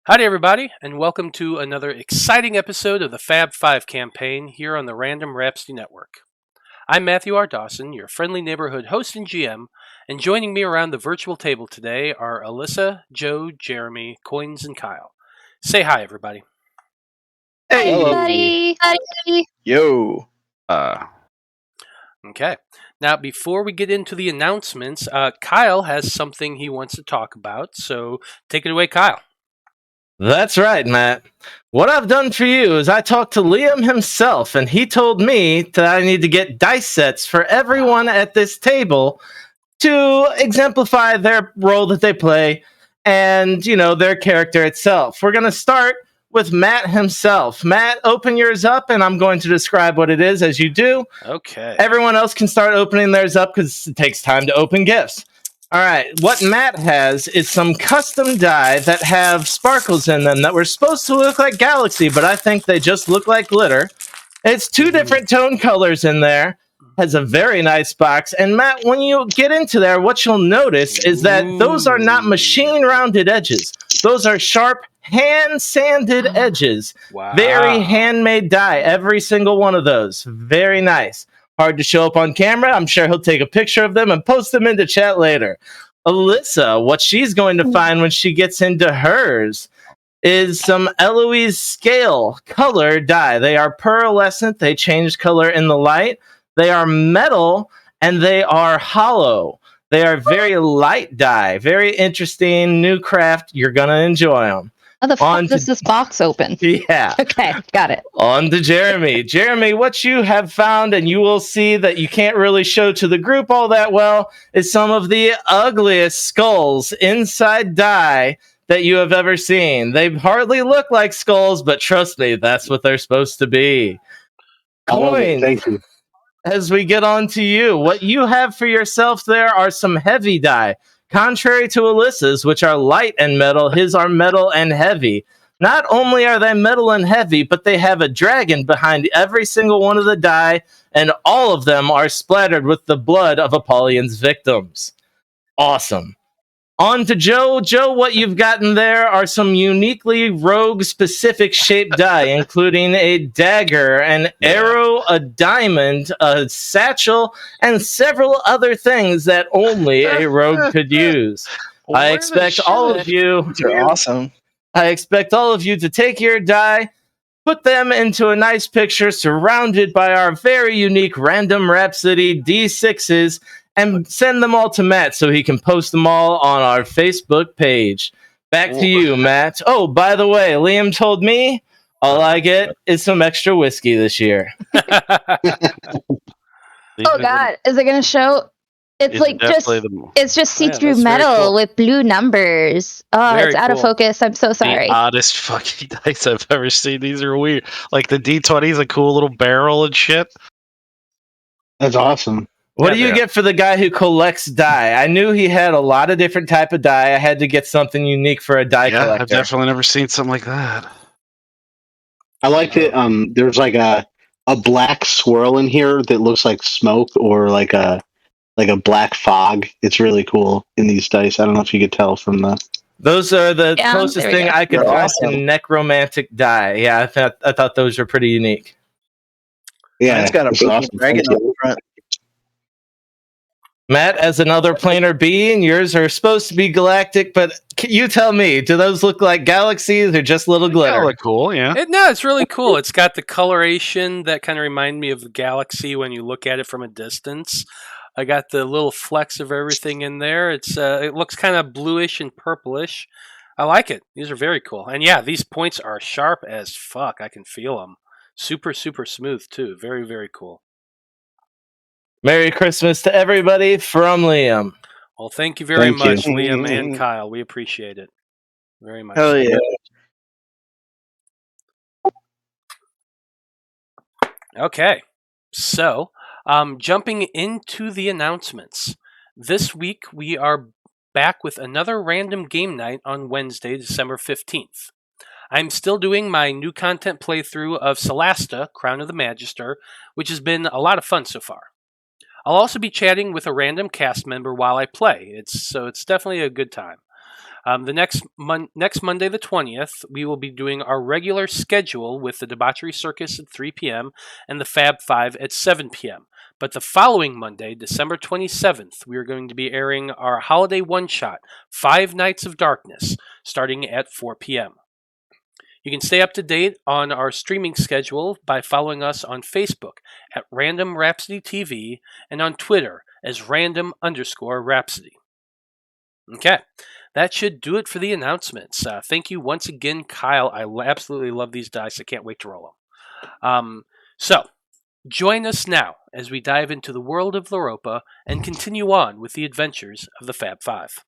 Howdy, everybody, and welcome to another exciting episode of the Faab Five campaign here on the Random Rhapsody Network. I'm Matthew R. Dawson, your friendly neighborhood host and GM, and joining me around the virtual table today are Alyssa, Joe, Jeremy, Koines, and Kyle. Say hi, everybody. Hey, Hello. buddy. Yo. Okay. Now, before we get into the announcements, Kyle has something he wants to talk about, so take it away, Kyle. That's right, Matt. What I've done for you is I talked to Liam himself, and he told me that I need to get dice sets for everyone at this table to exemplify their role that they play and, their character itself. We're going to start with Matt himself. Matt, open yours up, and I'm going to describe what it is as you do. Okay. Everyone else can start opening theirs up because it takes time to open gifts. All right, what Matt has is some custom die that have sparkles in them that were supposed to look like galaxy, but I think they just look like glitter. It's two different tone colors in there. Has a very nice box. And Matt, when you get into there, what you'll notice is that those are not machine rounded edges. Those are sharp, hand sanded edges. Wow. Very handmade die, every single one of those. Very nice. Hard to show up on camera. I'm sure he'll take a picture of them and post them into chat later. Alyssa, what she's going to find when she gets into hers is some Eloise scale color die. They are pearlescent. They change color in the light. They are metal and they are hollow. They are very light die. Very interesting new craft. You're going to enjoy them. How the fuck does this box open? Yeah. Okay, got it. On to Jeremy. Jeremy, what you have found, and you will see that you can't really show to the group all that well, is some of the ugliest skulls inside die that you have ever seen. They hardly look like skulls, but trust me, that's what they're supposed to be. Koines, Thank you. as we get on to you, what you have for yourself there are some heavy die. Contrary to Alyssa's, which are light and metal, his are metal and heavy. Not only are they metal and heavy, but they have a dragon behind every single one of the die, and all of them are splattered with the blood of Apollyon's victims. Awesome. On to Joe. Joe, what you've gotten there are some uniquely rogue-specific shaped die, including a dagger, an arrow, a diamond, a satchel, and several other things that only a rogue could use. I expect all of you... You're awesome. I expect all of you to take your die, put them into a nice picture surrounded by our very unique Random Rhapsody D6s, and send them all to Matt so he can post them all on our Facebook page. Back to you, Matt. Oh, by the way, Liam told me all I get is some extra whiskey this year. Oh God, is it gonna show? It's like it's just see-through metal cool. With blue numbers. Oh, very it's out of focus. I'm so sorry. The oddest fucking dice I've ever seen. These are weird. Like the D20 is a cool little barrel and shit. That's awesome. What do you get for the guy who collects die? I knew he had a lot of different type of die. I had to get something unique for a die collector. I've definitely never seen something like that. I liked it. There's like a black swirl in here that looks like smoke or like a black fog. It's really cool in these dice. I don't know if you could tell from the. Those are the closest thing I could find to necromantic die. Yeah, I thought those were pretty unique. Yeah, it's got a awesome. dragon on the front. Matt, as another planar being, yours are supposed to be galactic, but you tell me, do those look like galaxies or just little glitter? They look cool, yeah. It's really cool. It's got the coloration that kind of remind me of the galaxy when you look at it from a distance. I got the little flecks of everything in there. It looks kind of bluish and purplish. I like it. These are very cool. And yeah, these points are sharp as fuck. I can feel them. Super, super smooth too. Very, very cool. Merry Christmas to everybody from Liam. Well, thank you very much, Liam and Kyle. We appreciate it very much. Hell yeah. Okay, so jumping into the announcements. This week we are back with another random game night on Wednesday, December 15th. I'm still doing my new content playthrough of Celasta, Crown of the Magister, which has been a lot of fun so far. I'll also be chatting with a random cast member while I play. It's definitely a good time. The next Monday, the 20th, we will be doing our regular schedule with the Debauchery Circus at 3 p.m. and the Faab Five at 7 p.m. But the following Monday, December 27th, we are going to be airing our holiday one-shot, 5 Nights of Darkness, starting at 4 p.m. You can stay up to date on our streaming schedule by following us on Facebook at Random Rhapsody TV and on Twitter as Random_Rhapsody. Okay, that should do it for the announcements. Thank you once again, Kyle. I absolutely love these dice. I can't wait to roll them. So, join us now as we dive into the world of Loroupa and continue on with the adventures of the Faab Five.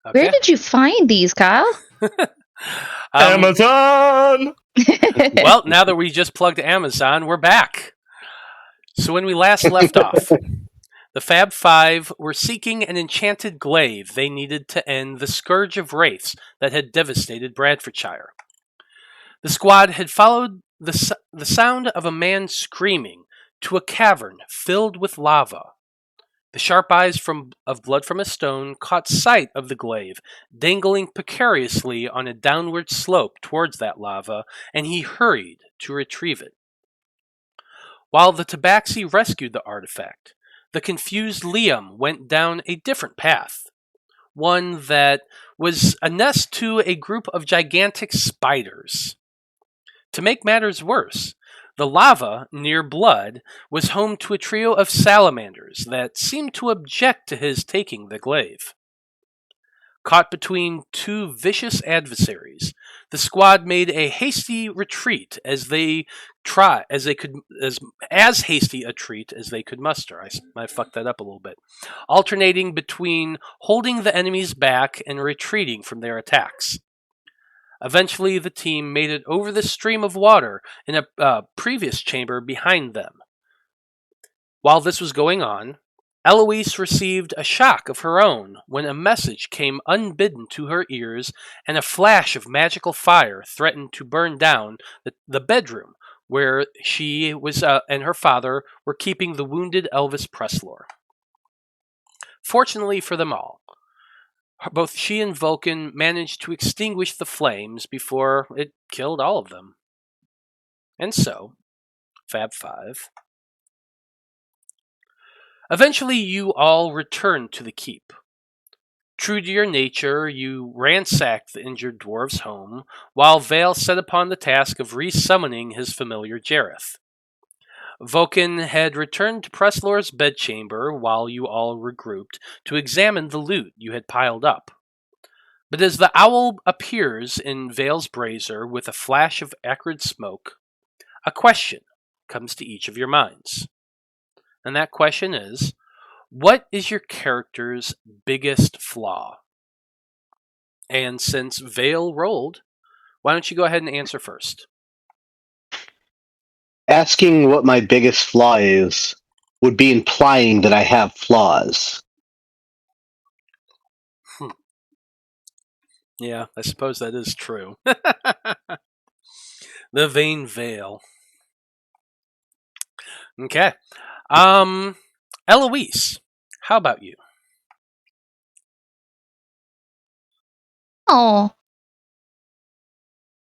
Okay. Where did you find these, Kyle? Amazon! Well, now that we just plugged Amazon, we're back. So when we last left off, the Faab Five were seeking an enchanted glaive they needed to end the scourge of wraiths that had devastated Bradfordshire. The squad had followed the sound of a man screaming to a cavern filled with lava. The sharp eyes of Blood from a Stone caught sight of the glaive, dangling precariously on a downward slope towards that lava, and he hurried to retrieve it. While the Tabaxi rescued the artifact, the confused Liam went down a different path, one that was a nest to a group of gigantic spiders. To make matters worse, the lava near Blood was home to a trio of salamanders that seemed to object to his taking the glaive. Caught between two vicious adversaries, the squad made a hasty retreat as hasty a treat as they could muster. I fucked that up a little bit. Alternating between holding the enemies back and retreating from their attacks. Eventually, the team made it over the stream of water in a previous chamber behind them. While this was going on, Eloise received a shock of her own when a message came unbidden to her ears and a flash of magical fire threatened to burn down the bedroom where she was and her father were keeping the wounded Elvis Preslor. Fortunately for them all, both she and Vulcan managed to extinguish the flames before it killed all of them. And so, Faab Five. Eventually, you all returned to the keep. True to your nature, you ransacked the injured dwarf's home, while Veil set upon the task of resummoning his familiar Jareth. Vulcan had returned to Preslor's bedchamber while you all regrouped to examine the loot you had piled up. But as the owl appears in Veil's brazier with a flash of acrid smoke, a question comes to each of your minds. And that question is, what is your character's biggest flaw? And since Veil rolled, why don't you go ahead and answer first? Asking what my biggest flaw is would be implying that I have flaws. Yeah, I suppose that is true. The vain Veil. Okay. Eloise, how about you? Oh.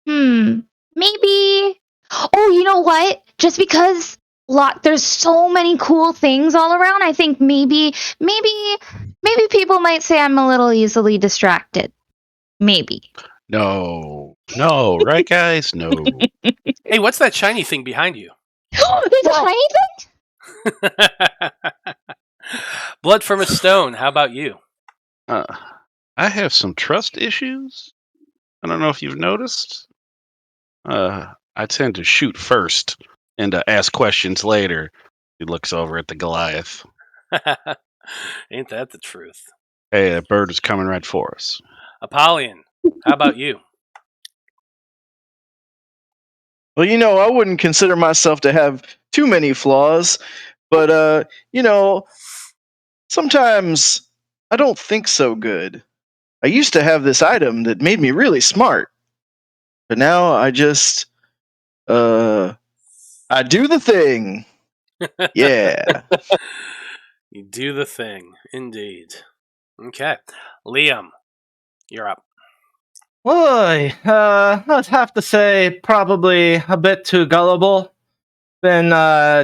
Maybe. Oh, you know what? Just because there's so many cool things all around, I think maybe people might say I'm a little easily distracted. Maybe. No, right, guys? No. Hey, what's that shiny thing behind you? There's a shiny thing? Blood from a stone. How about you? I have some trust issues. I don't know if you've noticed. I tend to shoot first and ask questions later. He looks over at the Goliath. Ain't that the truth? Hey, that bird is coming right for us. Apollyon, how about you? Well, I wouldn't consider myself to have too many flaws, but, sometimes I don't think so good. I used to have this item that made me really smart, but now I just, I do the thing. Yeah. You do the thing, indeed. Okay. Liam, you're up. Boy, I'd have to say probably a bit too gullible. Been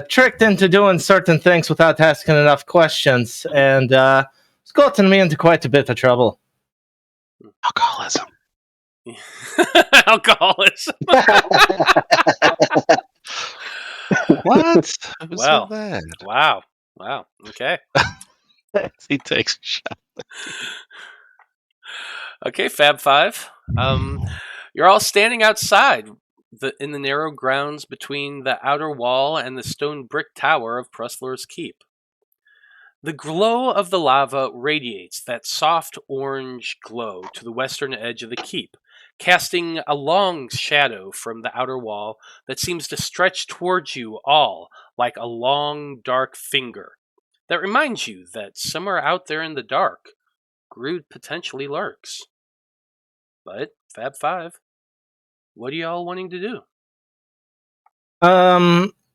tricked into doing certain things without asking enough questions, and it's gotten me into quite a bit of trouble. Alcoholism. Alcoholism. What? Well, so bad? Wow. Okay. He takes a shot. Okay, Faab Five. You're all standing outside in the narrow grounds between the outer wall and the stone brick tower of Pressler's Keep. The glow of the lava radiates that soft orange glow to the western edge of the keep, casting a long shadow from the outer wall that seems to stretch towards you all like a long, dark finger that reminds you that somewhere out there in the dark, Groot potentially lurks. But, Faab Five, what are y'all wanting to do?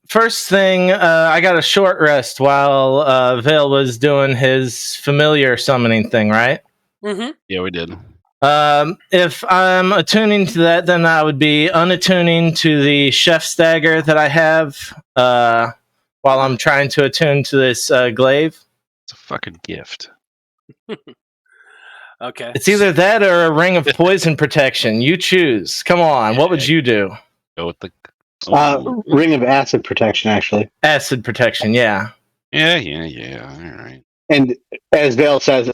First thing, I got a short rest while Veil was doing his familiar summoning thing, right? Mm-hmm. Yeah, we did. If I'm attuning to that, then I would be unattuning to the chef's dagger that I have while I'm trying to attune to this glaive. It's a fucking gift. Okay. It's either that or a ring of poison protection. You choose. Come on, what would you do? Go with the ring of acid protection, actually. Acid protection, yeah. Yeah. All right. And as Vale says,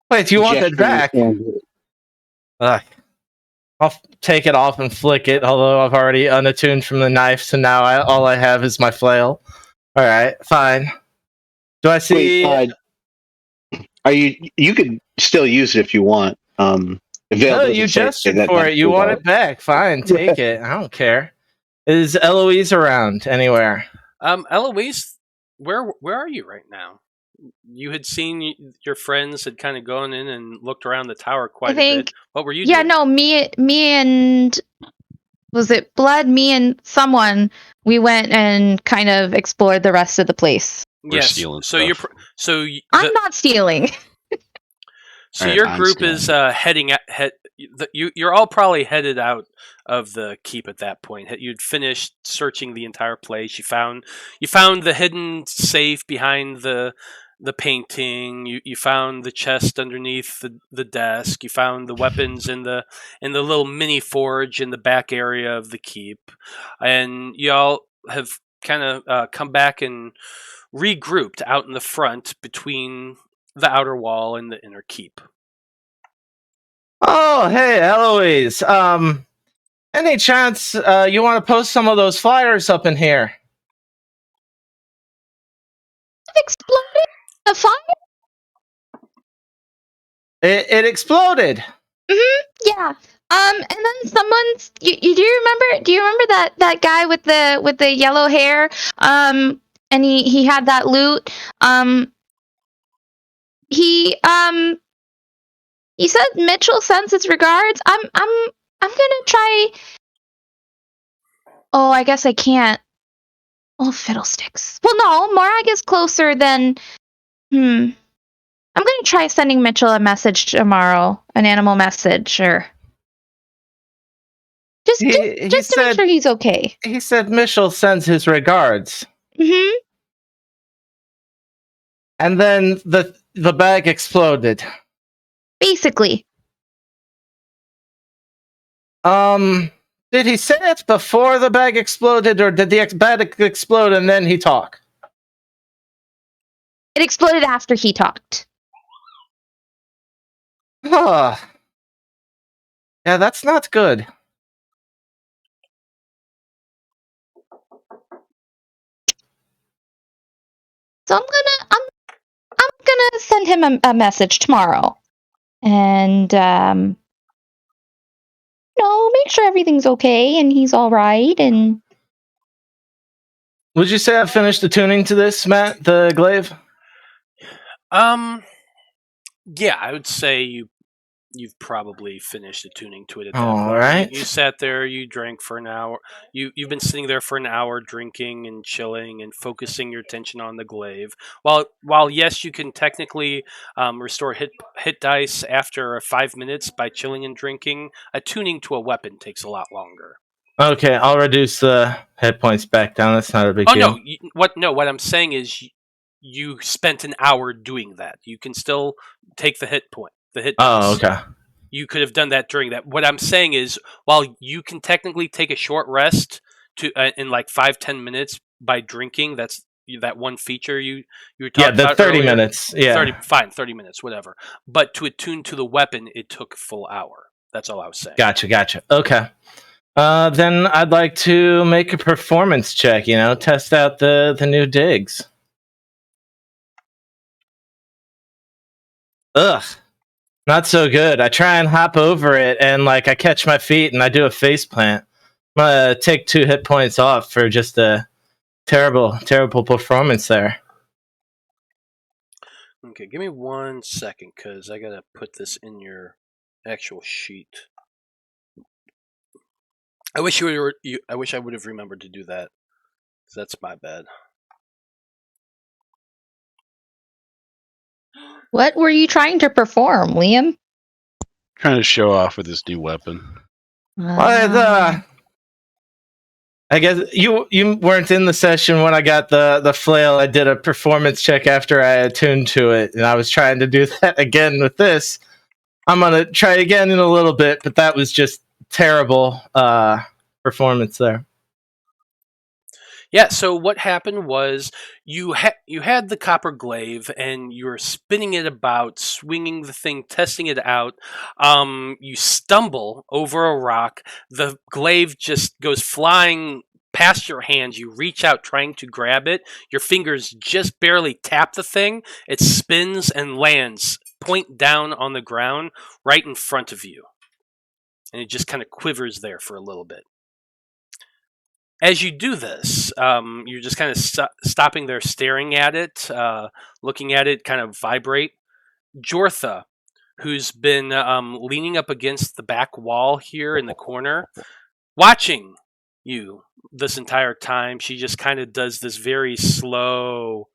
wait, do you want that back? I'll take it off and flick it, although I've already unattuned from the knife, so now all I have is my flail. Alright, fine. Do I see... Wait, you could still use it if you want. No, you gestured for it. You want it back. Fine, take it. I don't care. Is Eloise around anywhere? Eloise, where are you right now? You had seen your friends had kind of gone in and looked around the tower quite a bit. What were you doing? Yeah, no, me and was it Blood? Me and someone, we went and kind of explored the rest of the place. Yes. So I'm not stealing. So your group is heading you're all probably headed out of the keep at that point. You'd finished searching the entire place. You found the hidden safe behind the painting. You found the chest underneath the desk. You found the weapons in the little mini forge in the back area of the keep, and y'all have kind of come back and regrouped out in the front between the outer wall and the inner keep. Oh, hey, Eloise. Any chance you want to post some of those flyers up in here? Exploded? The fire? It exploded. Mm-hmm. Yeah. And then someone's. Do you remember? Do you remember that guy with the yellow hair? And he had that loot. He said Mitchell sends his regards. I'm gonna try. Oh, I guess I can't. Oh, fiddlesticks. Well, no, Morag is closer than. I'm gonna try sending Mitchell a message tomorrow, an animal message, or just to make sure he's okay. He said Mitchell sends his regards. Mm-hmm. And then the bag exploded. Basically. Did he say it before the bag exploded, or did the bag explode and then he talk? It exploded after he talked. Huh. Yeah, that's not good. So I'm gonna send him a message tomorrow, and make sure everything's okay and he's all right. And Would you say I've finished the tuning to this, Matt? The glaive? Yeah, I would say you've probably finished attuning to it at that All point. right. You sat there, you drank for an hour. You've been sitting there for an hour drinking and chilling and focusing your attention on the glaive. While yes, you can technically restore hit dice after 5 minutes by chilling and drinking, attuning to a weapon takes a lot longer. Okay, I'll reduce the hit points back down. That's not a big deal. What I'm saying is you spent an hour doing that. You can still take the hit dice. Oh, okay. You could have done that during that. What I'm saying is, while you can technically take a short rest in like 5-10 minutes by drinking, that's that one feature you were talking about. Yeah, the 30 earlier. minutes. Yeah. 30 minutes, whatever. But to attune to the weapon, it took a full hour. That's all I was saying. Gotcha. Okay. Then I'd like to make a performance check, test out the new digs. Ugh. Not so good. I try and hop over it, and I catch my feet, and I do a face plant. I'm gonna take 2 hit points off for just a terrible performance there. Okay, give me 1 second, because I gotta put this in your actual sheet. I wish I wish I would have remembered to do that. That's my bad. what were you trying to perform, Liam? Trying to show off with this new weapon. I guess you weren't in the session when I got the flail. I did a performance check after I attuned to it, and I was trying to do that again with this. I'm gonna try again in a little bit, but that was just terrible performance there. Yeah, so what happened was you had the copper glaive and you were spinning it about, swinging the thing, testing it out. You stumble over a rock. The glaive just goes flying past your hands. You reach out trying to grab it. Your fingers just barely tap the thing. It spins and lands point down on the ground right in front of you. And it just kind of quivers there for a little bit. As you do this, you're just kind of stopping there, staring at it, looking at it kind of vibrate. Jortha, who's been leaning up against the back wall here in the corner, watching you this entire time, she just kind of does this very slow,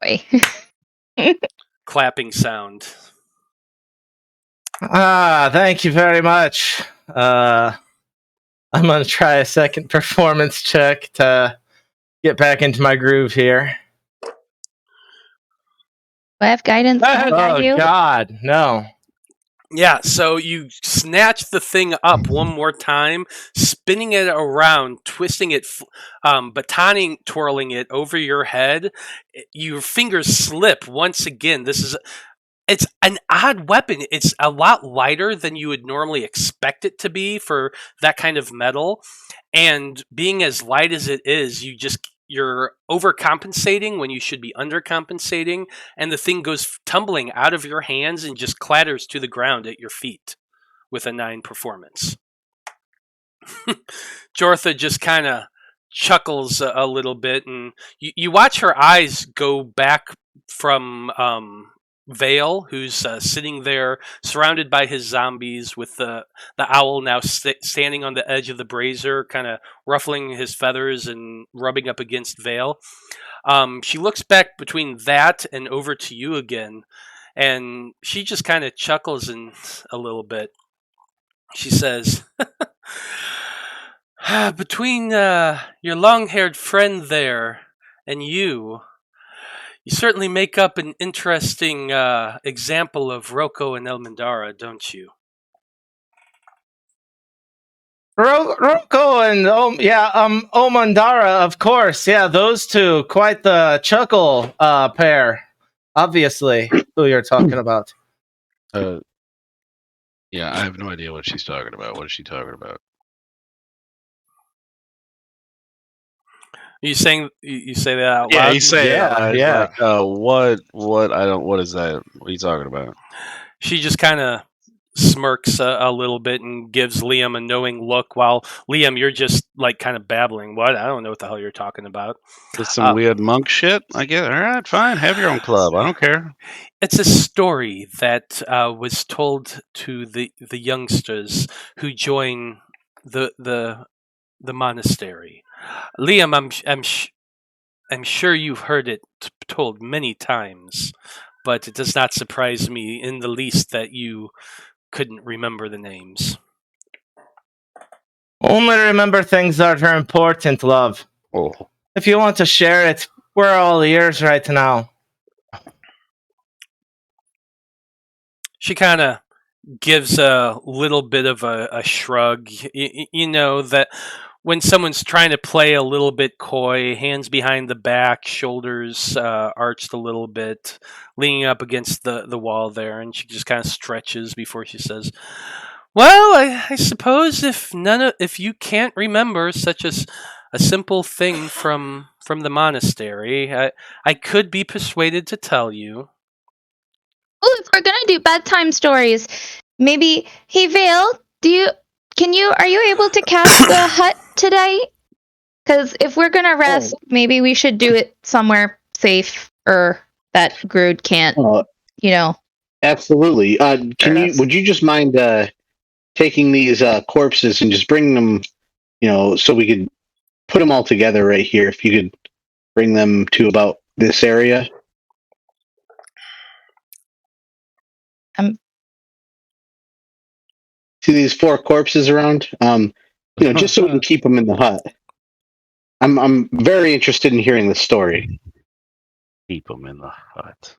Boy. clapping sound. Thank you very much. I'm gonna try a second performance check to get back into my groove here. Do I have guidance? Can I guide you? God, no. Yeah, so you snatch the thing up one more time, spinning it around, twisting it, batoning, twirling it over your head. Your fingers slip once again. It's an odd weapon. It's a lot lighter than you would normally expect it to be for that kind of metal. And being as light as it is, you're overcompensating when you should be undercompensating, and the thing goes tumbling out of your hands and just clatters to the ground at your feet with a 9 performance. Jortha just kind of chuckles a little bit, and you watch her eyes go back from Veil, who's sitting there surrounded by his zombies, with the owl now standing on the edge of the brazier, kind of ruffling his feathers and rubbing up against Veil. She looks back between that and over to you again, and she just kind of chuckles a little bit. She says, between your long-haired friend there and you certainly make up an interesting example of Roko and Elmindara, don't you? Roko and Elmindara, of course. Yeah, those two, quite the chuckle pair. Obviously, who you're talking about. Yeah, I have no idea what she's talking about. What is she talking about? You saying you say that out loud? Yeah, you say yeah. Like, what? I don't. What is that? What are you talking about? She just kind of smirks a little bit and gives Liam a knowing look, while Liam, you're just like kind of babbling. What? I don't know what the hell you're talking about. It's some weird monk shit. I get. All right, fine. Have your own club. I don't care. It's a story that was told to the youngsters who join the monastery. Liam, I'm sure you've heard it told many times, but it does not surprise me in the least that you couldn't remember the names. Only remember things that are important, love. Oh. If you want to share it, we're all ears right now. She kind of gives a little bit of a shrug. You know that when someone's trying to play a little bit coy, hands behind the back, shoulders arched a little bit, leaning up against the wall there, and she just kind of stretches before she says, "Well, I suppose if you can't remember such a simple thing from the monastery, I could be persuaded to tell you." Oh, if we're gonna do bedtime stories, maybe. Hey, Vale, are you able to cast the hut today? Because if we're gonna rest, maybe we should do it somewhere safe, or that Grood can't. Absolutely. Would you just mind taking these corpses and just bringing them, so we could put them all together right here? If you could bring them to about this area. See these 4 corpses around? Just so we can keep them in the hut. I'm very interested in hearing the story. Keep them in the hut.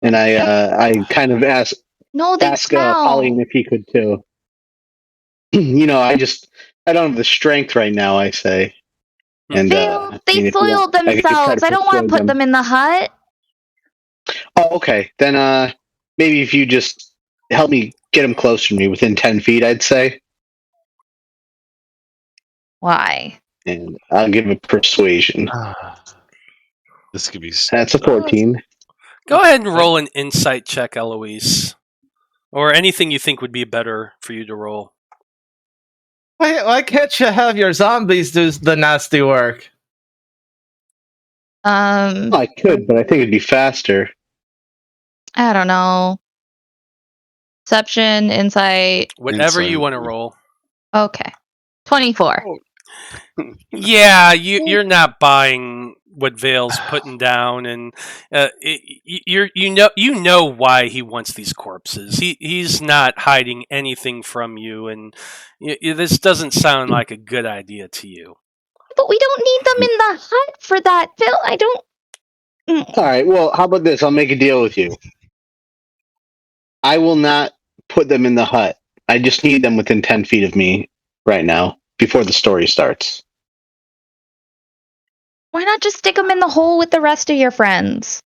And I kind of ask smell. Apollyon if he could too. I don't have the strength right now, I say. And they soiled themselves. I don't want to put them in the hut. Oh, okay. Then maybe if you just help me get them closer to me, within 10 feet, I'd say. Why? And I'll give a persuasion. This could be. That's a 14. Go ahead and roll an insight check, Eloise. Or anything you think would be better for you to roll. Why can't you have your zombies do the nasty work? I could, but I think it'd be faster. I don't know. Perception, insight. Whatever you want to roll. Okay. 24. Yeah, you're not buying what Vale's putting down, and you know why he wants these corpses. He's not hiding anything from you, and this doesn't sound like a good idea to you. But we don't need them in the hut for that, Phil. I don't. All right. Well, how about this? I'll make a deal with you. I will not put them in the hut. I just need them within 10 feet of me right now before the story starts. Why not just stick them in the hole with the rest of your friends?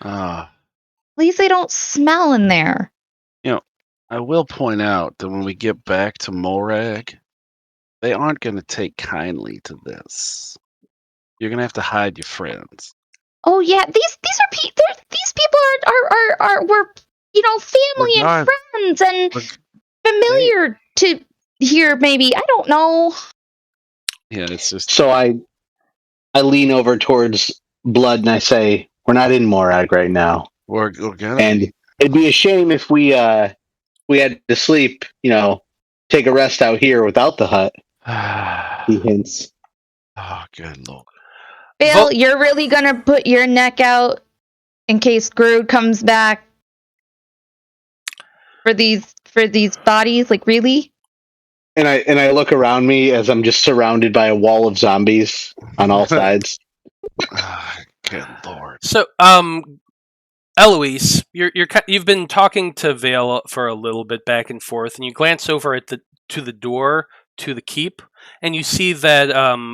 At least they don't smell in there. I will point out that when we get back to Morag, they aren't going to take kindly to this. You're going to have to hide your friends. Oh yeah, these people are family and friends and familiar to here. Maybe I don't know. Yeah, it's just so I lean over towards blood and I say, "We're not in Morag right now, We're gonna and it'd be a shame if we had to sleep. Take a rest out here without the hut." He hints. Oh, good lord. Bill, you're really gonna put your neck out in case Groot comes back for these bodies? Like, really? And I look around me as I'm just surrounded by a wall of zombies on all sides. Good lord. So, Eloise, you've been talking to Veil for a little bit back and forth, and you glance over at to the door to the keep, and you see that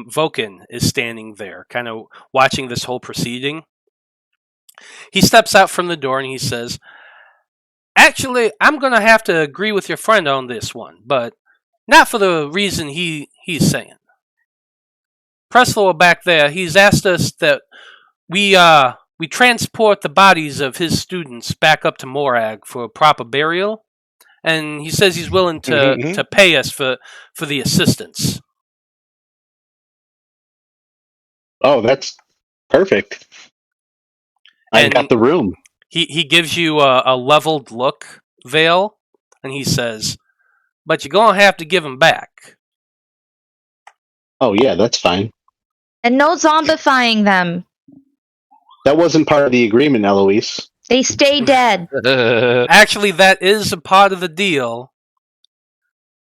Vulcan is standing there, kind of watching this whole proceeding. He steps out from the door and he says, "Actually, I'm going to have to agree with your friend on this one, but not for the reason he's saying. Presley back there, he's asked us that we transport the bodies of his students back up to Morag for proper burial, and he says he's willing to pay us for the assistance." Oh, that's perfect. I got the room. He gives you a leveled look, Veil, and he says, "But you're going to have to give them back." Oh, yeah, that's fine. And no zombifying them. That wasn't part of the agreement, Eloise. They stay dead. Actually, that is a part of the deal.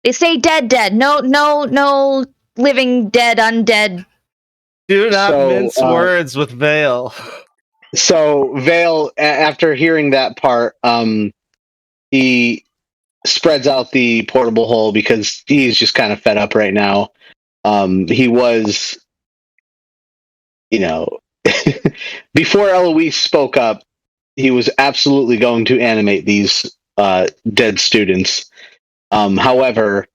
They stay dead. No living dead, undead. Do not mince words with Veil. So Veil, after hearing that part, he spreads out the portable hole because he's just kind of fed up right now. He was, before Eloise spoke up, he was absolutely going to animate these dead students. However,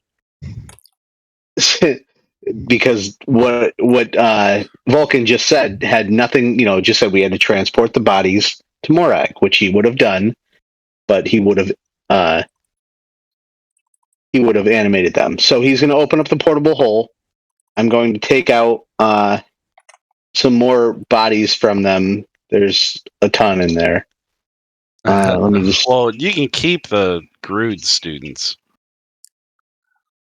because what Vulcan just said had nothing, just said we had to transport the bodies to Morag, which he would have done, but he would have animated them. So he's going to open up the portable hole. I'm going to take out some more bodies from them. There's a ton in there. Let me just. Well, you can keep the Grood students.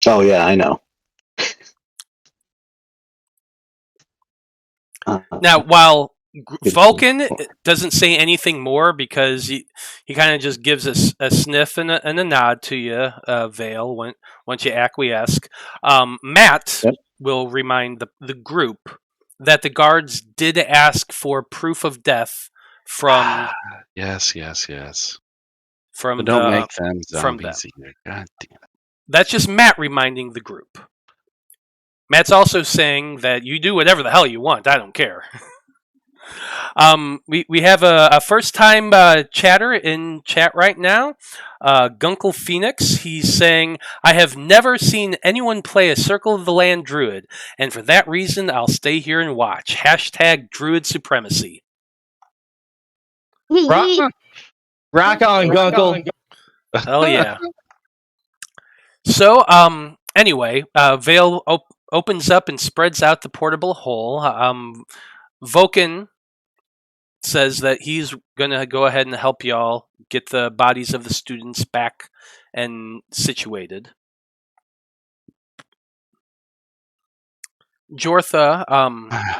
Oh yeah, I know. Now, while Vulcan doesn't say anything more because he kind of just gives us a sniff and a nod to you, Veil, once you acquiesce. Matt will remind the group that the guards did ask for proof of death from. Yes. From but don't make them zombies from either. God damn it. That's just Matt reminding the group. Matt's also saying that you do whatever the hell you want. I don't care. We have a first time chatter in chat right now. Gunkle Phoenix. He's saying, "I have never seen anyone play a Circle of the Land Druid, and for that reason, I'll stay here and watch. # Druid Supremacy." Rock on, Gunkle. Hell yeah. So, anyway, Veil opens up and spreads out the portable hole. Vulcan says that he's going to go ahead and help y'all get the bodies of the students back and situated. Jortha,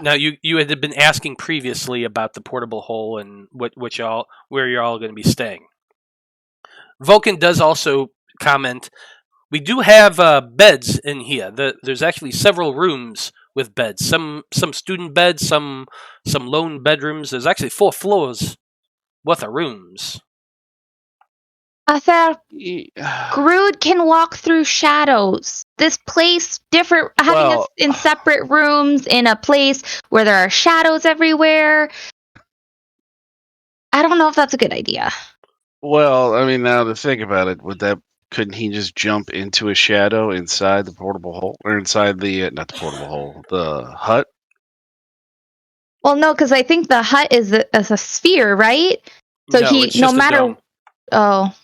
now you had been asking previously about the portable hole and where you're all going to be staying. Vulcan does also comment, "We do have beds in here. There's actually several rooms with beds. Some student beds, some lone bedrooms. There's actually 4 floors worth of rooms." Arthur, Grood can walk through shadows. This place, having us in separate rooms in a place where there are shadows everywhere. I don't know if that's a good idea. Well, I mean, now to think about it, couldn't he just jump into a shadow inside the portable hole? Or inside the, not the portable hole, the hut? Well, no, because I think the hut is a sphere, right? So no, it's no just matter. a dome. Oh.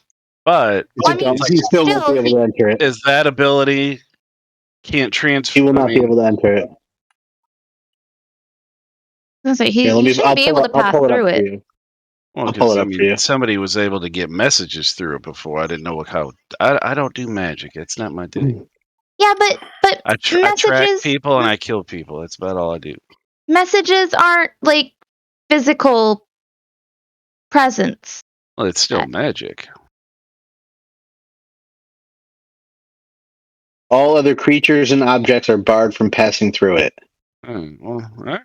But he still won't be able to enter it. Is that ability can't transfer? He will not be able to enter it. I was gonna say, Yeah, he shouldn't be able to I'll pass pull it through up for it. you. Well, I'll pull 'cause, it I up for mean, you. somebody was able to get messages through it before. I didn't know how. I don't do magic. It's not my thing. Yeah, but I track messages people and I kill people. That's about all I do. messages aren't like physical presence. Well, it's still magic. All other creatures and objects are barred from passing through it. Well, all right.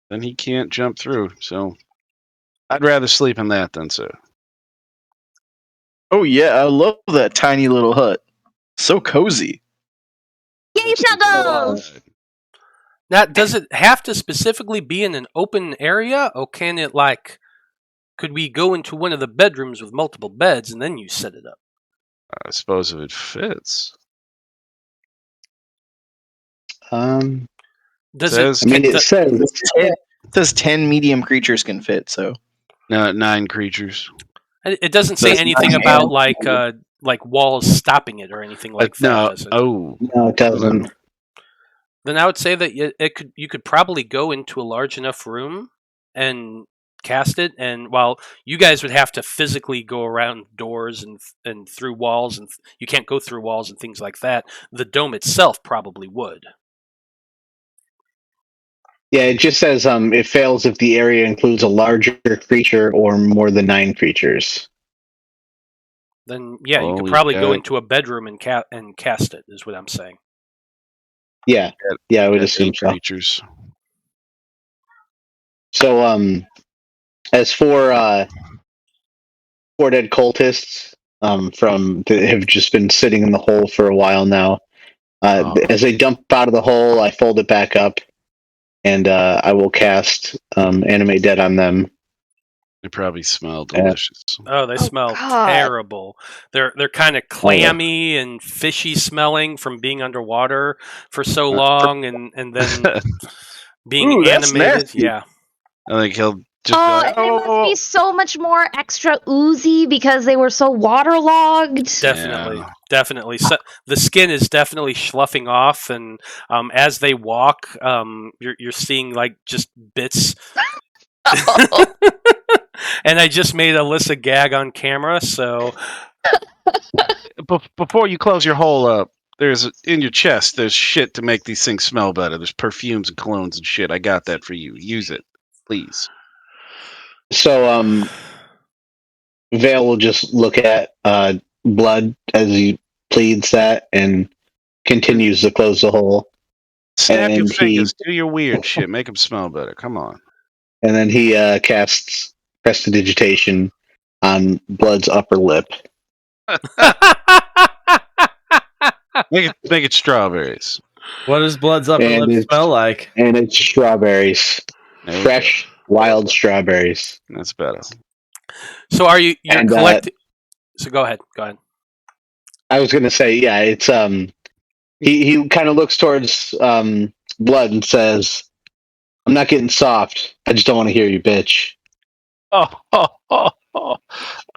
Then he can't jump through. So I'd rather sleep in that than so. Oh yeah, I love that tiny little hut. So cozy. Yay, snuggles! Now, does it have to specifically be in an open area, or can it could we go into one of the bedrooms with multiple beds and then you set it up? I suppose if it fits. Does Says- it? I mean, it says It says 10 medium creatures can fit, so. No, 9 creatures. It doesn't say Does anything not about have- like walls stopping it or anything like that. No. Does it? Oh. no, it doesn't. Then I would say that you could probably go into a large enough room and cast it, and while you guys would have to physically go around doors and through walls, and you can't go through walls and things like that, the dome itself probably would. Yeah, it just says it fails if the area includes a larger creature or more than 9 creatures. Then yeah, you Well, could we've probably go got- into a bedroom and cast it. Is what I'm saying. Yeah, I would Got assume 8 so. creatures. So, as for 4 dead cultists that have just been sitting in the hole for a while now, as they dump out of the hole, I fold it back up, and I will cast Animate Dead on them. They probably smell delicious. Oh, they smell God. terrible. They're kind of clammy and fishy smelling from being underwater for so long, and then being Ooh, that's animated. nasty. Yeah. I think he'll just Oh, be and like, it must be so much more extra oozy because they were so waterlogged. Definitely, Yeah. definitely. So, the skin is definitely sloughing off, and as they walk, you're seeing like just bits. And I just made Alyssa gag on camera, so Before you close your hole up, in your chest, there's shit to make these things smell better. There's perfumes and colognes and shit. I got that for you. Use it, please. So, Vale will just look at Blood as he pleads that and continues to close the hole. Snap your And fingers. Do your weird shit. Make them smell better. Come on. And then he casts Prestidigitation on Blood's upper lip. Make it strawberries. What does Blood's upper And lip it's- smell like? And it's strawberries. There we Fresh, wild strawberries. go. That's better. so you're And, collecting. So go ahead. I was gonna say, yeah, it's he kind of looks towards Blood and says, "I'm not getting soft. I just don't want to hear you, bitch."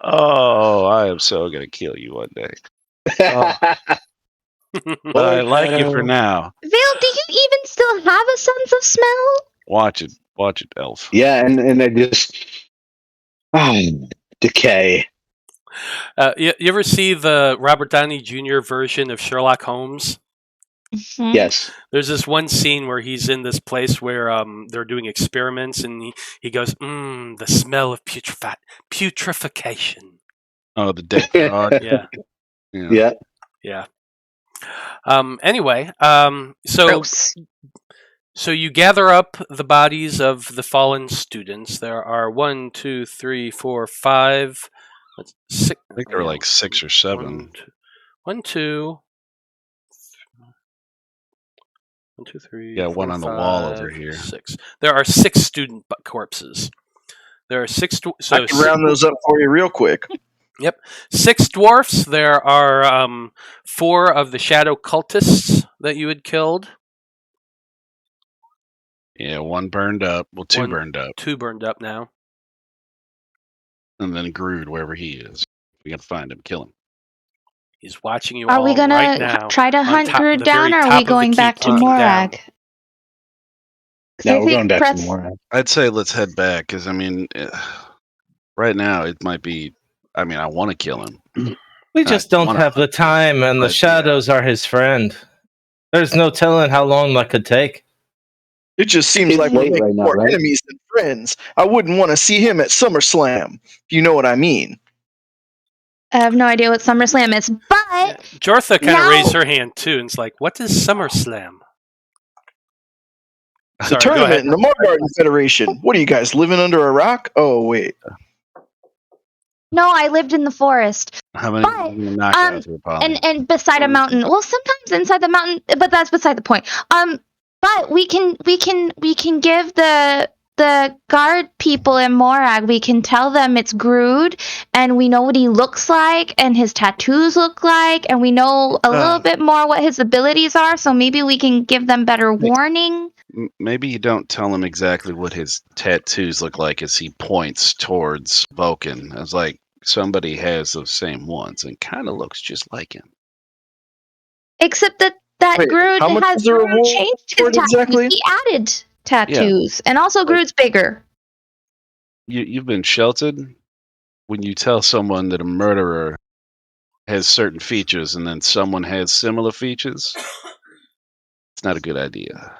Oh, I am so gonna kill you one day. But I like you for now. Vale, do you even still have a sense of smell? Watch it, Elf. Yeah, and I just decay. You ever see the Robert Downey Jr. version of Sherlock Holmes? Mhm. Yes. There's this one scene where he's in this place where they're doing experiments, and he goes, the smell of putrefaction. Oh, the dead frog. Yeah, Yeah. yeah. Anyway, so Gross. so you gather up the bodies of the fallen students. There are 1, 2, 3, 4, 5, 6. I think there were like 6 or 7. 1, 2. 1, 2, 3. Yeah, 4, one on the wall 5, over here. 6. There are 6 student corpses. There are 6. I can round those up for you real quick. 6 dwarfs. There are 4 of the shadow cultists that you had killed. Yeah, 1 burned up. Well, 2 One- burned up. 2 burned up now. And then Grood, wherever he is. We gotta find him, kill him. He's watching you Are all we gonna right now. try to hunt top- Grood the down, very or are top we of the going keep, back to looking down. Morag? No, I we're think going back Pretz- to more. I'd say let's head back because I mean, right now it might be. I mean, I want to kill him. We just don't have the time, and the but, shadows are his friend. There's no telling how long that could take. It just seems It's like we're late making right now, more right? enemies than friends. I wouldn't want to see him at SummerSlam. If you know what I mean. I have no idea what SummerSlam is, but Jortha kind of now- raised her hand too, and it's like, "What is SummerSlam?" The Sorry, go tournament ahead. in the Margarden Federation. What are you guys living under a rock? Oh wait. no, I lived in the forest. How many But, knockouts are Apollyon? And beside a mountain. Well, sometimes inside the mountain, but that's beside the point. But we can give the guard people in Morag, we can tell them it's Grood, and we know what he looks like, and his tattoos look like, and we know a little bit more what his abilities are, so maybe we can give them better warning. Maybe you don't tell him exactly what his tattoos look like as he points towards Vulcan. It's like somebody has those same ones and kind of looks just like him. Except that Wait, Grood how much has is the reward changed his tattoos. exactly? He added tattoos, and also Grood's bigger. You've been sheltered when you tell someone that a murderer has certain features and then someone has similar features. It's not a good idea.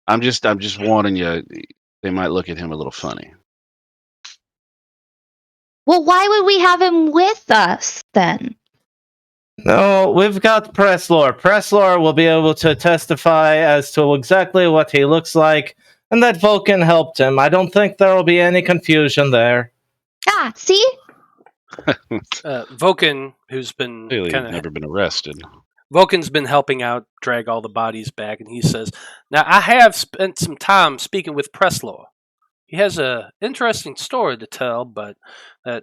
I'm just warning you. They might look at him a little funny. Well, why would we have him with us then? No, we've got Presslor. Presslor will be able to testify as to exactly what he looks like, and that Vulcan helped him. I don't think there will be any confusion there. Ah, see? Vulcan, who's been Clearly, kind he's of never been arrested. Vulcan's been helping out drag all the bodies back, and he says, "Now I have spent some time speaking with Presslaw. He has a interesting story to tell, but that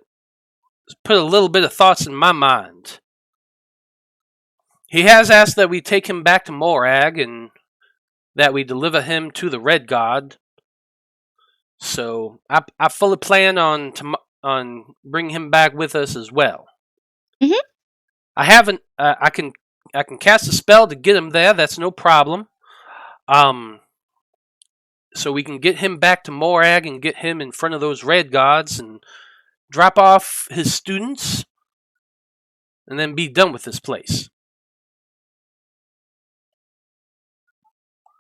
put a little bit of thoughts in my mind. He has asked that we take him back to Morag and that we deliver him to the Red God. So I fully plan on bringing him back with us as well. Mhm. I haven't. I can cast a spell to get him there. That's no problem. So we can get him back to Morag and get him in front of those Red Gods and drop off his students, and then be done with this place."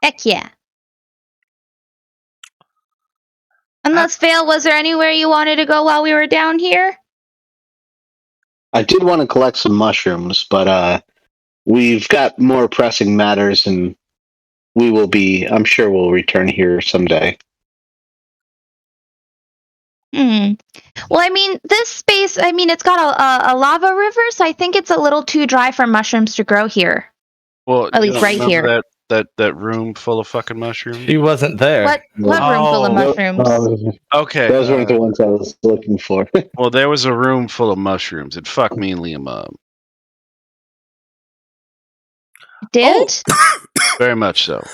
Heck yeah. Unless Vale, was there anywhere you wanted to go while we were down here? I did want to collect some mushrooms, but we've got more pressing matters, and I'm sure we'll return here someday. Well, I mean, this space, it's got a lava river, so I think it's a little too dry for mushrooms to grow here. Well, At you least don't right remember here. that room full of fucking mushrooms? He wasn't there. What room full of Oh. mushrooms? Okay. Those weren't the ones I was looking for. Well, there was a room full of mushrooms. It fucked me and Liam up. Did? Very much so.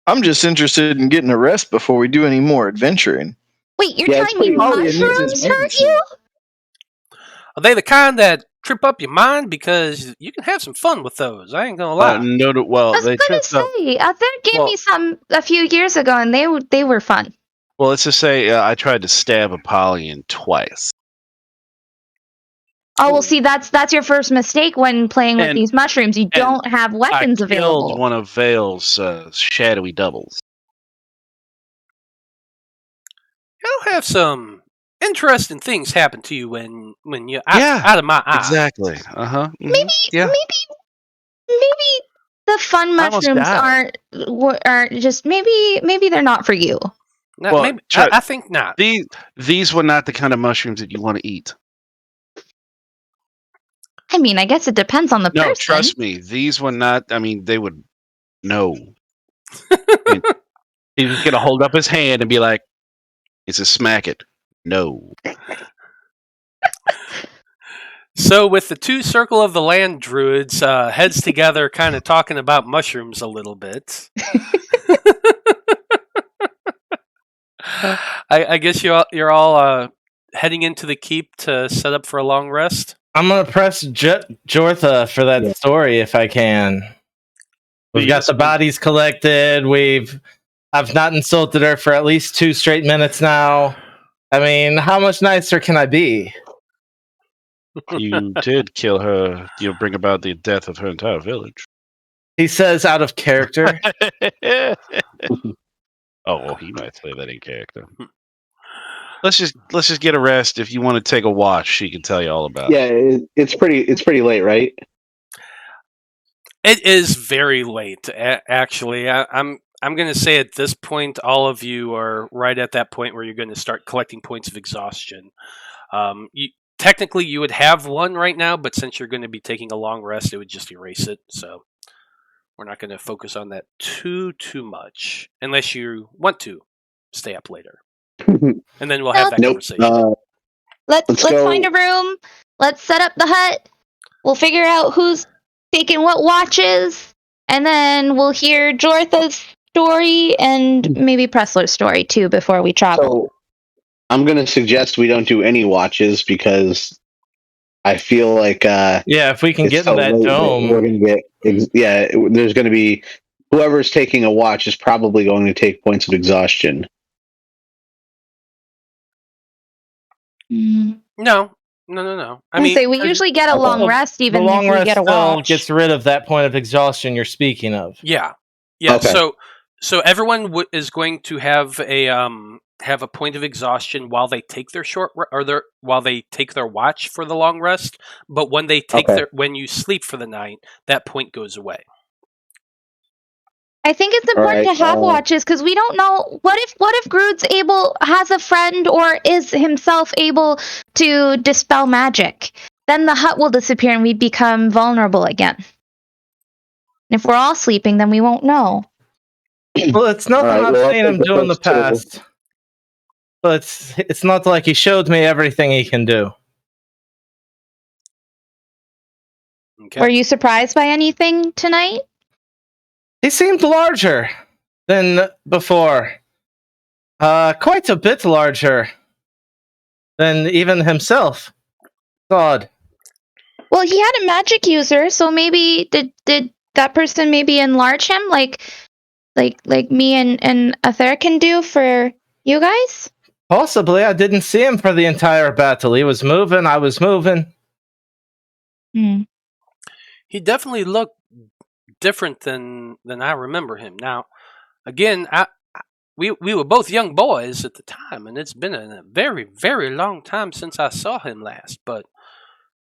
I'm just interested in getting a rest before we do any more adventuring. Wait, you're Yeah, telling me it's probably- mushrooms hurt you? Are they the kind that trip up your mind? Because you can have some fun with those. I ain't gonna lie. Well, I was they gonna tripped up. say, they gave me some a few years ago, and they were fun. Well, let's just say I tried to stab Apollyon twice. Oh, well, see, that's your first mistake when playing with And- these mushrooms. You don't have weapons I available. killed one of Vale's shadowy doubles. You'll have some interesting things happen to you when you're out of my eye. Exactly. Maybe the fun I almost mushrooms aren't just maybe they're not for you. No, Well, maybe, try- I think not. These were not the kind of mushrooms that you want to eat. I mean, I guess it depends on the No, person. trust me. These were not. I mean, they would. No. He's just gonna hold up his hand and be like, "It's a smack it." No. So with the two Circle of the Land druids heads together, kind of talking about mushrooms a little bit. I guess you're all heading into the keep to set up for a long rest. I'm gonna press Jortha for that story if I can. We've got the bodies collected. I've not insulted her for at least 2 straight minutes now. I mean, how much nicer can I be? You did kill her. You'll bring about the death of her entire village. He says out of character. Oh, well, he might say that in character. Let's just get a rest. If you want to take a watch, she can tell you all about it. Yeah, it's pretty late, right? It is very late, actually. I'm going to say at this point, all of you are right at that point where you're going to start collecting points of exhaustion. Technically, you would have one right now, but since you're going to be taking a long rest, it would just erase it. So we're not going to focus on that too much, unless you want to stay up later, and then we'll have that conversation. Let's find a room. Let's set up the hut. We'll figure out who's taking what watches, and then we'll hear Jortha's story and maybe Pressler's story too before we travel. So, I'm going to suggest we don't do any watches because I feel like if we can get in that dome, we're going to get there's going to be whoever's taking a watch is probably going to take points of exhaustion. No. I mean, we usually get a long rest even if we get a watch. Gets rid of that point of exhaustion you're speaking of. Yeah. Okay. So everyone is going to have a point of exhaustion while they take their while they take their watch for the long rest. But when they take when you sleep for the night, that point goes away. I think it's important to have watches because we don't know what if Groot's has a friend or is himself able to dispel magic. Then the hut will disappear and we become vulnerable again. And if we're all sleeping, then we won't know. Well, it's not that I've seen him do in the past. But it's not like he showed me everything he can do. Okay. Were you surprised by anything tonight? He seemed larger than before. Quite a bit larger than even himself. Odd. Well, he had a magic user, so maybe did that person maybe enlarge him like me and Ather can do for you guys? Possibly. I didn't see him for the entire battle. He was moving, I was moving. He definitely looked different than I remember him. Now, again, we were both young boys at the time, and it's been a very, very long time since I saw him last, but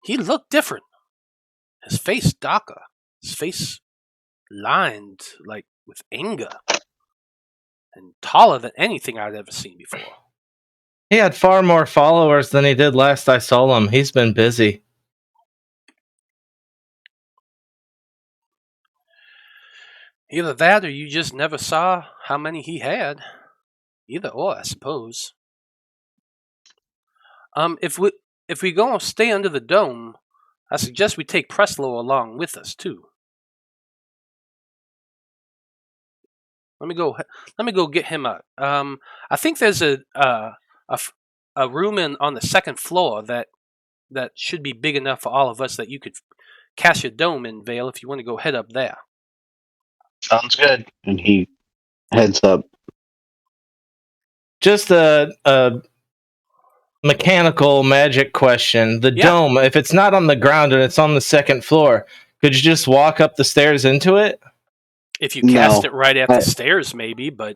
he looked different. His face darker. His face lined, like, with anger. And taller than anything I'd ever seen before. He had far more followers than he did last I saw him. He's been busy. Either that or you just never saw how many he had. Either or, I suppose. If we go and stay under the dome, I suggest we take Preslow along with us too. Let me go get him up. I think there's a room on the second floor that should be big enough for all of us that you could cast your dome in, Veil, if you want to go head up there. Sounds good. And he heads up. Just a mechanical magic question. The dome, if it's not on the ground and it's on the second floor, could you just walk up the stairs into it? If you cast it right at the stairs, maybe, but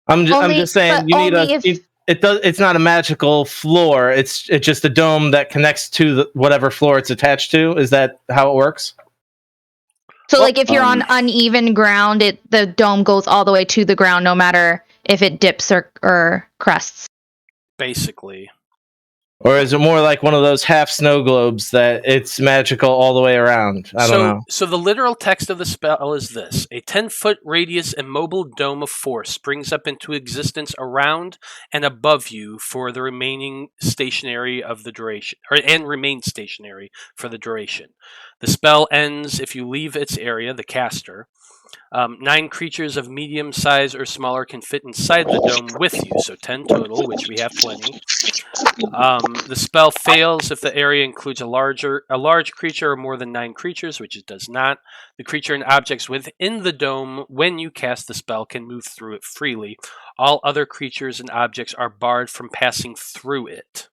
I'm just saying you need it's not a magical floor. It's just a dome that connects to whatever floor it's attached to. Is that how it works? So, if you're on uneven ground, the dome goes all the way to the ground, no matter if it dips or crusts. Basically. Or is it more like one of those half snow globes that it's magical all the way around? I don't know. So the literal text of the spell is this. A 10-foot radius immobile dome of force springs up into existence around and above you for the remaining stationary of the duration, and remain stationary for the duration. The spell ends if you leave its area, the caster. 9 creatures of medium size or smaller can fit inside the dome with you, so 10 total, which we have plenty. The spell fails if the area includes a large creature or more than 9 creatures, which it does not. The creature and objects within the dome, when you cast the spell, can move through it freely. All other creatures and objects are barred from passing through it.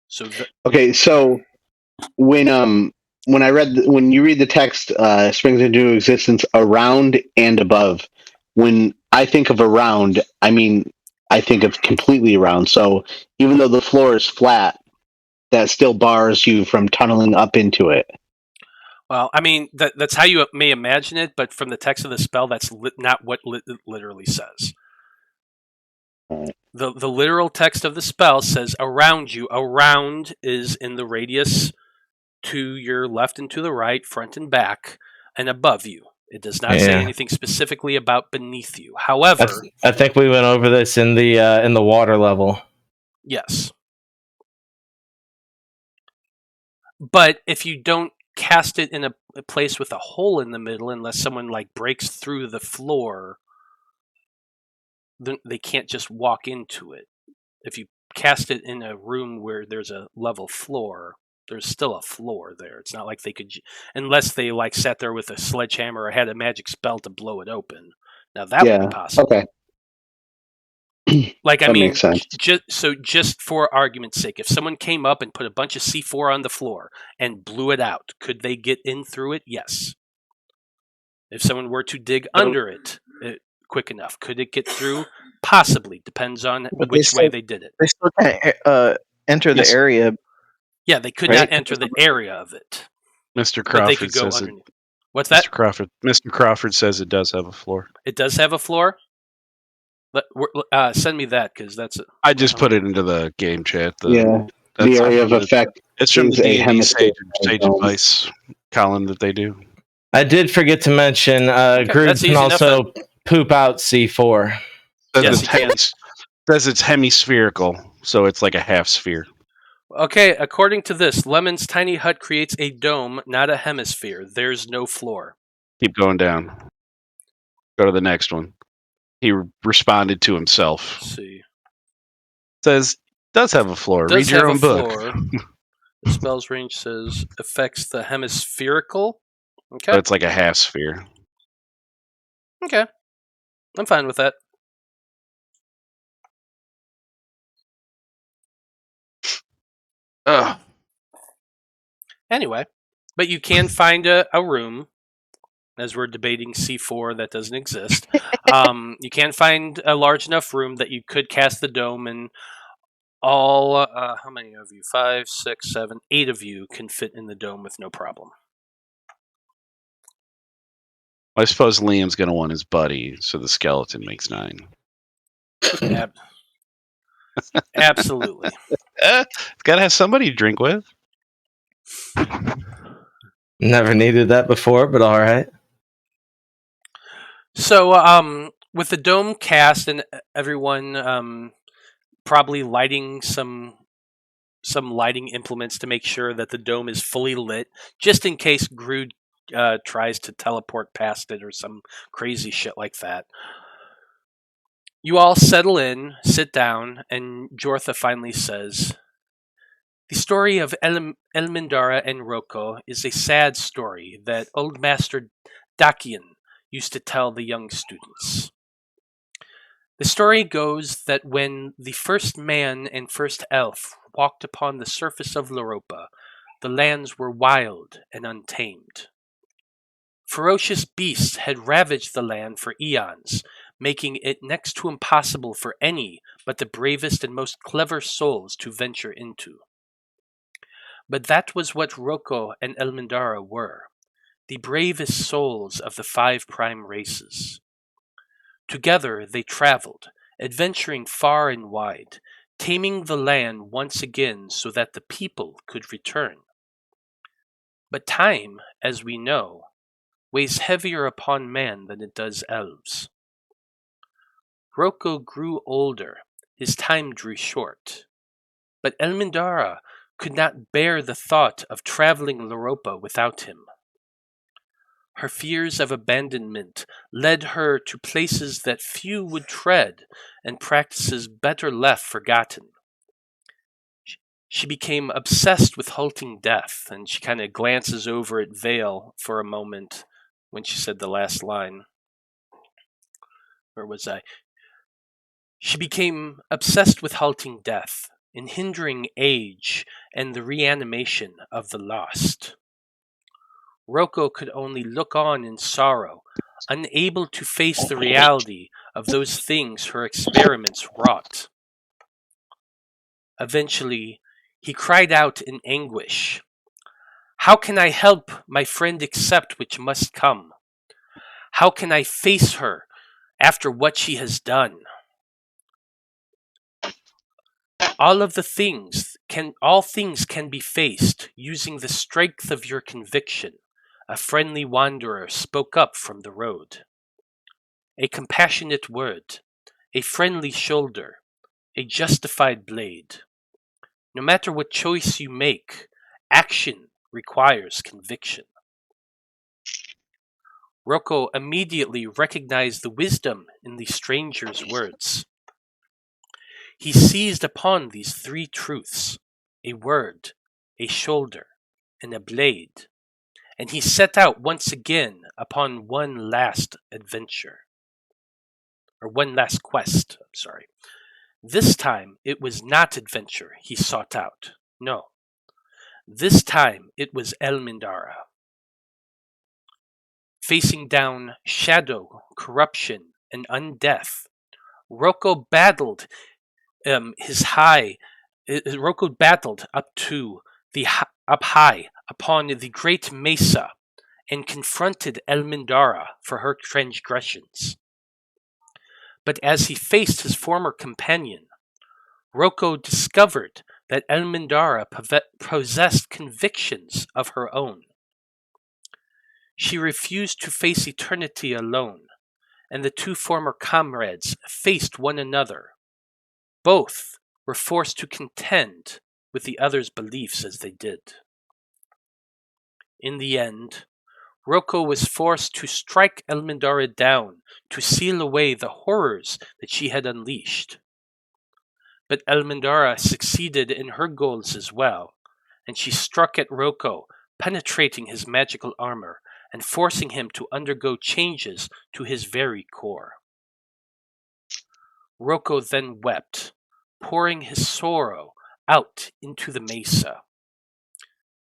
So okay, so when you read the text, springs into existence around and above. When I think of around, I mean I think of completely around. So even though the floor is flat, that still bars you from tunneling up into it. Well, I mean, that's how you may imagine it, but from the text of the spell, that's not what it literally says. Right. The literal text of the spell says around you. Around is in the radius to your left and to the right, front and back, and above you. It does not say anything specifically about beneath you. However, I think we went over this in the water level. Yes. But if you don't cast it in a place with a hole in the middle, unless someone like breaks through the floor, then they can't just walk into it. If you cast it in a room where there's a level floor, there's still a floor there. It's not like they could, unless they like sat there with a sledgehammer or had a magic spell to blow it open. Now that would be possible. Okay. Like, I That mean, makes sense. just for argument's sake, if someone came up and put a bunch of C4 on the floor and blew it out, could they get in through it? Yes. If someone were to dig under it quick enough, could it get through? Possibly. Depends on which way they did it. They still can't enter the area. Yeah, they could Right? not enter the area of it. Mr. But they Crawford could go says it. underneath. What's that? Mr. Crawford says it does have a floor. It does have a floor? Send me that, because that's... I just put it into the game chat. The area of effect. It's from the is a D&D hemisphere Sage dome. Advice column that they do. I did forget to mention Groot that's can easy enough also poop out C4. Yes, he can. Says it's hemispherical, so it's like a half sphere. Okay, according to this, Lemon's tiny hut creates a dome, not a hemisphere. There's no floor. Keep going down. Go to the next one. He responded to himself. Let's see. Says, does have a floor. Does Read your have own a book. floor. The spell's range says affects the hemispherical. Okay. So it's like a half sphere. Okay. I'm fine with that. Ugh. Anyway, but you can find a room, as we're debating C4 that doesn't exist. You can find a large enough room that you could cast the dome, and all, how many of you? 5, 6, 7, 8 of you can fit in the dome with no problem. I suppose Liam's going to want his buddy, so the skeleton makes 9. Absolutely. It's got to have somebody to drink with. Never needed that before, but all right. So, with the dome cast and everyone probably lighting some lighting implements to make sure that the dome is fully lit, just in case Groot tries to teleport past it or some crazy shit like that. You all settle in, sit down, and Jortha finally says, "The story of Elmindara and Roko is a sad story that old Master Dakian used to tell the young students. The story goes that when the first man and first elf walked upon the surface of Loroupa, the lands were wild and untamed. Ferocious beasts had ravaged the land for eons, making it next to impossible for any but the bravest and most clever souls to venture into. But that was what Roko and Elmindara were, the bravest souls of the 5 prime races. Together they traveled, adventuring far and wide, taming the land once again so that the people could return. But time, as we know, weighs heavier upon man than it does elves. Roko grew older, his time drew short, but Elmindara could not bear the thought of traveling Loroupa without him. Her fears of abandonment led her to places that few would tread and practices better left forgotten. She became obsessed with halting death, and she kind of glances over at Veil for a moment when she said the last line. Where was I? She became obsessed with halting death and hindering age and the reanimation of the lost. Roko could only look on in sorrow, unable to face the reality of those things her experiments wrought. Eventually, he cried out in anguish, "How can I help my friend accept which must come? How can I face her after what she has done? All things can be faced using the strength of your conviction." A friendly wanderer spoke up from the road. A compassionate word, a friendly shoulder, a justified blade. No matter what choice you make, action requires conviction. Roko immediately recognized the wisdom in the stranger's words. He seized upon these three truths, a word, a shoulder, and a blade, and he set out once again upon one last adventure. Or one last quest, I'm sorry. This time it was not adventure he sought out. No. This time it was Elmindara. Facing down shadow, corruption, and undeath, Roko battled Roko battled up high upon the great mesa and confronted Elmindara for her transgressions. But as he faced his former companion, Roko discovered that Elmindara possessed convictions of her own. She refused to face eternity alone, and the two former comrades faced one another. Both were forced to contend with the other's beliefs as they did. In the end, Roko was forced to strike Elmindara down to seal away the horrors that she had unleashed. But Elmindara succeeded in her goals as well, and she struck at Roko, penetrating his magical armor and forcing him to undergo changes to his very core. Roko then wept, pouring his sorrow out into the mesa.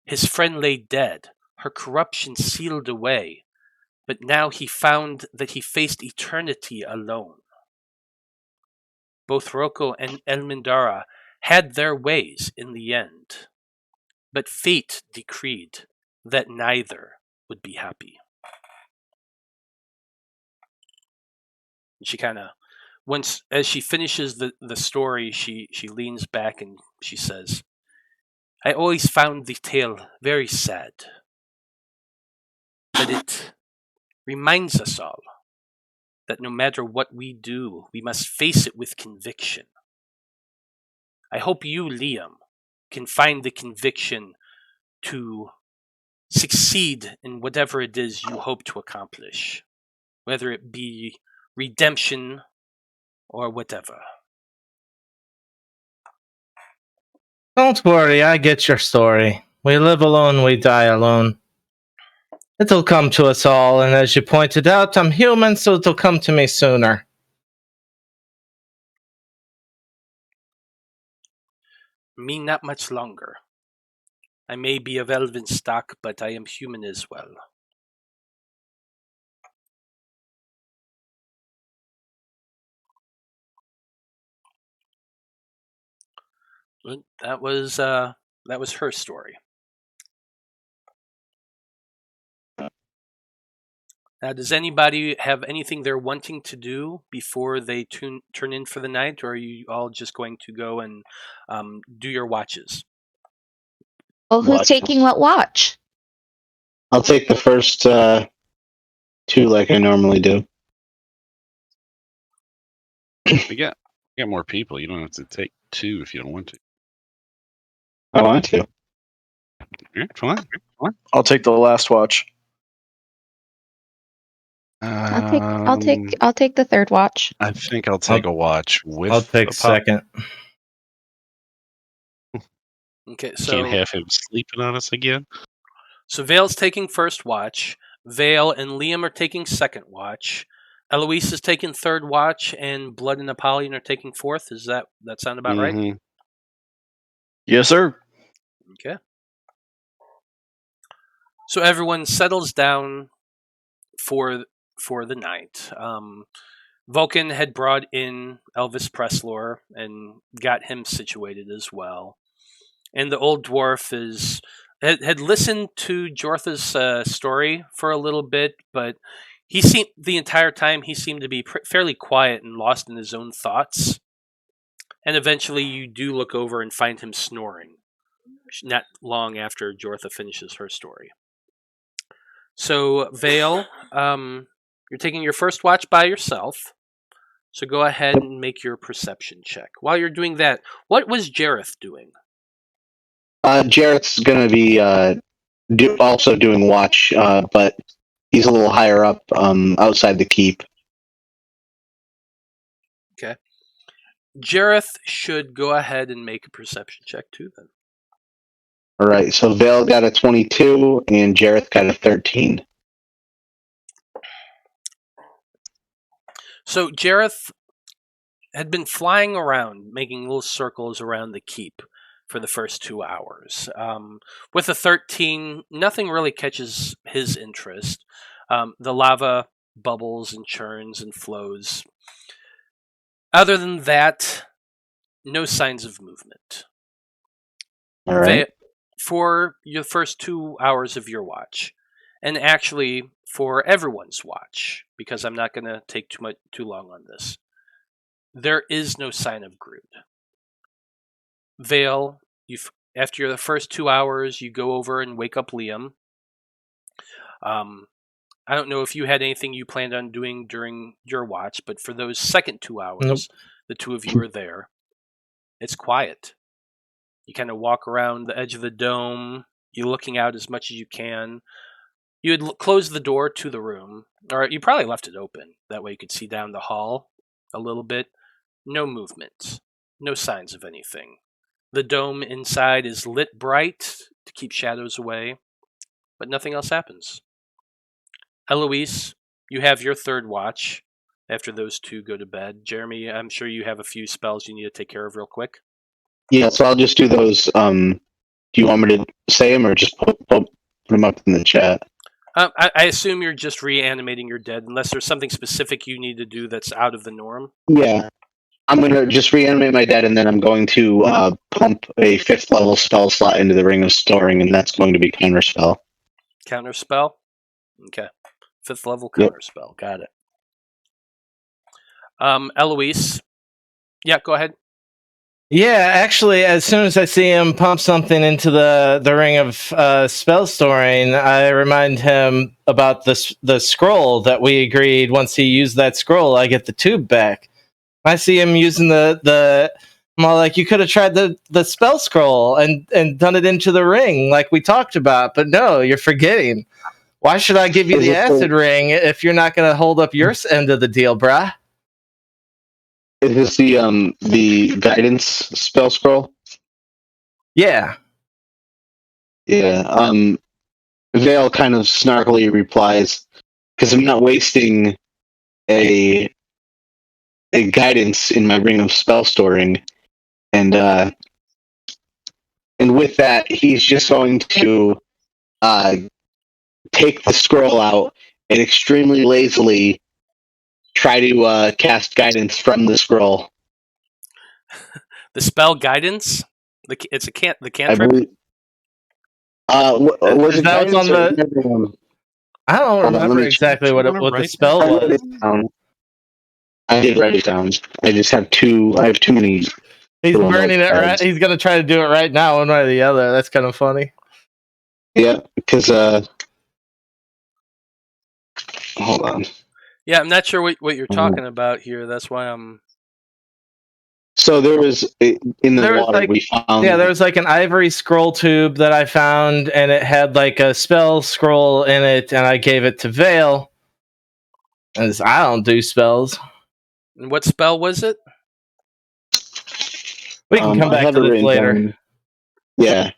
His friend lay dead, her corruption sealed away, but now he found that he faced eternity alone. Both Roko and Elmindara had their ways in the end, but fate decreed that neither would be happy. She kind of, as she finishes the story, she leans back and she says, "I always found the tale very sad, but it reminds us all that no matter what we do, we must face it with conviction. I hope you, Liam, can find the conviction to succeed in whatever it is you hope to accomplish, whether it be redemption or whatever." Don't worry, I get your story. We live alone, we die alone. It'll come to us all, and as you pointed out, I'm human, so it'll come to me sooner. Me not much longer. I may be of elven stock, but I am human as well. That was her story. Now, does anybody have anything they're wanting to do before they turn in for the night, or are you all just going to go and do your watches? Well, who's Watch. taking what watch? I'll take the first two like I normally do. We got more people. You don't have to take two if you don't want to. I want to. Yeah, come on. I'll take the last watch. I'll take the third watch. I think I'll take a watch with. I'll take second. Okay, so Can't have him sleeping on us again. So Vale's taking first watch. Vale and Liam are taking second watch. Eloise is taking third watch, and Blood and Apollyon are taking fourth. Is that sound about right? Yes, sir. Okay. So everyone settles down for the night. Vulcan had brought in Elvis Preslor and got him situated as well. And the old dwarf had listened to Jortha's story for a little bit, but the entire time he seemed to be fairly quiet and lost in his own thoughts. And eventually you do look over and find him snoring, not long after Jortha finishes her story. So, Vale, you're taking your first watch by yourself. So go ahead and make your perception check. While you're doing that, what was Jareth doing? Jareth's going to be also doing watch, but he's a little higher up outside the keep. Okay. Jareth should go ahead and make a perception check too, then. All right, so Vale got a 22 and Jareth got a 13. So Jareth had been flying around, making little circles around the keep for the first 2 hours. With a 13, nothing really catches his interest. The lava bubbles and churns and flows. Other than that, no signs of movement. All right. For your first 2 hours of your watch, and actually for everyone's watch, because I'm not going to take too long on this, there is no sign of Groot. Vale, after the first 2 hours, you go over and wake up Liam. I don't know if you had anything you planned on doing during your watch, but for those second 2 hours, the two of you are there. It's quiet. You kind of walk around the edge of the dome. You're looking out as much as you can. You had closed the door to the room, or you probably left it open. That way you could see down the hall a little bit. No movement. No signs of anything. The dome inside is lit bright to keep shadows away, but nothing else happens. Eloise, you have your third watch after those two go to bed. Jeremy, I'm sure you have a few spells you need to take care of real quick. Yeah, so I'll just do those. Do you want me to say them or just put them up in the chat? I assume you're just reanimating your dead, unless there's something specific you need to do that's out of the norm. Yeah. I'm going to just reanimate my dead, and then I'm going to pump a 5th level spell slot into the Ring of Storing, and that's going to be Counterspell. Counterspell? Okay. 5th level Counterspell. Yep. Got it. Eloise. Yeah, go ahead. Yeah, actually, as soon as I see him pump something into the ring of spell storing, I remind him about the scroll that we agreed. Once he used that scroll, I get the tube back. I see him using the I'm all like, you could have tried the spell scroll and done it into the ring like we talked about, but no, you're forgetting. Why should I give you the acid ring if you're not going to hold up your end of the deal, brah? Is this the guidance spell scroll? Yeah. Yeah. Vale kind of snarkily replies, because I'm not wasting a guidance in my Ring of Spell Storing, and with that, he's just going to take the scroll out and extremely lazily try to cast guidance from the scroll. The spell guidance? The cantrip? I believe. Was it guidance on the? I don't remember exactly what the spell was. I did write it down. I just have too many. He's burning it right. He's gonna try to do it right now, one way or the other. That's kind of funny. Yeah, because hold on. Yeah, I'm not sure what you're talking about here. That's why I'm. So there was in the water we found. Yeah, there was like an ivory scroll tube that I found, and it had like a spell scroll in it, and I gave it to Vale. As I don't do spells. And what spell was it? We can come I back have to it this written later. down. Yeah.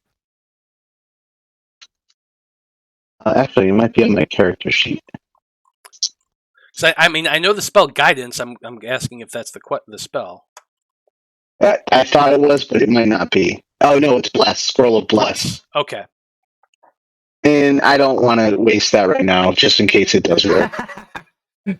Actually, it might be on my character sheet. So I mean, I know the spell guidance. I'm asking if that's the spell. I thought it was, but it might not be. Oh no, it's bless. Scroll of bless. Okay. And I don't want to waste that right now, just in case it does work. Yeah,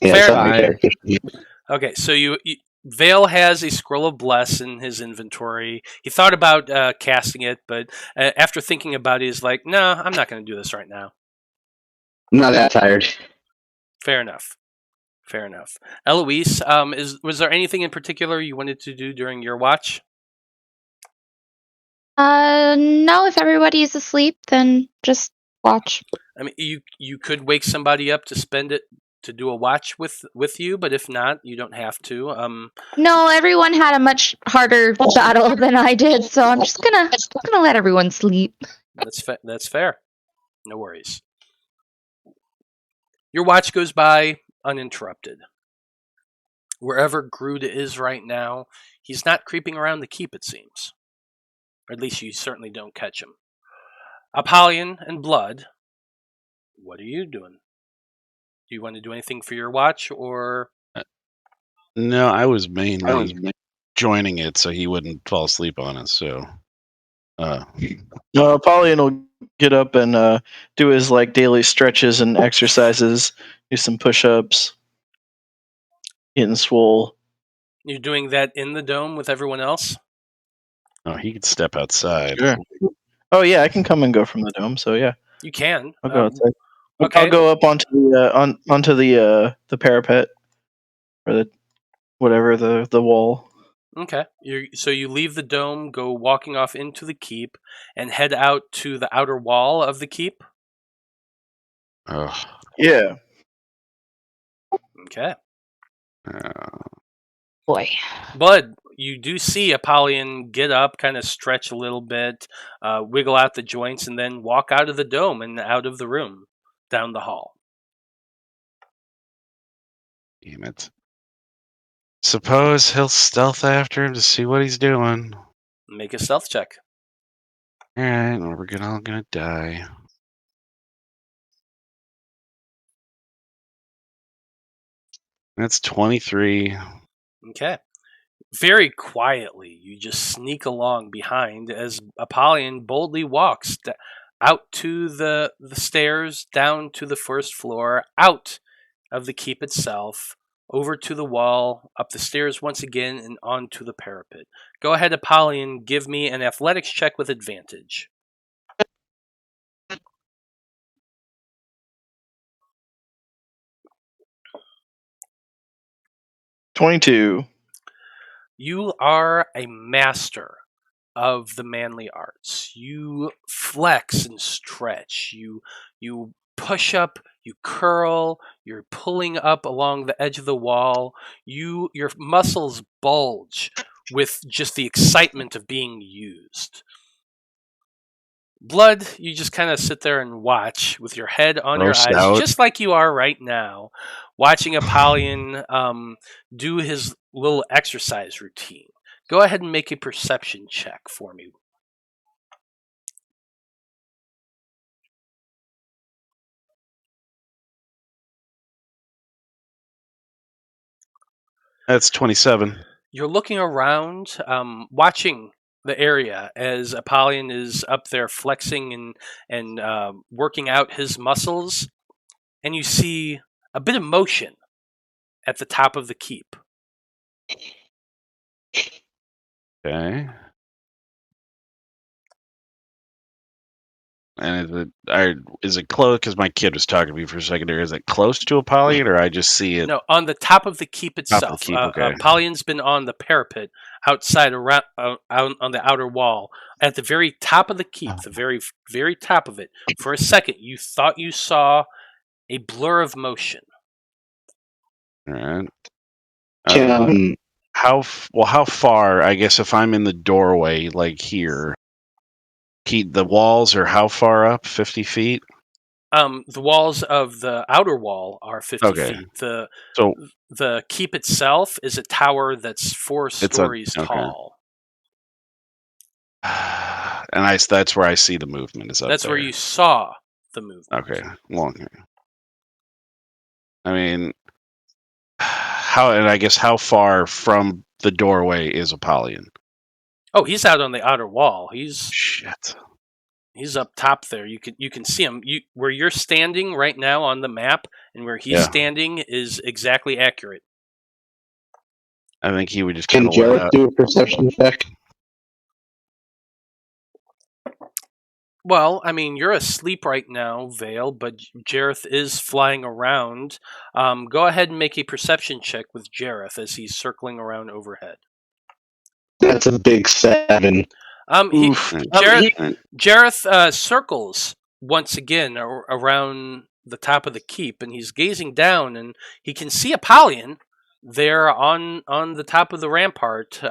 it's on my Fine. character sheet. Okay, so Vale has a scroll of bless in his inventory. He thought about casting it, but after thinking about it, he's like, "No, I'm not going to do this right now." I'm not that tired. Fair enough. Fair enough. Eloise, was there anything in particular you wanted to do during your watch? No, if everybody's asleep, then just watch. I mean, you could wake somebody up to spend it to do a watch with you, but if not, you don't have to. No, everyone had a much harder battle than I did, so I'm just gonna let everyone sleep. That's fair. No worries. Your watch goes by uninterrupted. Wherever Groot is right now, he's not creeping around the keep, it seems. Or at least you certainly don't catch him. Apollyon and Blood, what are you doing? Do you want to do anything for your watch, or... No, I was mainly joining it so he wouldn't fall asleep on us. So, Apollyon will get up and do his daily stretches and exercises, do some push-ups, getting swole. You're doing that in the dome with everyone else? oh, he could step outside. Sure. Oh yeah, I can come and go from the dome. So yeah, You can. I'll go outside. Okay. I'll go up onto the onto the parapet or the whatever the wall. Okay. So you leave the dome, go walking off into the keep, and head out to the outer wall of the keep? Ugh. Yeah. Okay. Boy. Bud, you do see Apollyon get up, kind of stretch a little bit, wiggle out the joints, and then walk out of the dome and out of the room, down the hall. Damn it. Suppose he'll stealth after him to see what he's doing. Make a stealth check. Alright, well, we're all gonna die. That's 23. Okay. Very quietly, you just sneak along behind as Apollyon boldly walks out to the stairs, down to the first floor, out of the keep itself, over to the wall, up the stairs once again, and onto the parapet. Go ahead, Apollyon, give me an athletics check with advantage. $22. You are a master of the manly arts. You flex and stretch. You push up, you curl, you're pulling up along the edge of the wall. Your muscles bulge with just the excitement of being used. Blood, you just kind of sit there and watch with your head on your Grossed eyes, out. just like you are right now, watching Apollyon do his little exercise routine. Go ahead and make a perception check for me. That's 27. You're looking around, watching the area as Apollyon is up there flexing and working out his muscles, and you see a bit of motion at the top of the keep. Okay. And is it close? Because my kid was talking to me for a second there. Is it close to Apollyon, or I just see it? No, on the top of the keep itself. Top of the keep, okay. Apollyon's been on the parapet outside around, out on the outer wall at the very top of the keep, the very, very top of it. For a second, you thought you saw a blur of motion. All right. Can, How far? I guess if I'm in the doorway, like here, the walls are how far up? 50 feet. The walls of the outer wall are 50 Okay. feet. So The keep itself is a tower that's 4 stories okay. tall. And that's where I see the movement is up That's there. where you saw the movement. Okay. Well, I mean, how far from the doorway is Apollyon? Oh, he's out on the outer wall. Shit. He's up top there. You can see him. Where you're standing right now on the map, and where he's standing is exactly accurate. I think he would just Can Jareth do a perception check? Well, I mean, you're asleep right now, Veil, but Jareth is flying around. Go ahead and make a perception check with Jareth as he's circling around overhead. That's a big 7. Jareth circles once again around the top of the keep, and he's gazing down, and he can see Apollyon there on the top of the rampart,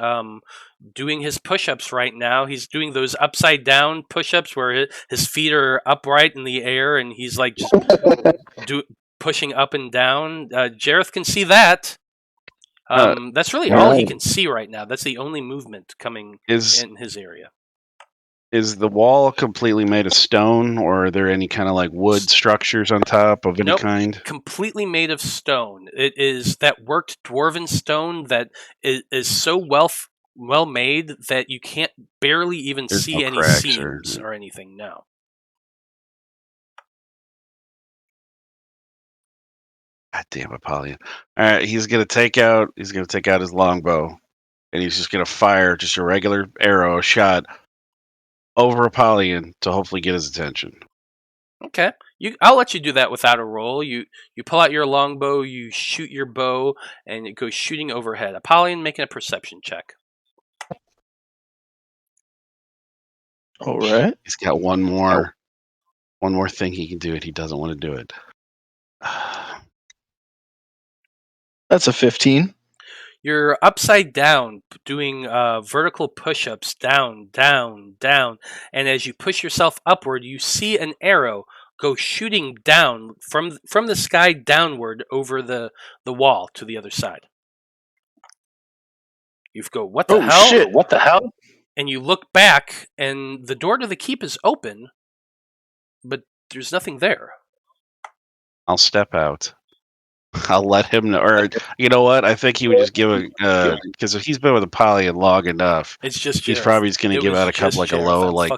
doing his push-ups right now. He's doing those upside down push-ups where his feet are upright in the air, and he's like just pushing up and down. Jareth can see that. That's really all he can see right now. That's the only movement coming in his area. Is the wall completely made of stone, or are there any kind of like wood structures on top of any kind? Completely made of stone. It is that worked dwarven stone that is so well made that you can't barely even see any seams or anything. No. God damn Apollyon! All right, he's gonna take out his longbow, and he's just gonna fire just a regular arrow shot over Apollyon to hopefully get his attention. Okay, I'll let you do that without a roll. You pull out your longbow, you shoot your bow, and it goes shooting overhead. Apollyon, making a perception check. All right. He's got one more thing he can do, and he doesn't want to do it. That's a 15. You're upside down, doing vertical push-ups, down, down, down, and as you push yourself upward, you see an arrow go shooting down from the sky downward over the wall to the other side. You go, what the hell? Shit, what the hell? And you look back, and the door to the keep is open, but there's nothing there. I'll step out. I'll let him know. Or, you know what? I think he would just give a... Because if he's been with Apollyon long enough, it's just he's probably just going to give out a couple, like a low, like,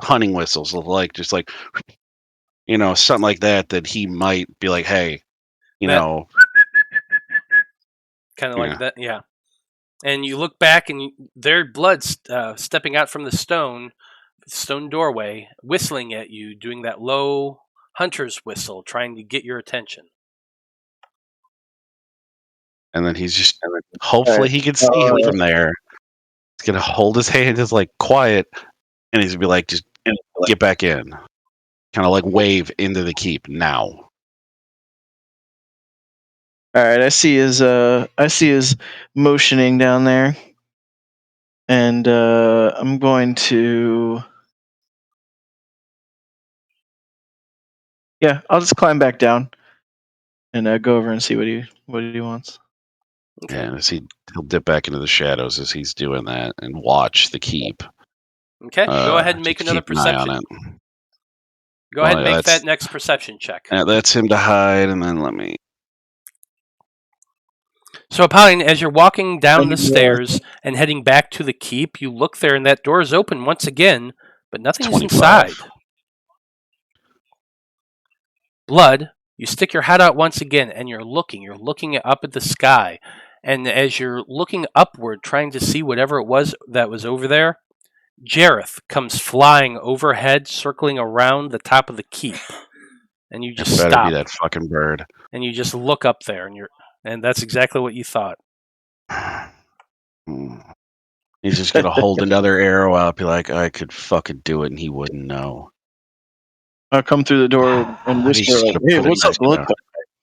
hunting whistles. Like, just like, something like that he might be like, hey, know... Kind of like that, yeah. And you look back, and their blood's stepping out from the stone doorway, whistling at you, doing that low hunter's whistle, trying to get your attention. And then he's just, hopefully he can see him from there. He's going to hold his hand as like quiet, and he's going to be like, just get back in. Kind of like wave into the keep now. All right, I see his motioning down there. And I'm going to... Yeah, I'll just climb back down and go over and see what he wants. Okay. Yeah, he'll dip back into the shadows as he's doing that and watch the keep. Okay, go ahead and make another perception. Go ahead and make that next perception check. That's him to hide, and then let me... So, Apollyon, as you're walking down the stairs and heading back to the keep, you look there, and that door is open once again, but nothing is inside. Blood, you stick your head out once again, and you're looking up at the sky. And as you're looking upward, trying to see whatever it was that was over there, Jareth comes flying overhead, circling around the top of the keep. And you just stop. Be that fucking bird. And you just look up there, and that's exactly what you thought. He's just gonna hold another arrow out, be like, I could fucking do it, and he wouldn't know. I'll come through the door and whisper, "Hey, what's up, blood?"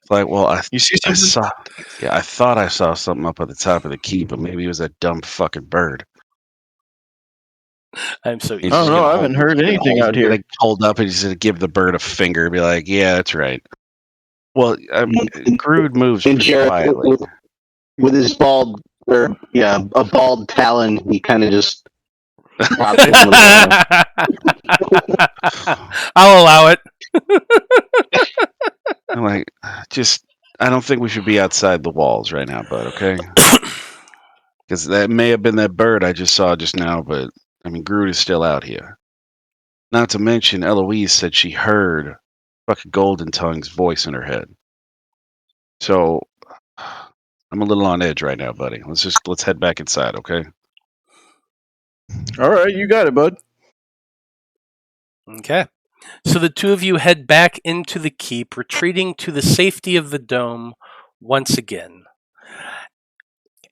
Like, well, you see something? I thought I saw something up at the top of the keep, but maybe it was that dumb fucking bird. I'm so He's I don't just know. gonna I haven't heard anything out here. Like hold up and he's gonna give the bird a finger, be like, "Yeah, that's right." Well, Grood moves And pretty Jared, quietly. with his bald, a bald talon, he kind of just pops it in the I'll allow it. I'm like, I don't think we should be outside the walls right now, bud. Okay, because that may have been that bird I just saw just now, but I mean, Groot is still out here. Not to mention, Eloise said she heard fucking Golden Tongue's voice in her head. So I'm a little on edge right now, buddy. Let's head back inside, okay? All right, you got it, bud. Okay. So the two of you head back into the keep, retreating to the safety of the dome once again.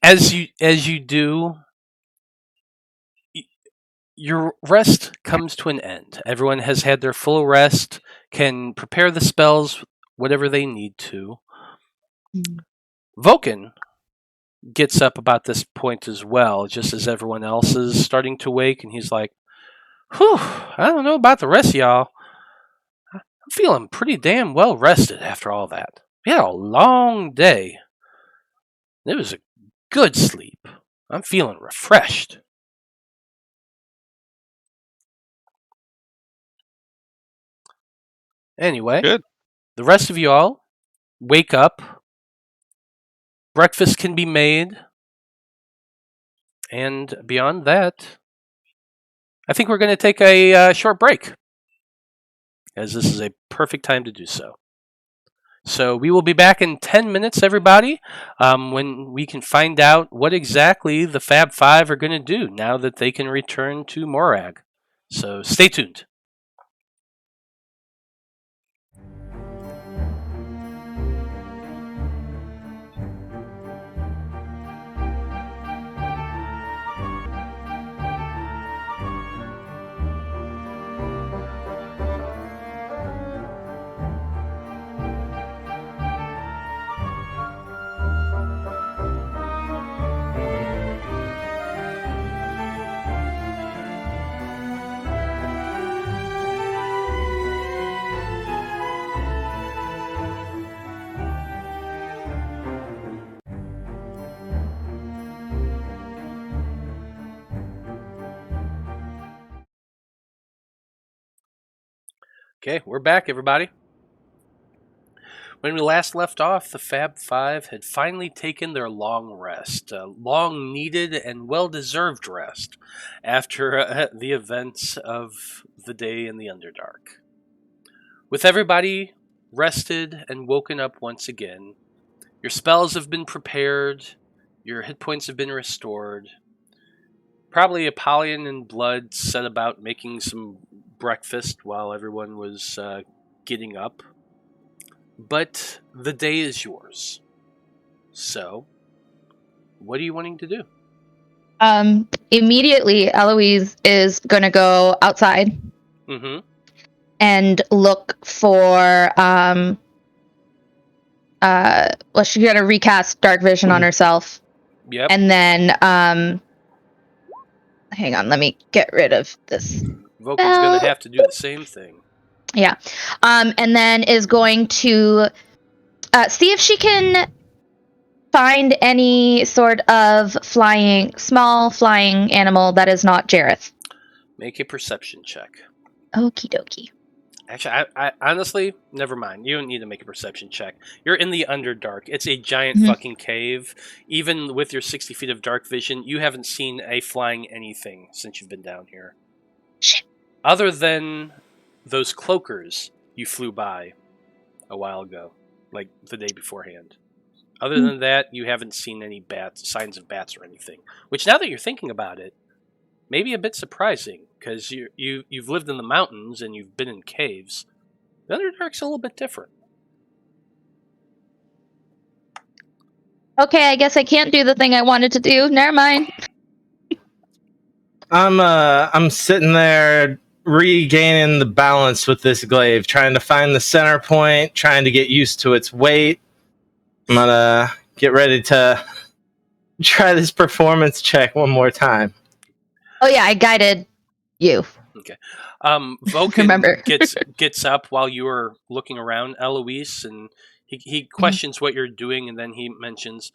As you do, your rest comes to an end. Everyone has had their full rest, can prepare the spells, whatever they need to. Vulcan gets up about this point as well, just as everyone else is starting to wake, and he's like, "Whew, I don't know about the rest of y'all. I'm feeling pretty damn well rested after all that. We had a long day. It was a good sleep. I'm feeling refreshed." Anyway, Good. the rest of you all wake up. Breakfast can be made. And beyond that, I think we're going to take a short break, as this is a perfect time to do so. So we will be back in 10 minutes, everybody, when we can find out what exactly the Faab Five are going to do now that they can return to Morag. So stay tuned. Okay, we're back, everybody. When we last left off, the Faab Five had finally taken their long rest, long needed and well deserved rest, after the events of the day in the Underdark. With everybody rested and woken up once again, your spells have been prepared, your hit points have been restored. Probably Apollyon and Blood set about making some breakfast while everyone was getting up. But the day is yours. So, what are you wanting to do? Immediately, Eloise is gonna go outside Mm-hmm. and look for she's gonna recast dark vision on herself. Yep. And then hang on, let me get rid of this. Vulcan's gonna have to do the same thing. Yeah. And then is going to see if she can find any sort of small flying animal that is not Jareth. Make a perception check. Okie dokie. Actually, I honestly, never mind. You don't need to make a perception check. You're in the Underdark. It's a giant fucking cave. Even with your 60 feet of dark vision, you haven't seen a flying anything since you've been down here. Shit. Other than those cloakers you flew by a while ago, like the day beforehand. Other than that, you haven't seen any signs of bats or anything. Which, now that you're thinking about it, may be a bit surprising, because you've lived in the mountains and you've been in caves. The Underdark's a little bit different. Okay, I guess I can't do the thing I wanted to do. Never mind. I'm sitting there regaining the balance with this glaive, trying to find the center point, trying to get used to its weight. I'm gonna get ready to try this performance check one more time. Oh yeah, I guided You. Vulcan Remember. gets up while you were looking around, Eloise, and he questions what you're doing, and then he mentions,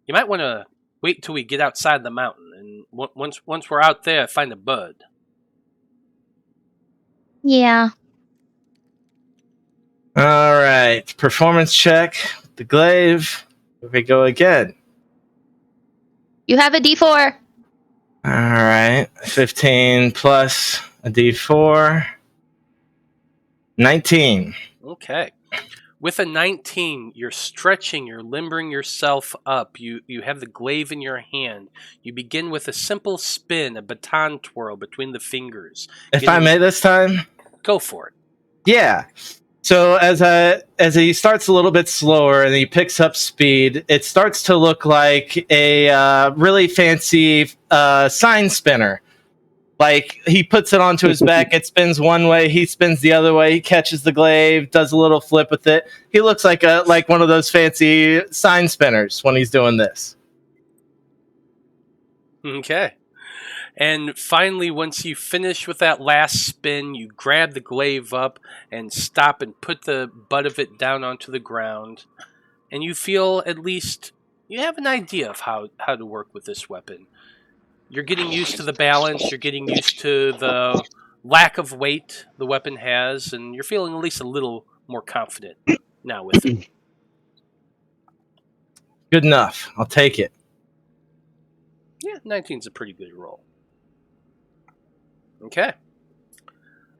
you might want to wait till we get outside the mountain, and once we're out there, find a bud. Yeah. All right. Performance check. The glaive. Here we go again. You have a D4. All right. 15 plus a D4. 19. Okay. With a 19, you're stretching, you're limbering yourself up. You have the glaive in your hand. You begin with a simple spin, a baton twirl between the fingers. If I may this time? Go for it. Yeah. So as he starts a little bit slower and he picks up speed, it starts to look like a really fancy sign spinner. Like, he puts it onto his back, it spins one way, he spins the other way, he catches the glaive, does a little flip with it. He looks like one of those fancy sign spinners when he's doing this. Okay. And finally, once you finish with that last spin, you grab the glaive up and stop and put the butt of it down onto the ground. And you feel at least you have an idea of how to work with this weapon. You're getting used to the balance, you're getting used to the lack of weight the weapon has, and you're feeling at least a little more confident now with it. Good enough. I'll take it. Yeah, 19's a pretty good roll. Okay.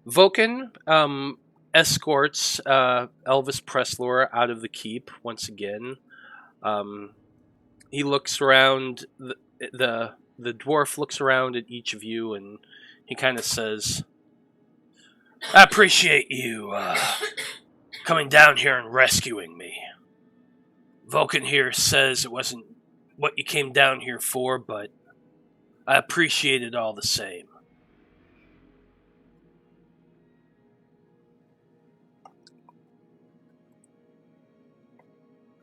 Vulcan escorts Elvis Preslor out of the keep once again. He looks around, the dwarf looks around at each of you, and he kind of says, I appreciate you coming down here and rescuing me. Vulcan here says it wasn't what you came down here for, but I appreciate it all the same.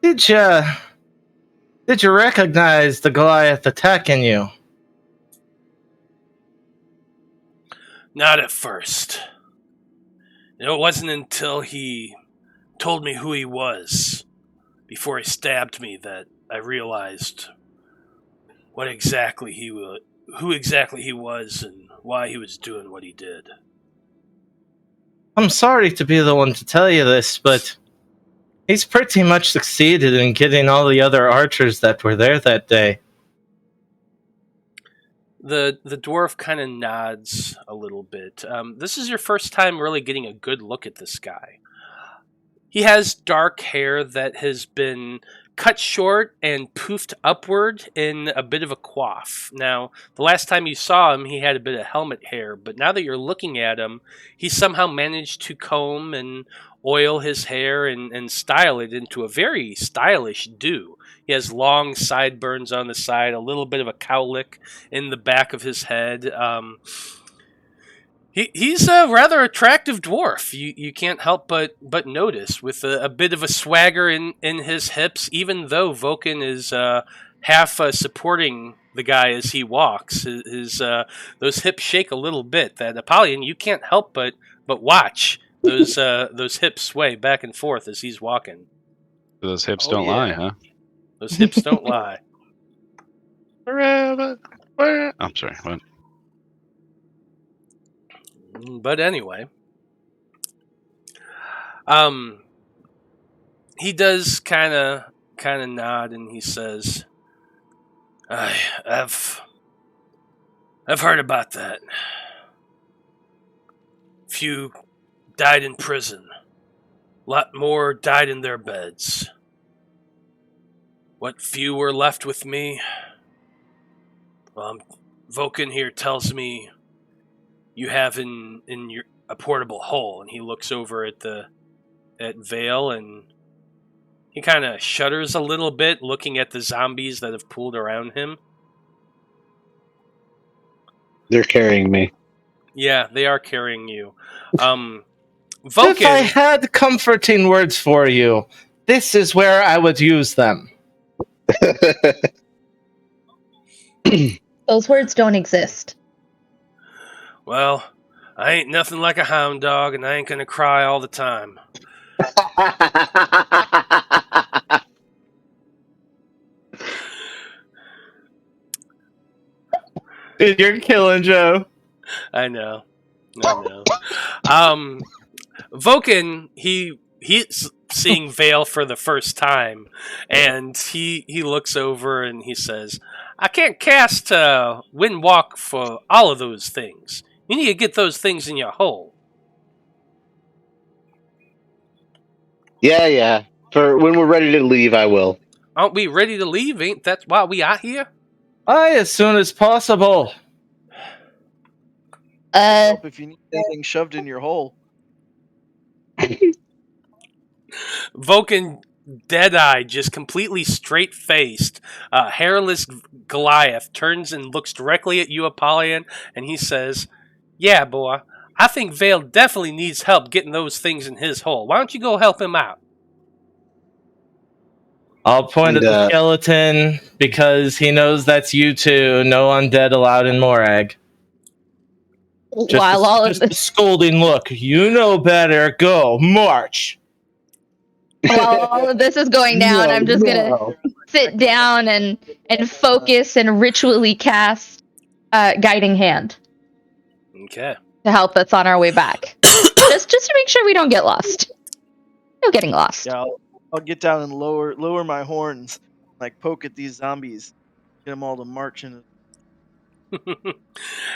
Did you recognize the Goliath attacking you? Not at first. It wasn't until he told me who he was, before he stabbed me, that I realized who exactly he was and why he was doing what he did. I'm sorry to be the one to tell you this, but he's pretty much succeeded in getting all the other archers that were there that day. The dwarf kind of nods a little bit. This is your first time really getting a good look at this guy. He has dark hair that has been cut short and poofed upward in a bit of a coif. Now, the last time you saw him, he had a bit of helmet hair, but now that you're looking at him, he somehow managed to comb and oil his hair and style it into a very stylish do. He has long sideburns on the side, a little bit of a cowlick in the back of his head. He's a rather attractive dwarf. You can't help but notice, with a bit of a swagger in his hips, even though Vulcan is half supporting the guy as he walks. Those hips shake a little bit. That Apollyon, you can't help but watch those hips sway back and forth as he's walking. Those hips don't lie, huh? Those hips don't lie. Forever. I'm sorry. What? But anyway, he does kind of nod, and he says, "I've heard about that. Few died in prison. A lot more died in their beds. What few were left with me? Vulcan here tells me you have in a portable hole," and he looks over at Veil, and he kind of shudders a little bit, looking at the zombies that have pooled around him. They're carrying me. Yeah, they are carrying you. Vulcan, If I had comforting words for you, this is where I would use them. Those words don't exist. Well, I ain't nothing like a hound dog, and I ain't gonna cry all the time. Dude, you're killing Joe. I know. Vulcan, he's seeing Veil for the first time, and he looks over and he says, "I can't cast Wind Walk for all of those things. You need to get those things in your hole." Yeah. For when we're ready to leave, I will. Aren't we ready to leave? Ain't that why we are here? Aye, as soon as possible. Help if you need anything shoved in your hole. Vulcan, dead-eyed, just completely straight-faced, hairless Goliath turns and looks directly at you, Apollyon, and he says, "Yeah, boy, I think Vale definitely needs help getting those things in his hole. Why don't you go help him out?" I'll point at And, the skeleton because he knows that's you two. No undead allowed in Morag. While all of Just a this, scolding look. You know better. Go. March. while all of this is going down, I'm just gonna sit down and focus and ritually cast guiding hand Okay. to help us on our way back. just to make sure we don't get lost. No getting lost. Yeah, I'll get down and lower my horns, like poke at these zombies, get them all to march in.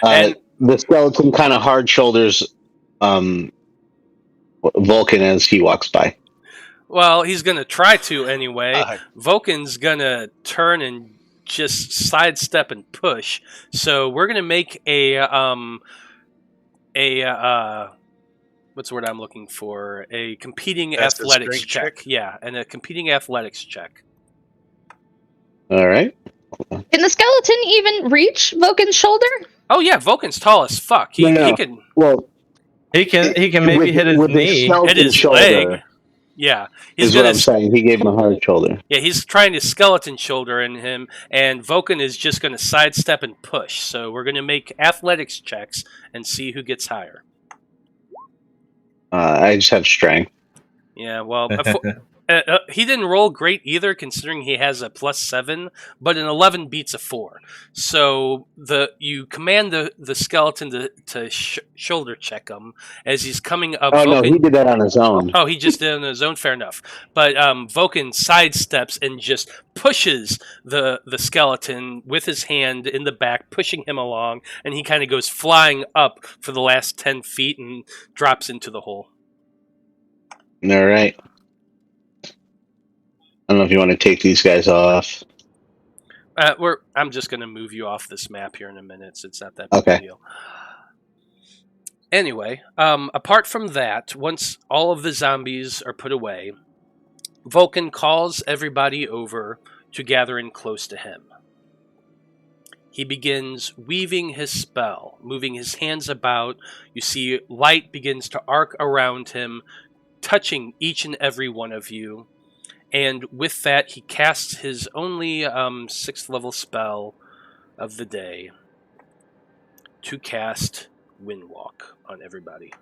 And the skeleton kind of hard shoulders Vulcan as he walks by. well, he's gonna try to anyway. Vulcan's gonna turn and just sidestep and push. So we're gonna make a what's the word I'm looking for? A competing That's a athletics strength check. check? Yeah, and a competing athletics check. All right. Can the skeleton even reach Vulcan's shoulder? Oh yeah, Vulcan's tall as fuck. He can Well, He can maybe hit his knee. hit his leg. Yeah, he's is what gonna. I'm saying. He gave him a hard shoulder. Yeah, he's trying to skeleton shoulder in him, and Vulcan is just going to sidestep and push. So we're going to make athletics checks and see who gets higher. I just have strength. Yeah, well, he didn't roll great either, considering he has a +7, but an 11 beats a 4. So you command the skeleton to shoulder check him as he's coming up. Oh, Vulcan, no, he did that on his own. Oh, he just did it on his own. Fair enough. But Vulcan sidesteps and just pushes the skeleton with his hand in the back, pushing him along, and he kind of goes flying up for the last 10 feet and drops into the hole. All right. I don't know if you want to take these guys off. I'm just going to move you off this map here in a minute, so it's not that big Okay. a deal. Anyway, apart from that, once all of the zombies are put away, Vulcan calls everybody over to gather in close to him. He begins weaving his spell, moving his hands about. You see light begins to arc around him, touching each and every one of you. And with that, he casts his only 6th level spell of the day to cast Windwalk on everybody.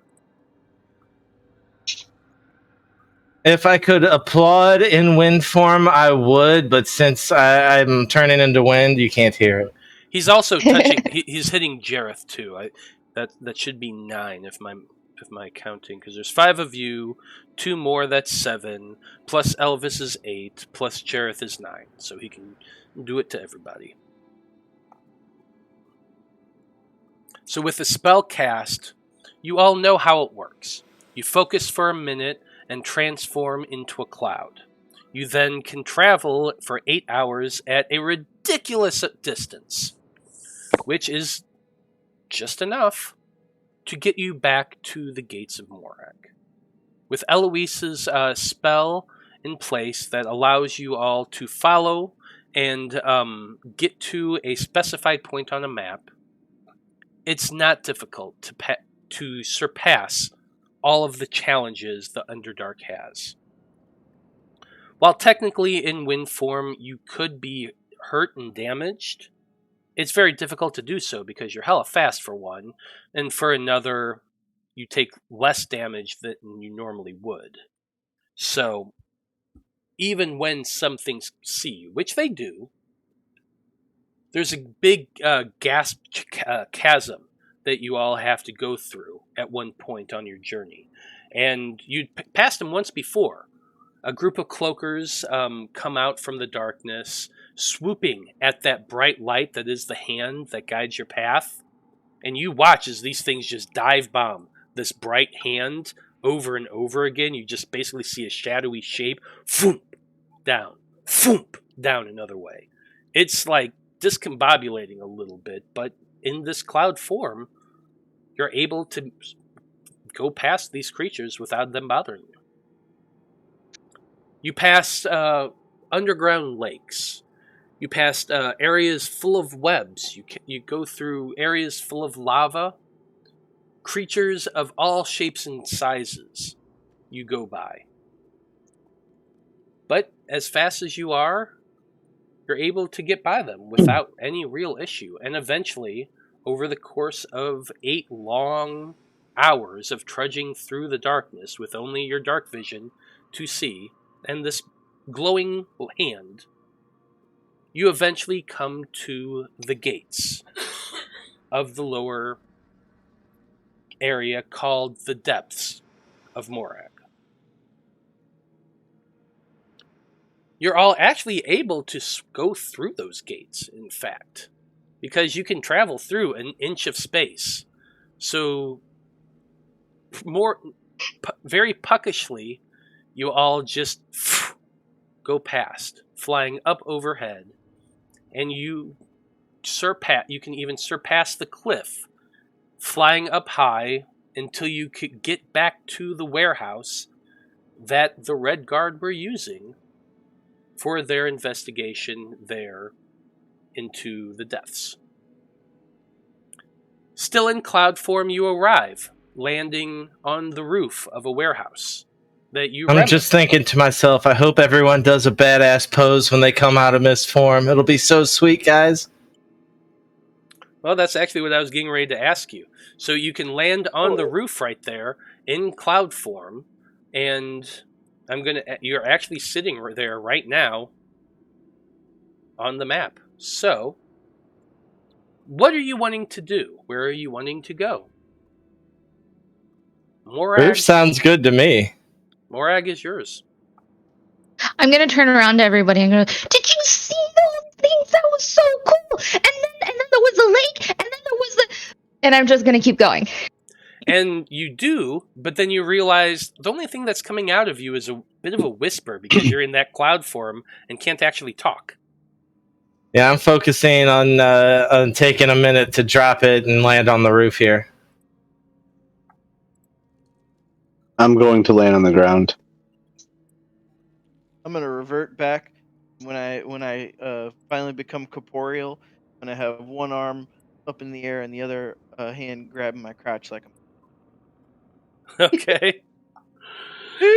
If I could applaud in wind form, I would, but since I'm turning into wind, you can't hear it. He's also touching. He's hitting Jareth too. That should be 9 if my counting, because there's 5 of you, 2 more, that's 7, plus Elvis is 8, plus Jareth is 9, so he can do it to everybody. So with the spell cast, you all know how it works. You focus for a minute and transform into a cloud. You then can travel for 8 hours at a ridiculous distance, which is just enough to get you back to the gates of Morag. With Eloise's spell in place that allows you all to follow and get to a specified point on a map, it's not difficult to surpass all of the challenges the Underdark has. While technically in wind form you could be hurt and damaged, it's very difficult to do so because you're hella fast for one, and for another, you take less damage than you normally would. So even when some things see you, which they do, there's a big gasp chasm that you all have to go through at one point on your journey. And you'd passed them once before. A group of cloakers come out from the darkness, swooping at that bright light that is the hand that guides your path. And you watch as these things just dive bomb this bright hand over and over again. You just basically see a shadowy shape, foomp, down another way. It's like discombobulating a little bit, but in this cloud form, you're able to go past these creatures without them bothering you. You pass underground lakes. You pass areas full of webs. You go through areas full of lava. Creatures of all shapes and sizes you go by. But as fast as you are, you're able to get by them without any real issue. And eventually, over the course of 8 long hours of trudging through the darkness with only your dark vision to see, and this glowing hand, you eventually come to the gates of the lower area called the Depths of Morag. You're all actually able to go through those gates, in fact, because you can travel through an inch of space. So, very puckishly, you all just go past, flying up overhead, and you can even surpass the cliff, flying up high until you could get back to the warehouse that the Red Guard were using for their investigation there into the depths. Still in cloud form, you arrive, landing on the roof of a warehouse that you I'm just thinking to myself, I hope everyone does a badass pose when they come out of mist form. It'll be so sweet, guys. Well, that's actually what I was getting ready to ask you. So you can land on the roof right there in cloud form, and you're actually sitting there right now on the map. So, what are you wanting to do? Where are you wanting to go? Roof sounds good to me. Morag is yours. I'm gonna turn around to everybody and go, did you see those things? That was so cool. And then there was the lake, and then there was and I'm just gonna keep going. And you do, but then you realize the only thing that's coming out of you is a bit of a whisper because you're in that cloud form and can't actually talk. Yeah, I'm focusing on taking a minute to drop it and land on the roof here. I'm going to land on the ground. I'm gonna revert back when I finally become corporeal. When I have one arm up in the air and the other hand grabbing my crotch like I'm. Okay.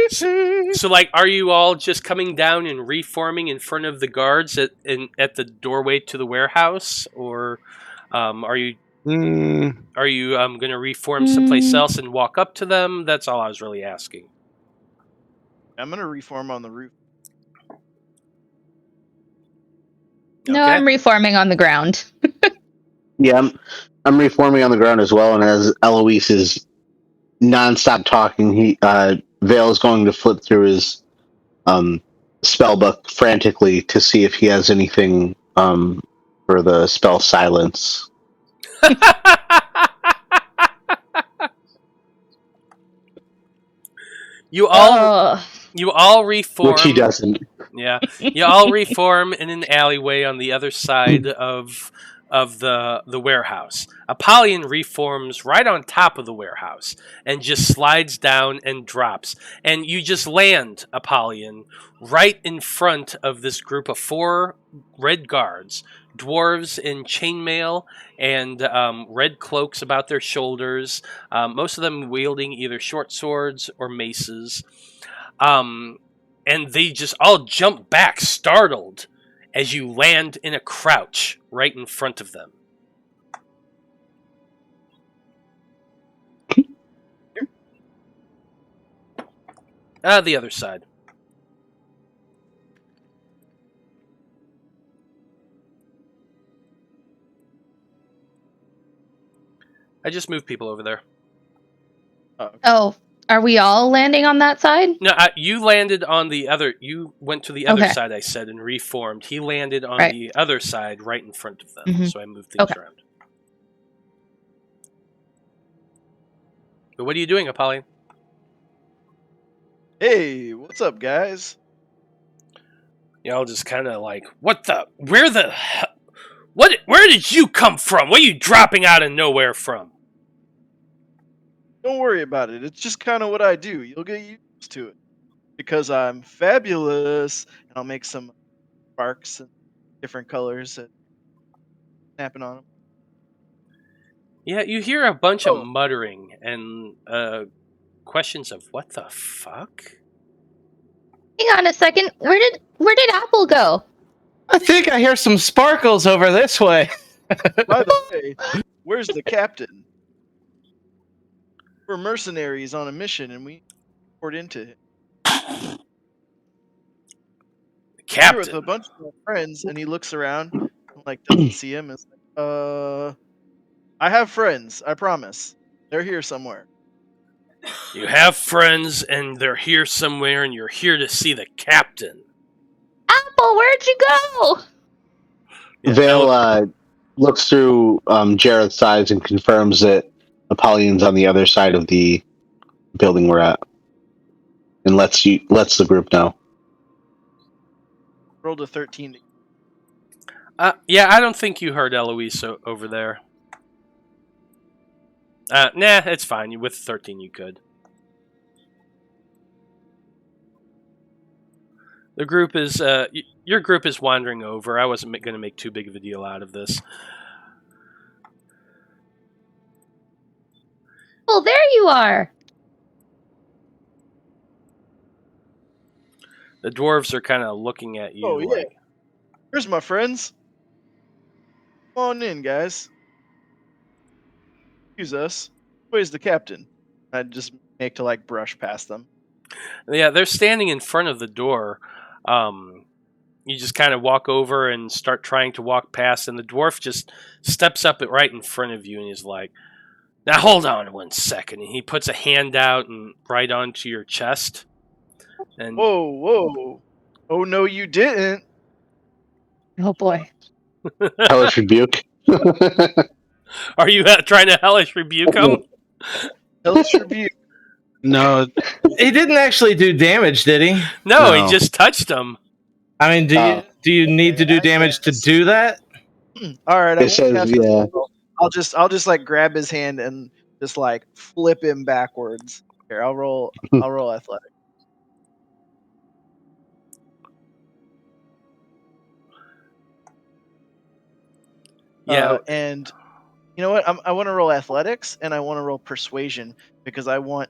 So, like, are you all just coming down and reforming in front of the guards at the doorway to the warehouse, or are you going to reform someplace else and walk up to them? That's all I was really asking. I'm gonna reform on the roof. No, Okay. I'm reforming on the ground. Yeah, I'm reforming on the ground as well, and as Eloise is nonstop talking, Veil is going to flip through his spell book frantically to see if he has anything for the spell silence. You all reform, which he doesn't. Yeah, you all reform in an alleyway on the other side of the warehouse. Apollyon reforms right on top of the warehouse and just slides down and drops. And you just land, Apollyon, right in front of this group of 4 red guards, dwarves in chainmail and red cloaks about their shoulders, most of them wielding either short swords or maces. And they just all jump back, startled, as you land in a crouch right in front of them. The other side. I just moved people over there. Oh, are we all landing on that side? No, you landed on the other. You went to the other Okay. side, I said, and reformed. He landed on Right. the other side, right in front of them. Mhm. So I moved things Okay. around. But what are you doing, Apollyon? Hey, what's up, guys? Y'all just kind of like, what the? Where the? Where did you come from? Where are you dropping out of nowhere from? Don't worry about it. It's just kind of what I do. You'll get used to it. Because I'm fabulous, and I'll make some sparks and different colors and snapping on them. Yeah, you hear a bunch of Oh. muttering and questions of what the fuck? Hang on a second. Where did Apple go? I think I hear some sparkles over this way. By the way, where's the captain? We're mercenaries on a mission, and we report into him. Here with a Captain. bunch of my friends, and he looks around, and, like doesn't see him. And is like, I have friends. I promise. They're here somewhere. You have friends and they're here somewhere and you're here to see the captain. Apple, where'd you go? Yeah, Veil looks through Jared's eyes and confirms that Apollyon's on the other side of the building we're at, and lets the group know. Rolled a 13. Yeah, I don't think you heard Eloise over there. Nah, it's fine. With 13 you could. The group is, your group is wandering over. I wasn't going to make too big of a deal out of this. Oh, there you are. The dwarves are kind of looking at you Oh, yeah. like... Here's my friends. Come on in, guys. Excuse us. Where's the captain? I just make to like brush past them. Yeah, they're standing in front of the door. You just kind of walk over and start trying to walk past, and the dwarf just steps up right in front of you and he's like, now hold on 1 second. And he puts a hand out and right onto your chest. And Whoa, whoa. Oh, no, you didn't. Oh boy. Hellish rebuke. Are you trying to hellish rebuke him? Hellish rebuke. No, He didn't actually do damage, did he? No, No. he just touched him. I mean, do you need to do damage to do that? All right, I It won't says, cast a yeah. spell. I'll just like grab his hand and just like flip him backwards. Here, I'll roll athletic. Yeah. And you know what? I want to roll athletics and I want to roll persuasion because I want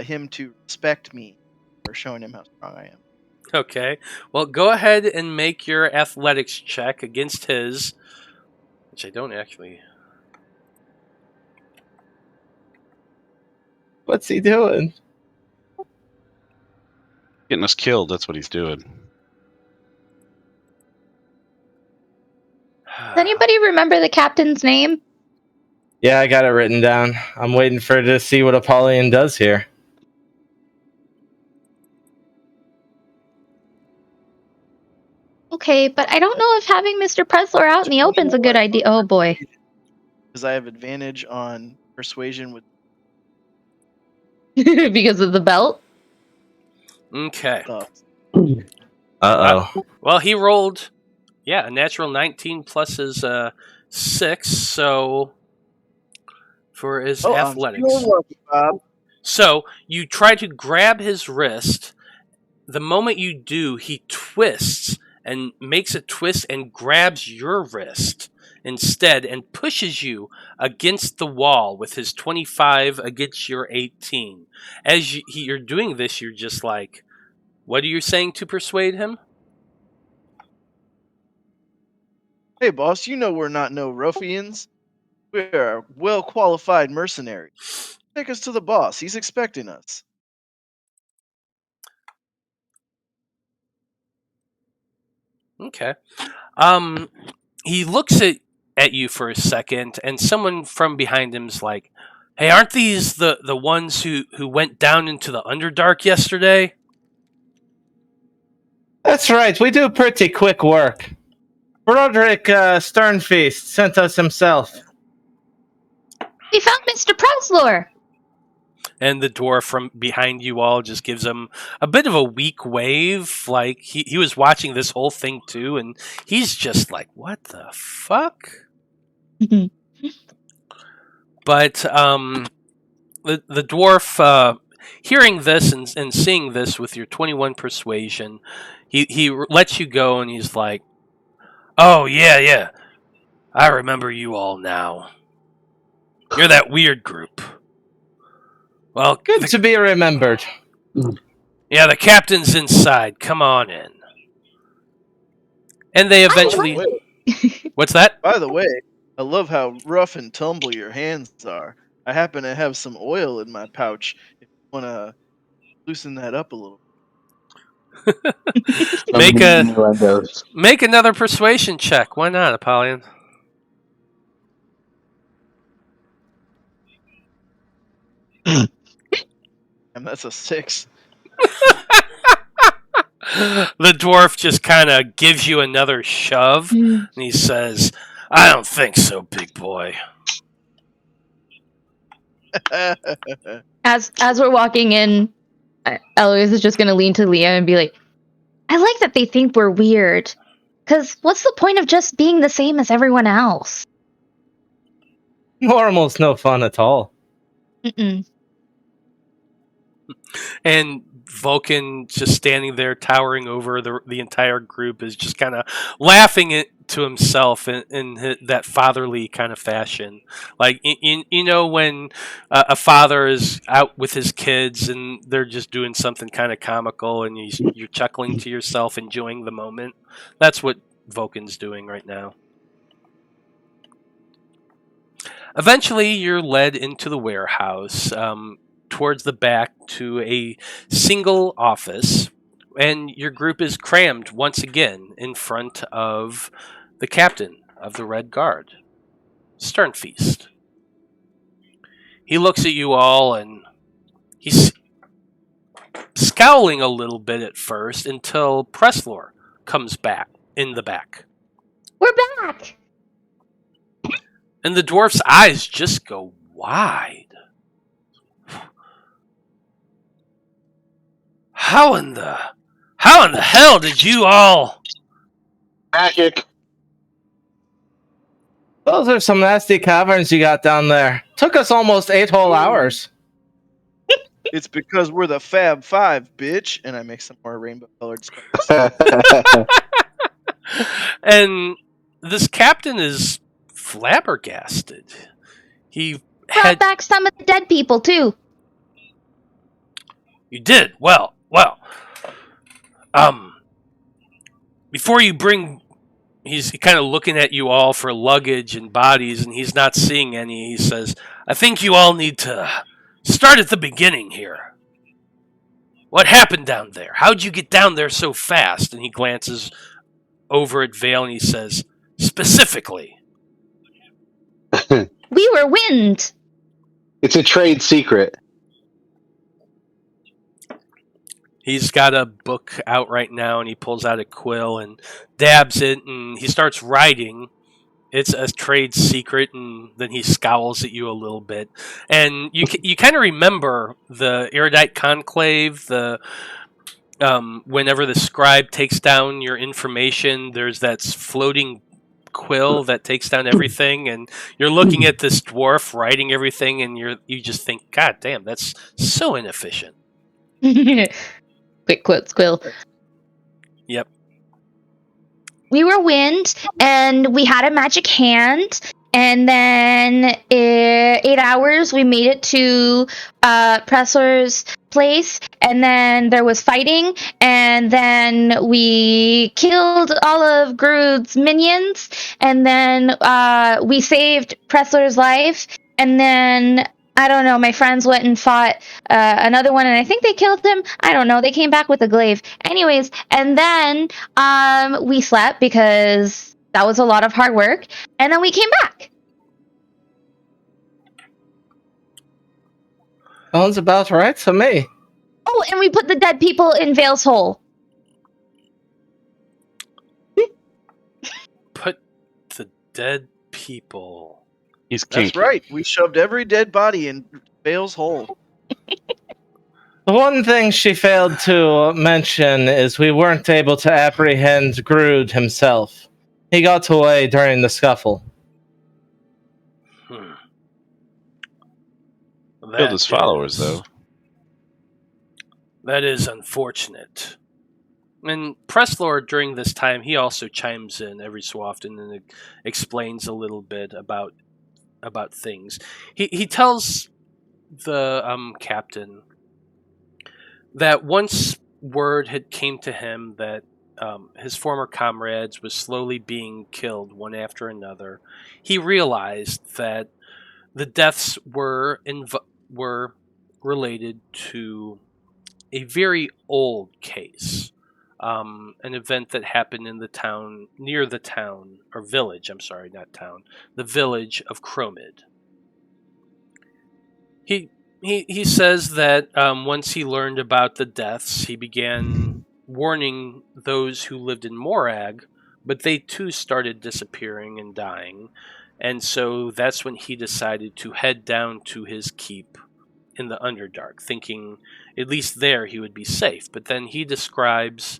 him to respect me for showing him how strong I am. Okay. Well, go ahead and make your athletics check against his, which I don't actually... What's he doing? getting us killed. That's what he's doing. Does anybody remember the captain's name? Yeah, I got it written down. I'm waiting to see what Apollyon does here. Okay, but I don't know if having Mr. Presler out in the open's a good idea. Oh boy. Because I have advantage on persuasion with Because of the belt? Okay. stuff. Uh-oh. Well, he rolled, a natural 19 plus his 6, so for his athletics. I'm feeling lucky, Bob. So you try to grab his wrist. The moment you do, he twists and makes a twist and grabs your wrist instead and pushes you against the wall with his 25 against your 18. As you're doing this, you're just like, what are you saying to persuade him? Hey, boss, you know we're not no ruffians. We're well-qualified mercenaries. Take us to the boss. He's expecting us. Okay. He looks at you for a second, and someone from behind him's like, "Hey, aren't these the ones who went down into the Underdark yesterday?" That's right. We do pretty quick work. Broderick Sternfeast sent us himself. We found Mr. Preslor. And the dwarf from behind you all just gives him a bit of a weak wave, like he was watching this whole thing too, and he's just like, "What the fuck?" But the dwarf, hearing this and seeing this with your 21 persuasion, he lets you go, and he's like, "Oh yeah, I remember you all now. You're that weird group. Well, Good to be remembered. yeah, the captain's inside. Come on in." And they eventually... What's that? By the way, I love how rough and tumble your hands are. I happen to have some oil in my pouch. If you want to loosen that up a little. Make another persuasion check. Why not, Apollyon? And that's a 6. The dwarf just kind of gives you another shove, and he says, "I don't think so, big boy." As we're walking in, Eloise is just gonna lean to Leah and be like, "I like that they think we're weird. Cause what's the point of just being the same as everyone else?" Normal's no fun at all. Mm-mm. And Vulcan, just standing there, towering over the entire group, is just kind of laughing it to himself in that fatherly kind of fashion. Like, you know, when a father is out with his kids and they're just doing something kind of comical, and you're chuckling to yourself, enjoying the moment. That's what Vulcan's doing right now. Eventually, you're led into the warehouse, towards the back to a single office, and your group is crammed once again in front of the captain of the Red Guard, Sternfeast. He looks at you all, and he's scowling a little bit at first until Preslor comes back in the back. We're back! And the dwarf's eyes just go wide. How in the hell did you all... Magic. Those are some nasty caverns you got down there. Took us almost 8 whole hours. It's because we're the Faab Five, bitch. And I make some more rainbow-colored sparks. And this captain is flabbergasted. He Brought back some of the dead people, too. You did? Well. Before you bring... He's kind of looking at you all for luggage and bodies, and he's not seeing any. He says, "I think you all need to start at the beginning here. What happened down there? How'd you get down there so fast?" And he glances over at Veil, and he says, "Specifically." We were wind. It's a trade secret. He's got a book out right now, and he pulls out a quill and dabs it, and he starts writing. It's a trade secret, and then he scowls at you a little bit. And you kind of remember the Erudite Conclave, whenever the scribe takes down your information, there's that floating quill that takes down everything, and you're looking at this dwarf writing everything, and you just think, God damn, that's so inefficient. Quick quotes, quill. Yep. We were wind, and we had a magic hand, and then 8 hours we made it to Pressor's place, and then there was fighting, and then we killed all of Groot's minions, and then we saved Pressler's life, and then I don't know, my friends went and fought another one, and I think they killed him. I don't know, they came back with a glaive. Anyways, and then we slept because that was a lot of hard work, and then we came back. Sounds about right to me. Oh, and we put the dead people in Vale's hole. Put the dead people. He's kinky. That's right. We shoved every dead body in Vale's hole. The one thing she failed to mention is we weren't able to apprehend Groot himself. He got away during the scuffle. Killed his followers, though. That is unfortunate. And Presslord, during this time, he also chimes in every so often and explains a little bit about things. He tells the captain that once word had came to him that his former comrades was slowly being killed one after another, he realized that the deaths were related to a very old case, an event that happened in the town, near the town, or village, I'm sorry, not town, the village of Cromid. He says that once he learned about the deaths, he began warning those who lived in Morag, but they too started disappearing and dying, and so that's when he decided to head down to his keep in the Underdark, thinking at least there he would be safe. But then he describes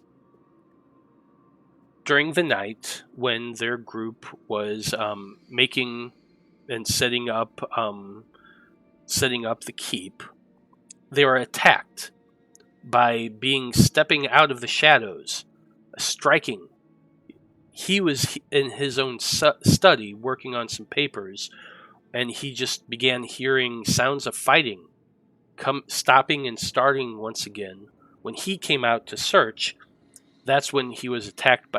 during the night when their group was making and setting up the keep, they were attacked by being stepping out of the shadows, striking. He was in his own study working on some papers, and he just began hearing sounds of fighting, stopping and starting once again. When he came out to search, that's when he was attacked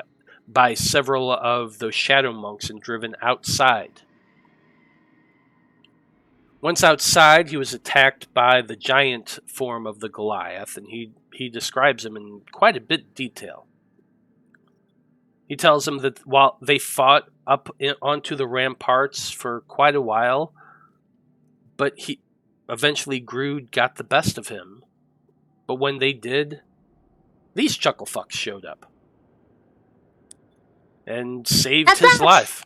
by several of those shadow monks and driven outside. Once outside, he was attacked by the giant form of the Goliath, and he describes him in quite a bit of detail. He tells him that while they fought up onto the ramparts for quite a while, but eventually Groot got the best of him. But when they did, these chucklefucks showed up and saved his life.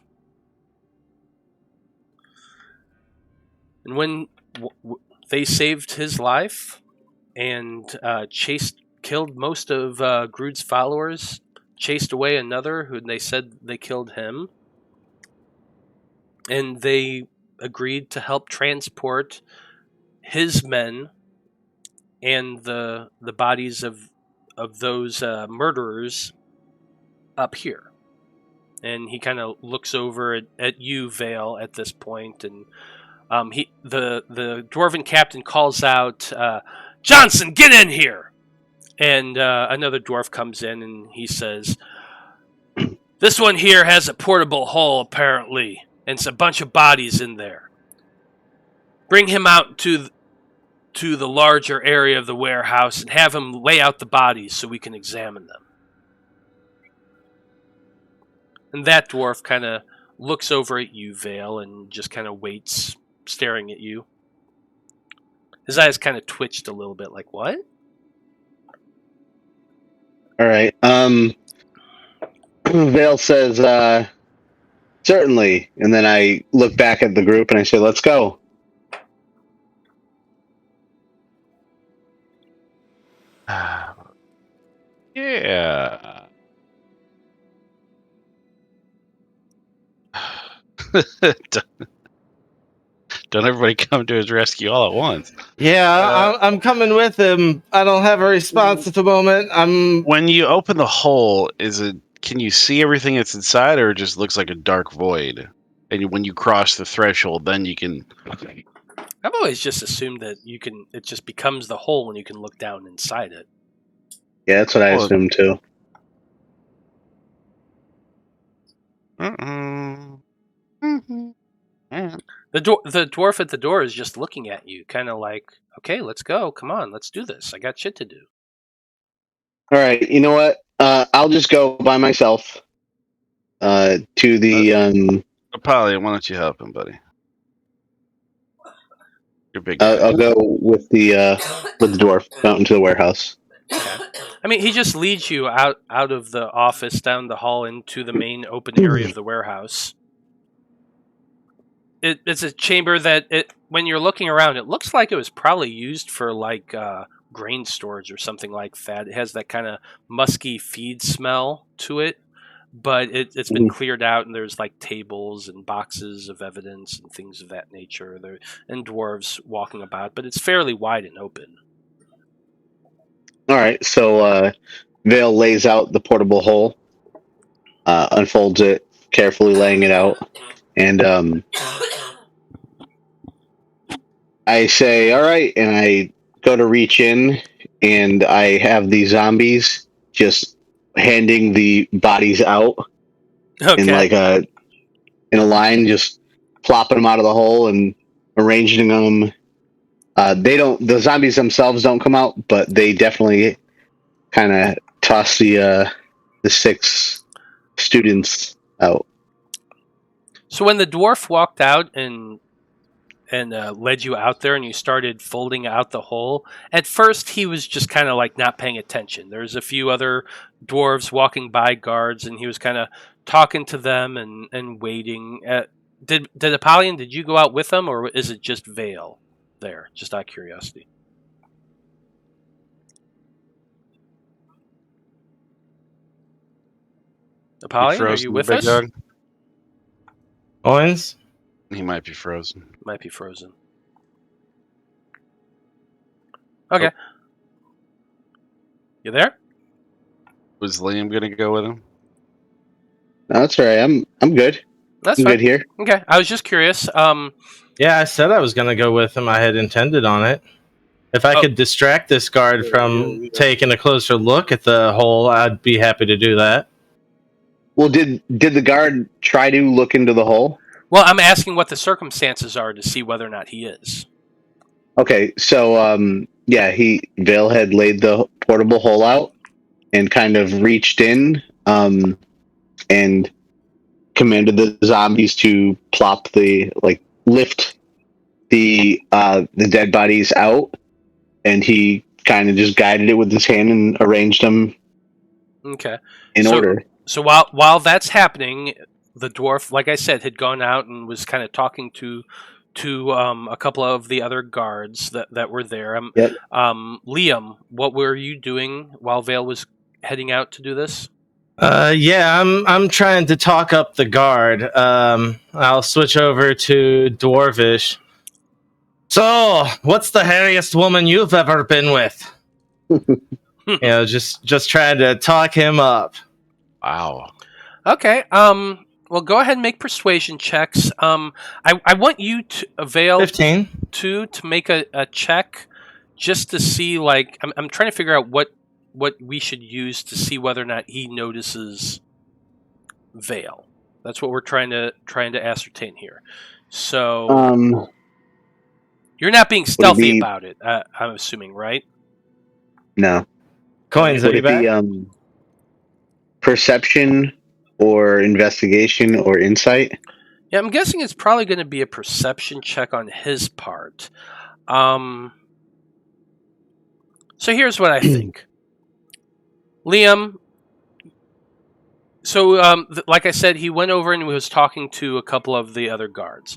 And when they saved his life and killed most of Groot's followers, chased away another who they said they killed him, and they agreed to help transport his men and the bodies of those murderers up here. And he kind of looks over at you, Vale, at this point, and the dwarven captain calls out, "Johnson, get in here!" And another dwarf comes in and he says, "This one here has a portable hull, apparently, and it's a bunch of bodies in there. Bring him out to the larger area of the warehouse and have him lay out the bodies so we can examine them." And that dwarf kind of looks over at you, Vale, and just kind of waits, staring at you. His eyes kind of twitched a little bit, like, what? All right. Vale says, certainly. And then I look back at the group and I say, let's go. Yeah. Don't everybody come to his rescue all at once. Yeah, I'm coming with him. I don't have a response at the moment. When you open the hole, can you see everything that's inside, or it just looks like a dark void? And when you cross the threshold, then you can... I've always just assumed that it just becomes the hole and you can look down inside it. Yeah, that's what I assumed too. The dwarf at the door is just looking at you, kind of like, okay, let's go. Come on, let's do this. I got shit to do. All right, you know what? I'll just go by myself to the. Apollyon, why don't you help him, buddy? You're big guy. I'll go with the dwarf out into the warehouse. Okay. I mean, he just leads you out of the office, down the hall, into the main open area of the warehouse. It's a chamber that, when you're looking around, it looks like it was probably used for like grain storage or something like that. It has that kind of musky feed smell to it, but it's been cleared out, and there's like tables and boxes of evidence and things of that nature. And dwarves walking about, but it's fairly wide and open. All right, so Veil lays out the portable hole, unfolds it, carefully laying it out, and I say, all right, and I go to reach in, and I have the zombies just handing the bodies out Okay. in like in a line, just plopping them out of the hole and arranging them. The zombies themselves don't come out, but they definitely kind of toss the 6 students out. So when the dwarf walked out and led you out there, and you started folding out the hole, at first he was just kind of like not paying attention. There's a few other dwarves walking by, guards, and he was kind of talking to them and waiting. Did Apollyon, did you go out with them, or is it just Veil there? Just out of curiosity. Apollyon, are you with us? Koines? He might be frozen. Might be frozen. Okay. You there? Was Liam gonna go with him? No, that's all right. I'm good. That's I'm fine. good here. Okay, I was just curious. Yeah, I said I was going to go with him. I had intended on it. If I could distract this guard from taking a closer look at the hole, I'd be happy to do that. Well, did the guard try to look into the hole? Well, I'm asking what the circumstances are to see whether or not he is. Okay, so Veil had laid the portable hole out and kind of reached in and commanded the zombies to lift the dead bodies out, and he kind of just guided it with his hand and arranged them in order. So while that's happening, the dwarf, like I said, had gone out and was kind of talking to a couple of the other guards that were there. Yep. Liam, what were you doing while Veil was heading out to do this? I'm trying to talk up the guard. I'll switch over to Dwarvish. So, what's the hairiest woman you've ever been with? Just trying to talk him up. Wow. Okay. Well, go ahead and make persuasion checks. I want you to Veil 15 to make a check just to see. Like, I'm trying to figure out what we should use to see whether or not he notices Veil. That's what we're trying to ascertain here. So you're not being stealthy about it, I'm assuming, right? No. Koines, are you back? Perception or investigation or insight? Yeah, I'm guessing it's probably going to be a perception check on his part. So here's what I think. Liam, so like I said, he went over and was talking to a couple of the other guards.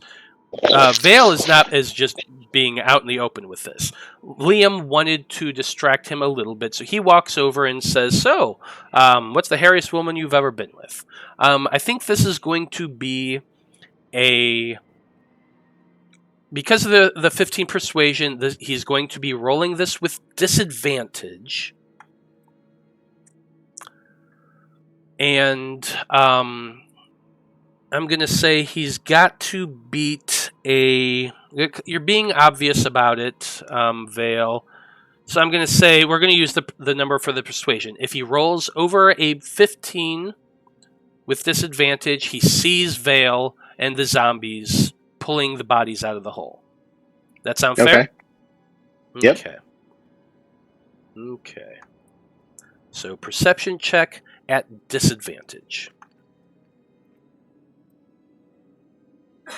Veil is just being out in the open with this. Liam wanted to distract him a little bit, so he walks over and says, "So, what's the hairiest woman you've ever been with?" I think this is going to be because of the 15 persuasion, he's going to be rolling this with disadvantage. And I'm going to say he's got to beat You're being obvious about it, Veil. So I'm going to say we're going to use the number for the persuasion. If he rolls over a 15 with disadvantage, he sees Veil and the zombies pulling the bodies out of the hole. That sound fair? Yep. Okay. So perception check at disadvantage.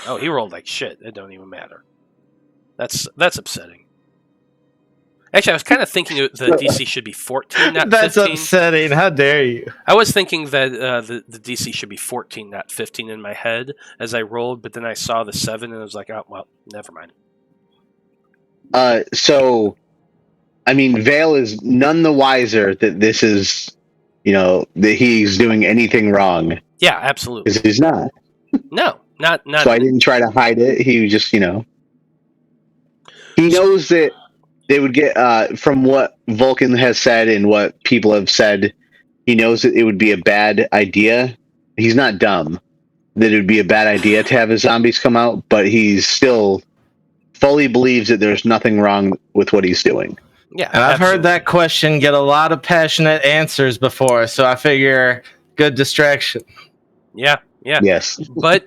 Oh, he rolled like shit. It don't even matter. That's upsetting. Actually, I was kind of thinking the DC should be 14, not 15. That's upsetting. How dare you? I was thinking that the DC should be 14, not 15 in my head as I rolled, but then I saw the 7 and I was like, oh, well, never mind. So, I mean, Veil is none the wiser that this is, that he's doing anything wrong. Yeah, absolutely. Because he's not. No, not. So I didn't try to hide it. He was just, he knows that they would get, from what Vulcan has said and what people have said, he knows that it would be a bad idea. He's not dumb. That it would be a bad idea to have his zombies come out, but he still fully believes that there's nothing wrong with what he's doing. Yeah, and I've heard that question get a lot of passionate answers before, so I figure good distraction. Yeah. Yes. But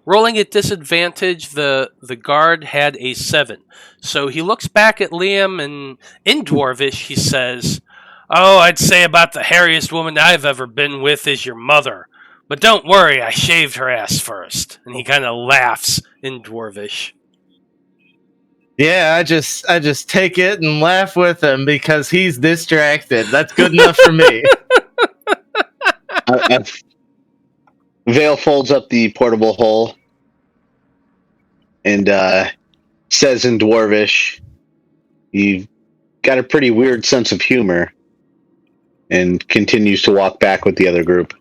rolling at disadvantage, the guard had a 7. So he looks back at Liam, and in Dwarvish he says, "Oh, I'd say about the hairiest woman I've ever been with is your mother. But don't worry, I shaved her ass first." And he kind of laughs in Dwarvish. Yeah, I just take it and laugh with him because he's distracted. That's good enough for me. Veil folds up the portable hole and says in Dwarvish, "You've got a pretty weird sense of humor," and continues to walk back with the other group.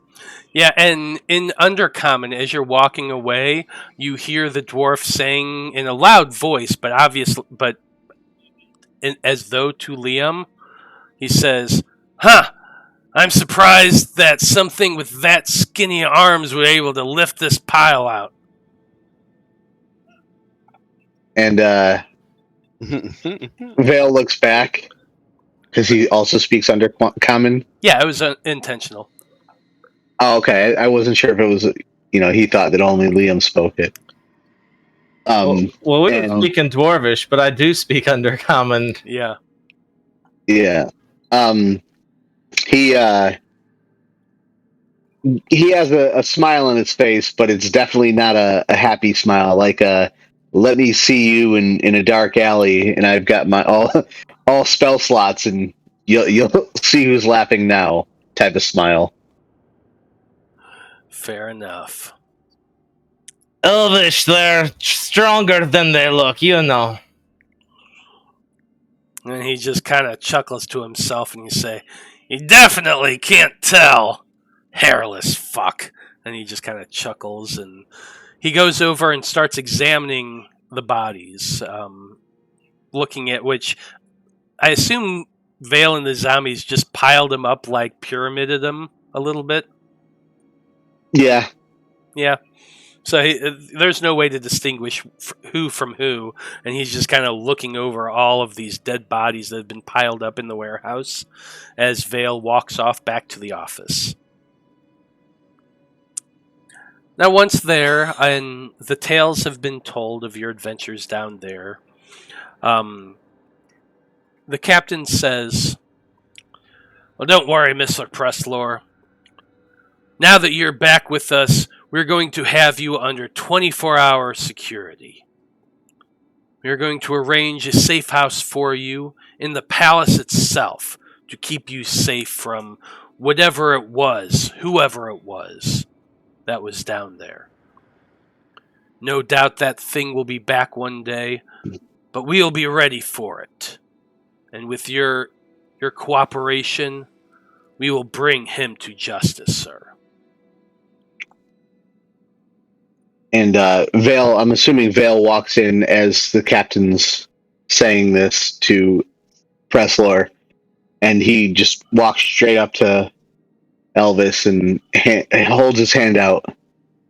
Yeah, and in Undercommon, as you're walking away, you hear the dwarf saying in a loud voice, but as though to Liam, he says, "Huh, I'm surprised that something with that skinny arms were able to lift this pile out." And Veil looks back because he also speaks Undercommon. Yeah, it was intentional. Oh, okay. I wasn't sure if it was, he thought that only Liam spoke it. We don't speak in Dwarvish, but I do speak Undercommon. Yeah. Yeah. He has a smile on his face, but it's definitely not a happy smile. Like let me see you in a dark alley, and I've got my all spell slots, and you'll see who's laughing now type of smile. Fair enough. Elvish, they're stronger than they look, And he just kind of chuckles to himself, and you say, "You definitely can't tell, hairless fuck." And he just kind of chuckles, and he goes over and starts examining the bodies, looking at which I assume Veil and the zombies just piled them up, like pyramided them a little bit. Yeah. So there's no way to distinguish who from who, and he's just kind of looking over all of these dead bodies that have been piled up in the warehouse as Veil walks off back to the office. Now, once there, and the tales have been told of your adventures down there, the captain says, "Well, don't worry, Mr. Presslor. Now that you're back with us, we're going to have you under 24-hour security. We're going to arrange a safe house for you in the palace itself to keep you safe from whatever it was, whoever it was that was down there. No doubt that thing will be back one day, but we'll be ready for it. And with your cooperation, we will bring him to justice, sir." And Veil, I'm assuming Veil walks in as the captain's saying this to Presslor, and he just walks straight up to Elvis and holds his hand out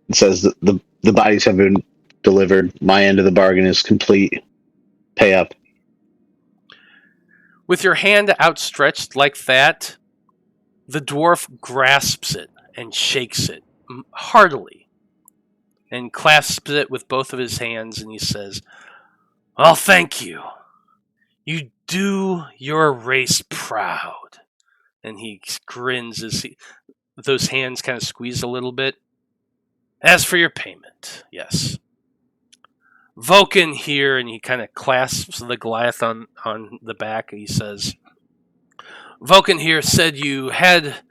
and says that the bodies have been delivered. My end of the bargain is complete. Pay up. With your hand outstretched like that, the dwarf grasps it and shakes it heartily and clasps it with both of his hands, and he says, "Well, thank you. You do your race proud." And he grins as those hands kind of squeeze a little bit. "As for your payment, yes. Vulcan here," and he kind of clasps the Goliath on the back. He says, "Vulcan here said you had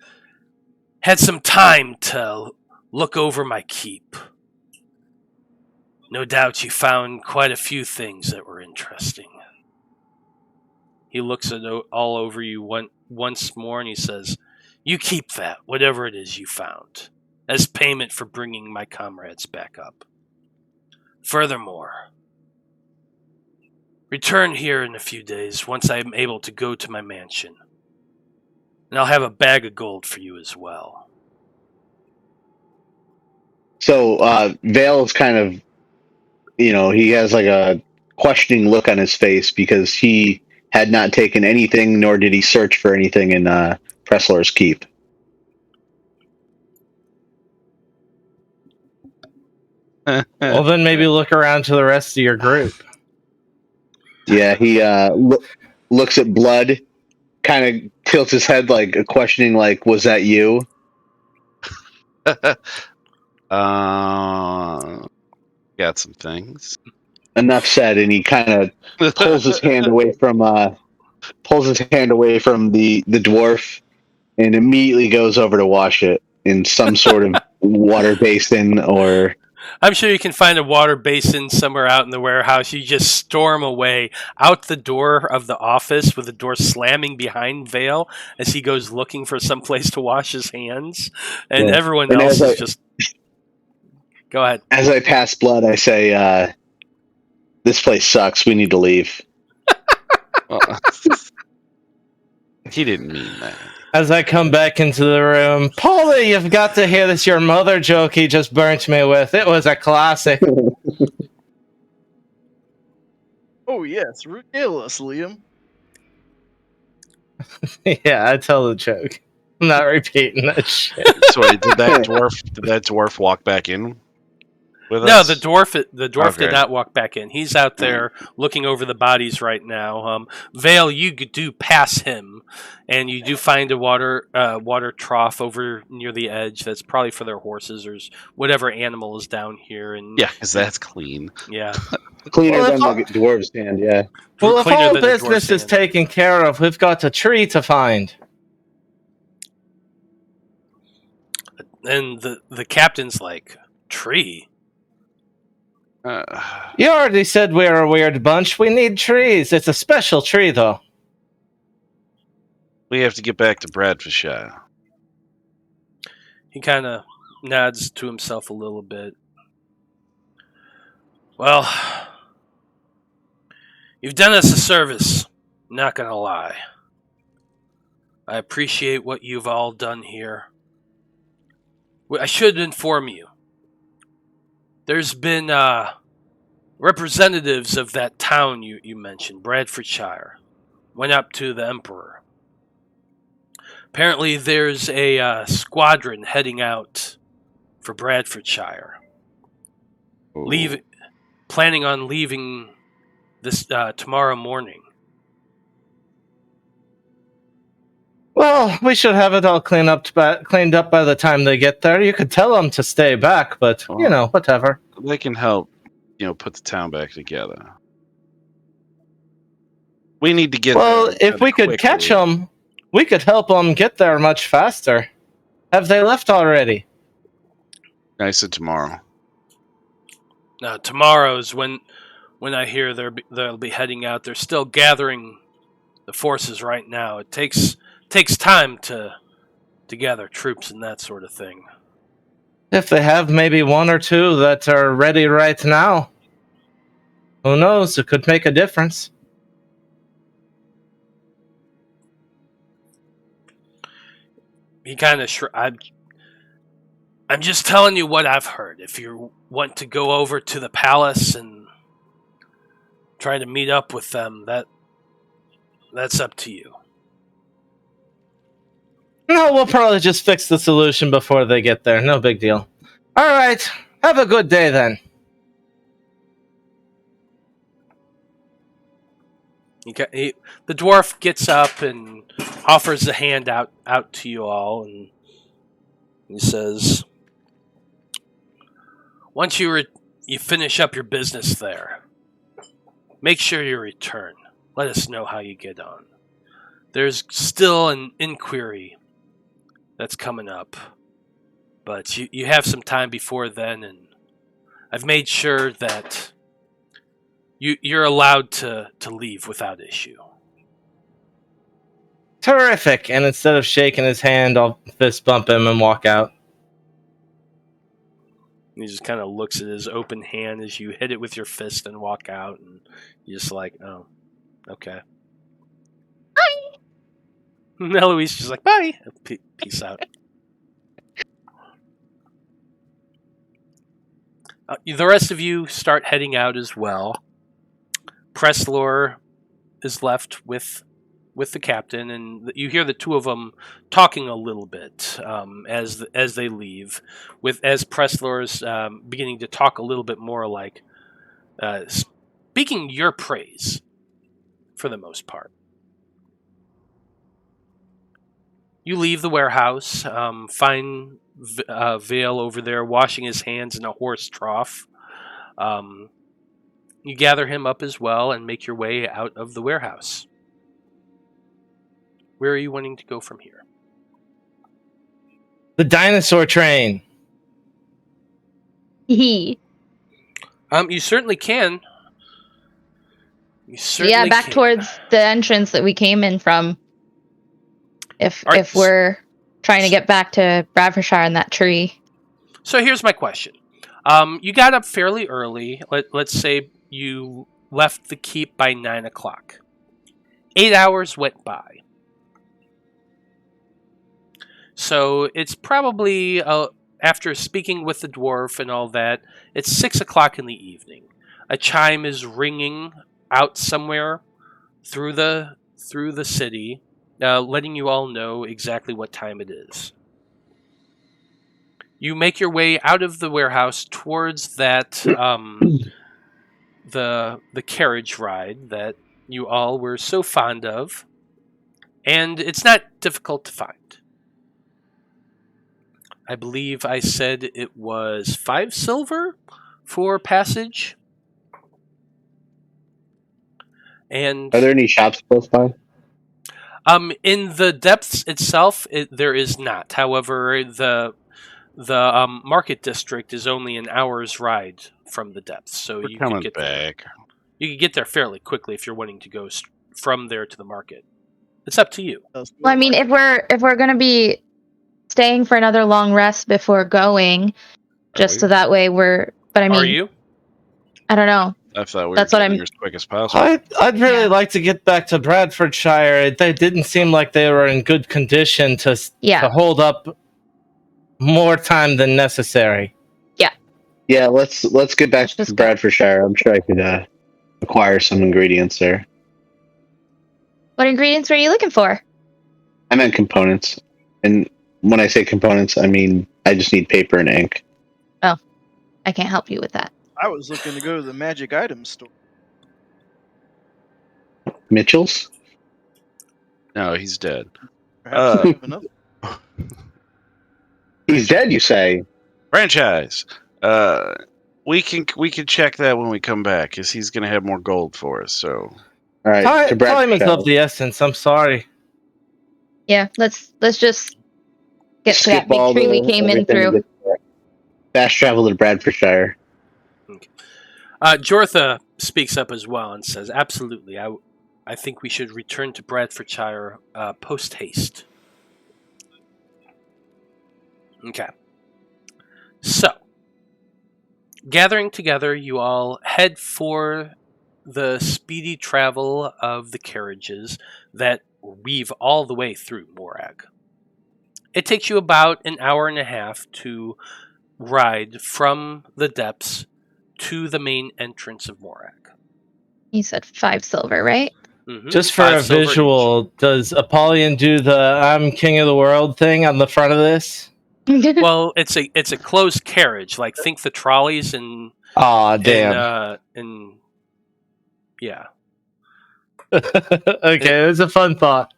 some time to look over my keep. No doubt you found quite a few things that were interesting." He looks at all over you once more, and he says, "You keep that, whatever it is you found, as payment for bringing my comrades back up. Furthermore, return here in a few days once I am able to go to my mansion, and I'll have a bag of gold for you as well." So Vale is kind of, he has like a questioning look on his face because he had not taken anything, nor did he search for anything in Pressler's Keep. Well, then maybe look around to the rest of your group. Yeah, he looks at Blood, kind of tilts his head like questioning, like, "Was that you?" Got some things. Enough said, and he kind of pulls his hand away from the dwarf, and immediately goes over to wash it in some sort of water basin or. I'm sure you can find a water basin somewhere out in the warehouse. You just storm away out the door of the office with the door slamming behind Vale as he goes looking for some place to wash his hands. And everyone else is just... Go ahead. As I pass Blood, I say, "This place sucks. We need to leave." He didn't mean that. As I come back into the room, "Polly, you've got to hear this your mother joke he just burnt me with. It was a classic." Oh yes, regale us, Liam. Yeah, I tell the joke. I'm not repeating that shit. Sorry, did that dwarf walk back in with No, us? the dwarf Okay. did not walk back in. He's out there looking over the bodies right now. Vale, you do pass him, and you do find a water trough over near the edge. That's probably for their horses or whatever animal is down here. And Yeah, because that's clean. yeah, Cleaner Well, than the dwarves' hand, yeah. Well, if cleaner all than the business dwarf's is hand. taken care of, we've got a tree to find. And the captain's like, "Tree? You already said we're a weird bunch. We need trees. It's a special tree, though. We have to get back to Bradfordshire. He kind of nods to himself a little bit. "Well, you've done us a service, not gonna lie. I appreciate what you've all done here. I should inform you. There's been representatives of that town you mentioned, Bradfordshire, went up to the Emperor. Apparently there's a squadron heading out for Bradfordshire. Planning on leaving this tomorrow morning." Well, we should have it all cleaned up by the time they get there. You could tell them to stay back, but, whatever. They can help, put the town back together. We need to get Well, there if we could quickly. catch them, we could help them get there much faster. Have they left already? I said tomorrow. Now, tomorrow's when I hear they'll be heading out. They're still gathering the forces right now. It takes time to gather troops and that sort of thing. If they have maybe one or two that are ready right now, who knows? It could make a difference. He kind of I'm just telling you what I've heard. If you want to go over to the palace and try to meet up with them, that's up to you. No, we'll probably just fix the solution before they get there. No big deal. All right. Have a good day then. The dwarf gets up and offers a hand out to you all, and he says, "Once you finish up your business there, make sure you return. Let us know how you get on. There's still an inquiry that's coming up, but you have some time before then, and I've made sure that you're allowed to leave without issue." Terrific. And instead of shaking his hand, I'll fist bump him and walk out. And he just kind of looks at his open hand as you hit it with your fist and walk out, and you're just like, "Oh, okay." Bye. And Eloise just like, "Bye." Peace out. The rest of you start heading out as well. Presslor is left with the captain, and you hear the two of them talking a little bit as they leave. As Presslor is beginning to talk a little bit more, like speaking your praise for the most part. You leave the warehouse, find Veil over there washing his hands in a horse trough. You gather him up as well and make your way out of the warehouse. Where are you wanting to go from here? The dinosaur train. Hee. You certainly can. Back towards the entrance that we came in from. If we're trying to get back to Bradfordshire in that tree. So here's my question. You got up fairly early. Let's say you left the keep by 9 o'clock. 8 hours went by. So it's probably, after speaking with the dwarf and all that, it's 6 o'clock in the evening. A chime is ringing out somewhere through the city, letting you all know exactly what time it is. You make your way out of the warehouse towards that the carriage ride that you all were so fond of, and it's not difficult to find. I believe I said it was 5 silver for passage. And Are there any shops close by? in the depths itself, there is not. However, the market district is only an hour's ride from the depths, so We're you coming could get back. there. You could get there fairly quickly if you're wanting to go from there to the market. It's up to you. Well, I mean, if we're gonna be staying for another long rest before going, just so that way we're. But I mean, Are you? I don't know. I thought we That's were what getting I'm- here as quick as possible. I'd really Yeah. like to get back to Bradfordshire. They didn't seem like they were in good condition to hold up more time than necessary. Yeah, let's get back to Bradfordshire. I'm sure I could acquire some ingredients there. What ingredients were you looking for? I meant components, and when I say components, I mean I just need paper and ink. I can't help you with that. I was looking to go to the magic item store. Mitchell's? No, he's dead. Perhaps I have another. He's dead, you say? Franchise. We can check that when we come back, because he's gonna have more gold for us. So All right, to Time is Bradfordshire. of the essence. I'm sorry. Yeah, let's just get to that Skip big all tree we the- came in everything through. to get there. Fast travel to Bradfordshire. Jortha speaks up as well and says, "Absolutely, I think we should return to Bradfordshire post haste." Okay. So, gathering together, you all head for the speedy travel of the carriages that weave all the way through Morag. It takes you about an hour and a half to ride from the depths to the main entrance of Morag. You said 5 silver, right? Mm-hmm. Just for 5 a silver visual, does Apollyon do the "I'm king of the world" thing on the front of this? each. Well, it's a closed carriage. Like think the trolleys and Aw, damn. Yeah. Okay, it was a fun thought.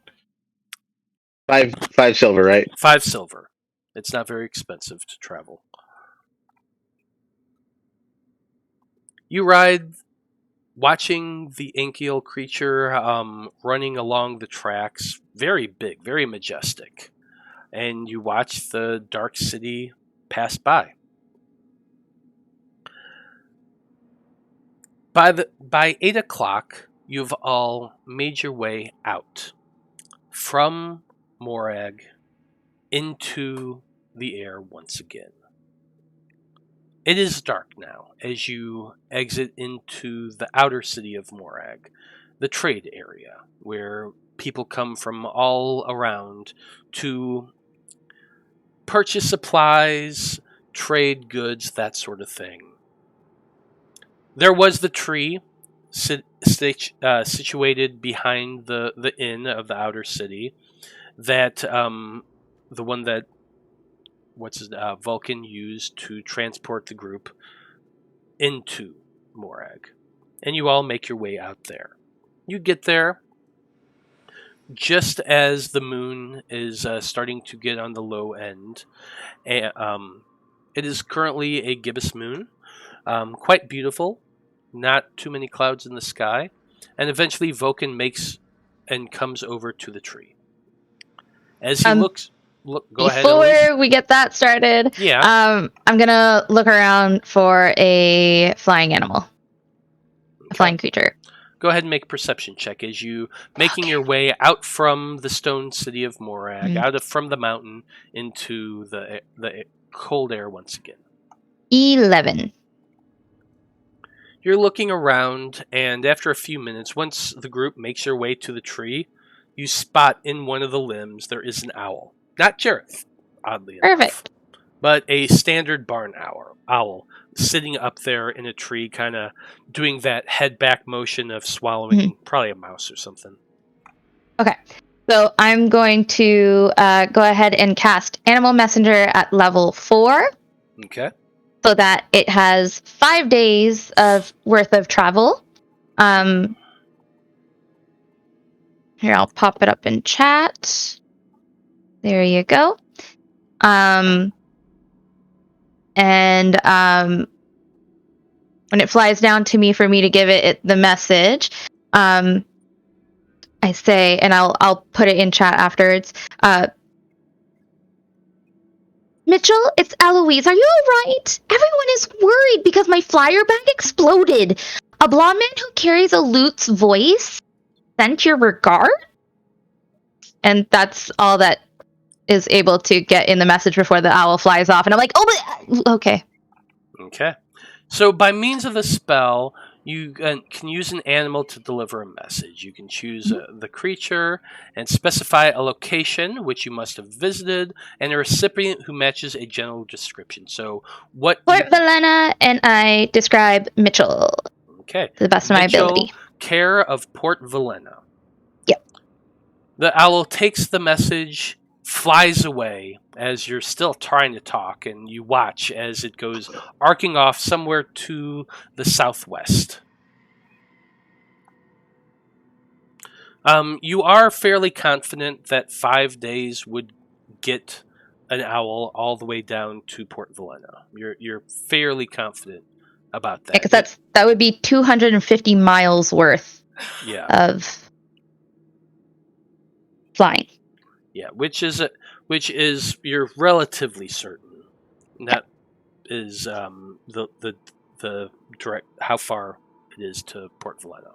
5 silver, right? 5 silver. It's not very expensive to travel. You ride, watching the inkial creature running along the tracks. Very big, very majestic. And you watch the dark city pass by. By 8 o'clock, you've all made your way out from Morag into the air once again. It is dark now as you exit into the outer city of Morag, the trade area, where people come from all around to purchase supplies, trade goods, that sort of thing. There was the tree situated behind the inn of the outer city, that the one that Vulcan used to transport the group into Morag, and you all make your way out there. You get there just as the moon is starting to get on the low end. It is currently a gibbous moon, quite beautiful, not too many clouds in the sky, and eventually Vulcan makes and comes over to the tree. As he looks, go ahead, Eloise. Before we get that started, Yeah. I'm gonna look around for a flying animal, a flying creature. Go ahead and make a perception check as you making your way out from the stone city of Morag, from the mountain into the cold air once again. 11. You're looking around, and after a few minutes, once the group makes their way to the tree, you spot in one of the limbs there is an owl. Not Jareth, oddly enough. Perfect. But a standard barn owl sitting up there in a tree, kind of doing that head back motion of swallowing probably a mouse or something. Okay. So I'm going to go ahead and cast Animal Messenger at level 4. Okay. So that it has 5 days of worth of travel. Here, I'll pop it up in chat. There you go. And when it flies down to me for me to give it the message, I say, and I'll put it in chat afterwards. Mitchell, it's Eloise. Are you alright? Everyone is worried because my flyer bag exploded. A blonde man who carries a lute's voice sent your regard? And that's all that is able to get in the message before the owl flies off. And I'm like, oh, but okay. Okay. So by means of the spell, you can use an animal to deliver a message. You can choose the creature and specify a location which you must have visited, and a recipient who matches a general description. So what? Port Valena, and I describe Mitchell. Okay. To the best of my ability. Care of Port Valena. Yep. The owl takes the message, flies away as you're still trying to talk, and you watch as it goes arcing off somewhere to the southwest. You are fairly confident that 5 days would get an owl all the way down to Port Valena. You're fairly confident about that. Yeah, because that would be 250 miles worth of flying. Yeah, which is you're relatively certain. That is the direct how far it is to Port Valena.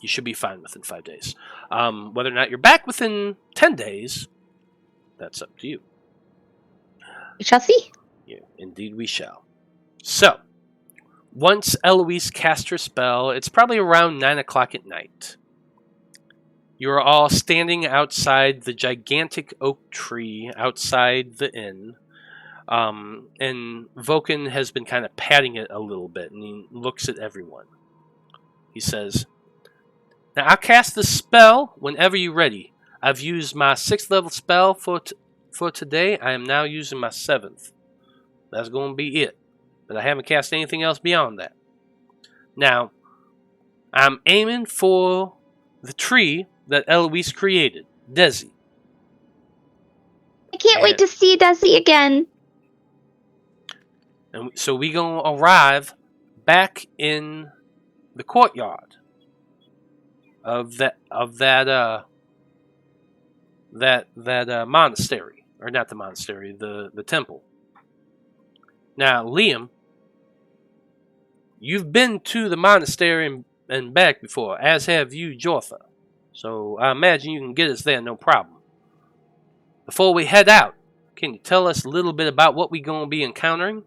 You should be fine within 5 days. Whether or not you're back within 10 days, that's up to you. We shall see. Yeah, indeed we shall. So, once Eloise casts her spell, it's probably around 9 o'clock at night. You are all standing outside the gigantic oak tree outside the inn. And Vulcan has been kind of patting it a little bit, and he looks at everyone. He says, "Now I'll cast the spell whenever you're ready. I've used my 6th level spell for today. I am now using my 7th. That's going to be it. But I haven't cast anything else beyond that. Now, I'm aiming for the tree that Eloise created, Desi. I can't wait to see Desi again. And so we gonna arrive back in the courtyard of that monastery, or not the monastery, the temple. Now, Liam, you've been to the monastery and back before, as have you, Jortha. So I imagine you can get us there, no problem. Before we head out, can you tell us a little bit about what we're going to be encountering?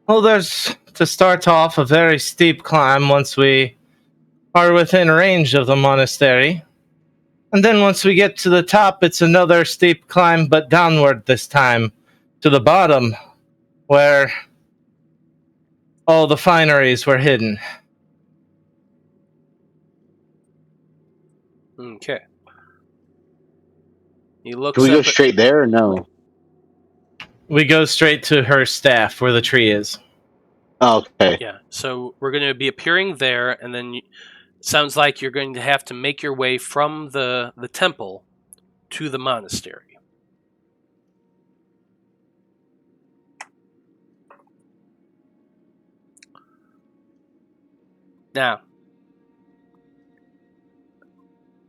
Well, there's, to start off, a very steep climb once we are within range of the monastery. And then once we get to the top, it's another steep climb, but downward this time, to the bottom, where all the fineries were hidden. Okay. He looks Can we go up straight there or no? We go straight to her staff, where the tree is. Oh, okay. Yeah, so we're going to be appearing there, and then it sounds like you're going to have to make your way from the temple to the monastery. Now,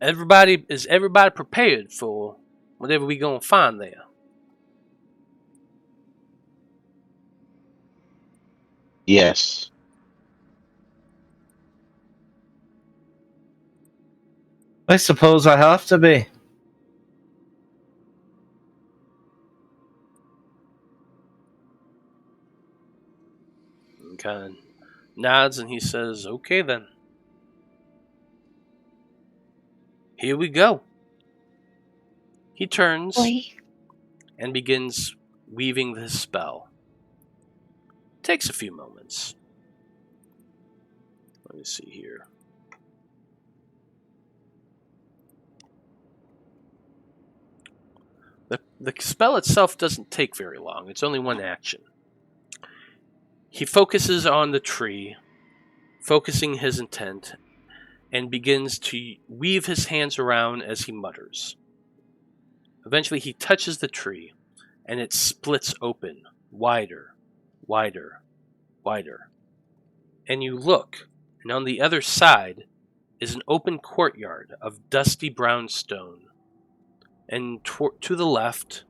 is everybody prepared for whatever we gonna find there? Yes. I suppose I have to be. And kind of nods and he says, "Okay then. Here we go." He turns Boy. and begins weaving this spell. Takes a few moments. Let me see here. The spell itself doesn't take very long. It's only one action. He focuses on the tree, focusing his intent, and begins to weave his hands around as he mutters. Eventually he touches the tree, and it splits open, wider, wider, wider. And you look, and on the other side is an open courtyard of dusty brown stone. And to the left,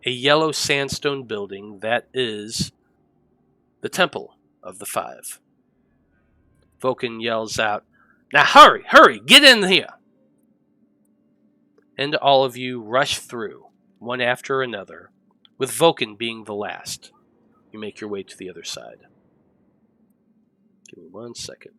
a yellow sandstone building that is the Temple of the Five. Vulcan yells out, "Now hurry, hurry, get in here!" And all of you rush through, one after another, with Vulcan being the last. You make your way to the other side. Give me 1 second.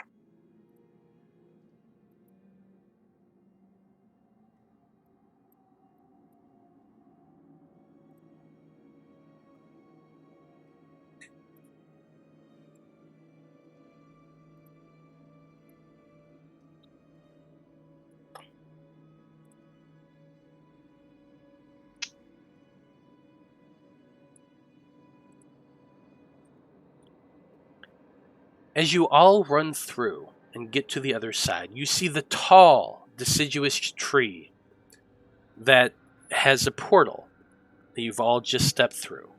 As you all run through and get to the other side, you see the tall, deciduous tree that has a portal that you've all just stepped through.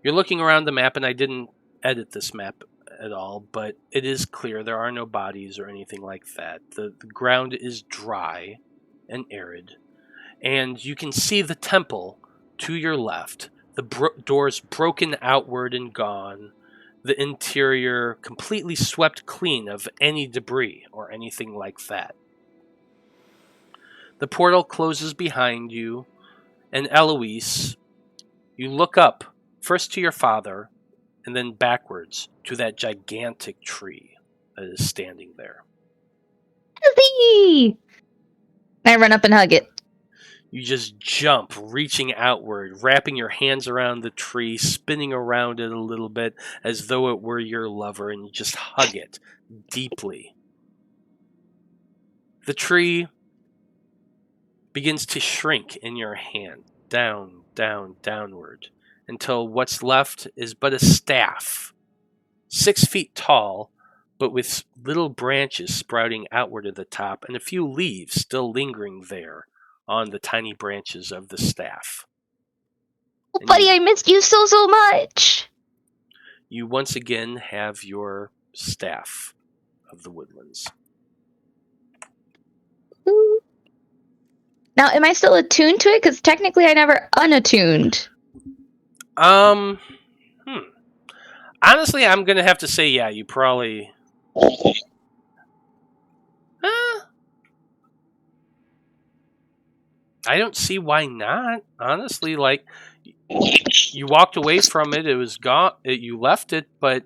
You're looking around the map, and I didn't edit this map at all, but it is clear there are no bodies or anything like that. The ground is dry and arid, and you can see the temple to your left, the doors broken outward and gone, the interior completely swept clean of any debris or anything like that. The portal closes behind you, and Eloise, you look up, first to your father, and then backwards to that gigantic tree. that is standing there. Desi! I run up and hug it. You just jump, reaching outward, wrapping your hands around the tree, spinning around it a little bit as though it were your lover, and you just hug it deeply. The tree begins to shrink in your hand, down, down, downward, until what's left is but a staff, 6 feet tall, but with little branches sprouting outward at the top, and a few leaves still lingering there on the tiny branches of the staff. Oh, buddy, I missed you so much. You once again have your staff of the woodlands. Ooh. Now, am I still attuned to it? Because technically I never unattuned. Honestly, I'm going to have to say, yeah, you probably... I don't see why not. Honestly, like, you walked away from it, it was gone, you left it, but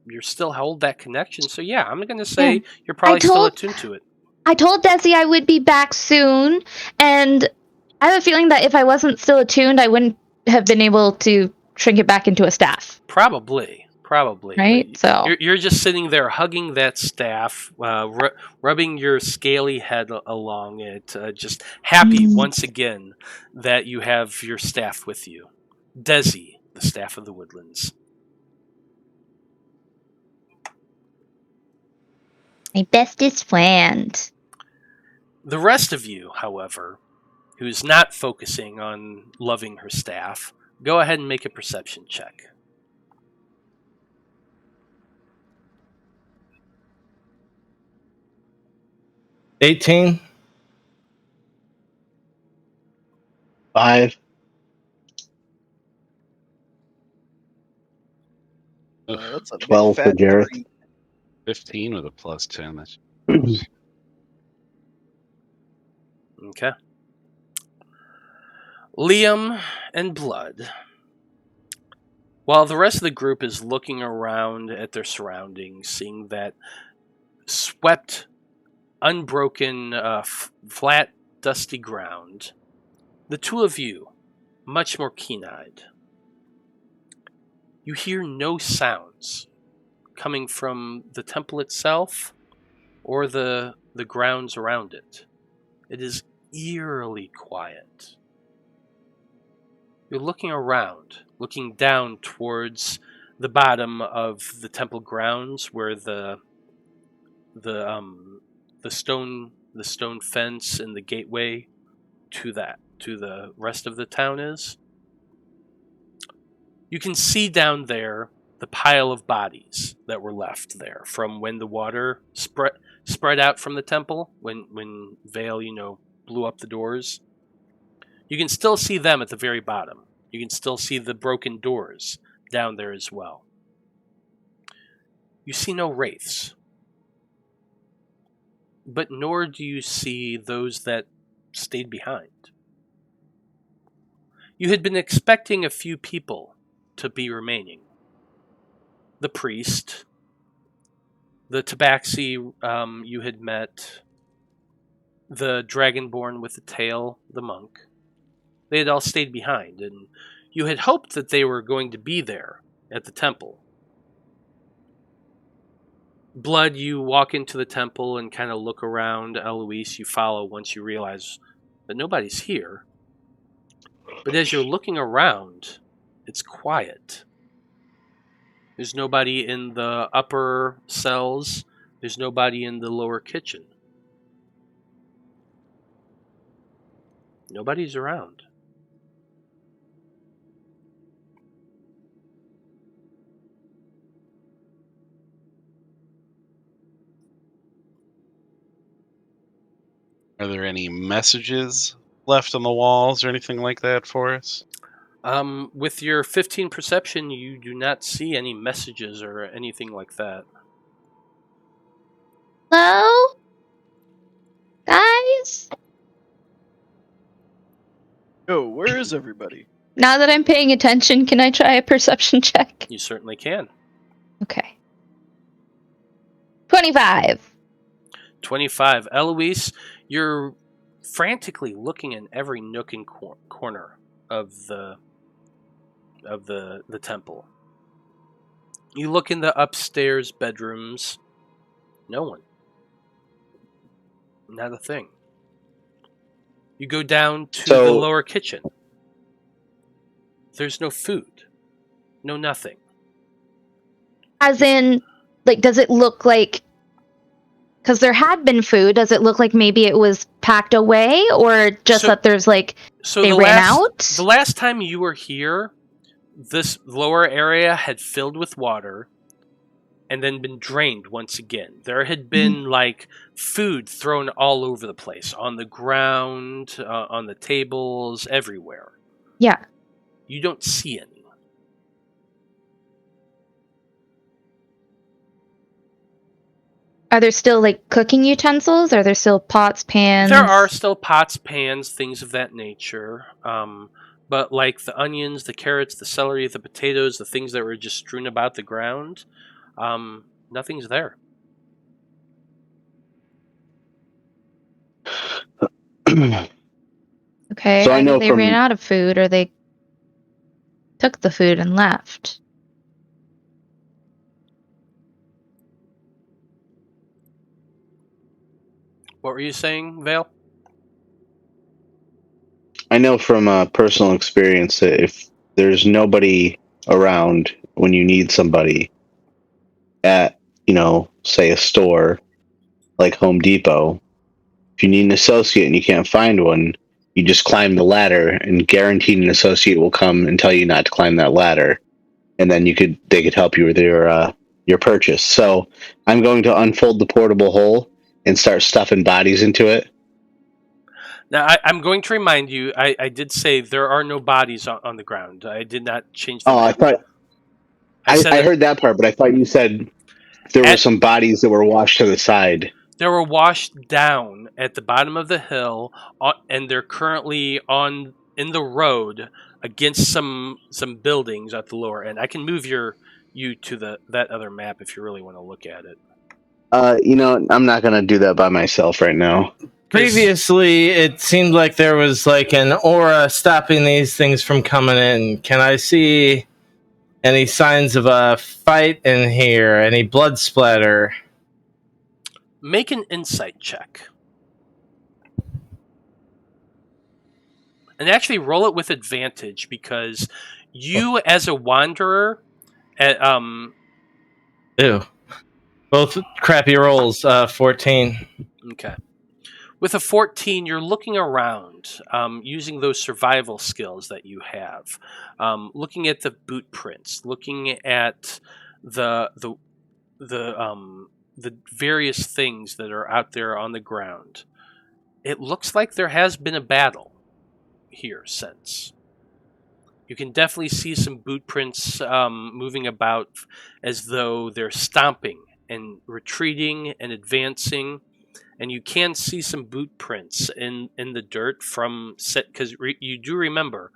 you're still hold that connection. So yeah, I'm going to say you're probably still attuned to it. I told Desi I would be back soon, and I have a feeling that if I wasn't still attuned, I wouldn't have been able to shrink it back into a staff. Probably. Right? So you're just sitting there hugging that staff, rubbing your scaly head along it, just happy once again that you have your staff with you. Desi, the staff of the woodlands. My bestest friend. The rest of you, however, who's not focusing on loving her staff, go ahead and make a perception check. $18. 5. That's a 12 big for fat Jareth. 15 with a plus 10. That's Okay. Liam and Blood. While the rest of the group is looking around at their surroundings, seeing that swept, unbroken, flat, dusty ground, the two of you, much more keen-eyed, you hear no sounds coming from the temple itself or the grounds around it. It is eerily quiet. You're looking around, looking down towards the bottom of the temple grounds where the stone fence and the gateway to the rest of the town is. You can see down there the pile of bodies that were left there from when the water spread out from the temple, when Veil, blew up the doors. You can still see them at the very bottom. You can still see the broken doors down there as well. You see no wraiths, but nor do you see those that stayed behind. You had been expecting a few people to be remaining. The priest, the tabaxi you had met, the dragonborn with the tail, the monk. They had all stayed behind, and you had hoped that they were going to be there at the temple. Blood, you walk into the temple and kind of look around. Eloise, you follow once you realize that nobody's here. But as you're looking around, it's quiet. There's nobody in the upper cells. There's nobody in the lower kitchen. Nobody's around. Are there any messages left on the walls or anything like that for us? With your 15 perception, you do not see any messages or anything like that. Hello? Guys? Yo, where is everybody? Now that I'm paying attention, can I try a perception check? You certainly can. Okay. 25. 25. Eloise, you're frantically looking in every nook and corner of the temple. You look in the upstairs bedrooms. No one. Not a thing. You go down to the lower kitchen. There's no food. No nothing. As in, like, does it look like... Because there had been food, does it look like maybe it was packed away? Or just that there's, like, they ran out? The last time you were here, this lower area had filled with water and then been drained once again. There had been, like, food thrown all over the place. On the ground, on the tables, everywhere. Yeah. You don't see any. Are there still, like, cooking utensils? Are there still pots, pans? There are still pots, pans, things of that nature. But like the onions, the carrots, the celery, the potatoes, the things that were just strewn about the ground, nothing's there. Okay, So I know they ran out of food, or they took the food and left. What were you saying, Vale? I know from personal experience that if there's nobody around when you need somebody at, say a store like Home Depot, if you need an associate and you can't find one, you just climb the ladder and guaranteed an associate will come and tell you not to climb that ladder, and then they could help you with your purchase. So I'm going to unfold the portable hole and start stuffing bodies into it. Now, I'm going to remind you, I did say there are no bodies on the ground. I did not change the map. I heard that part, but I thought you said there were some bodies that were washed to the side. They were washed down at the bottom of the hill, and they're currently in the road against some buildings at the lower end. I can move you to that other map if you really want to look at it. I'm not going to do that by myself right now. Previously, it seemed like there was like an aura stopping these things from coming in. Can I see any signs of a fight in here? Any blood splatter? Make an insight check. And actually roll it with advantage because you, as a wanderer, Ew. Both crappy rolls, 14. Okay. With a 14, you're looking around, using those survival skills that you have, looking at the boot prints, looking at the various things that are out there on the ground. It looks like there has been a battle here since. You can definitely see some boot prints moving about as though they're stomping and retreating and advancing. And you can see some boot prints in the dirt because you do remember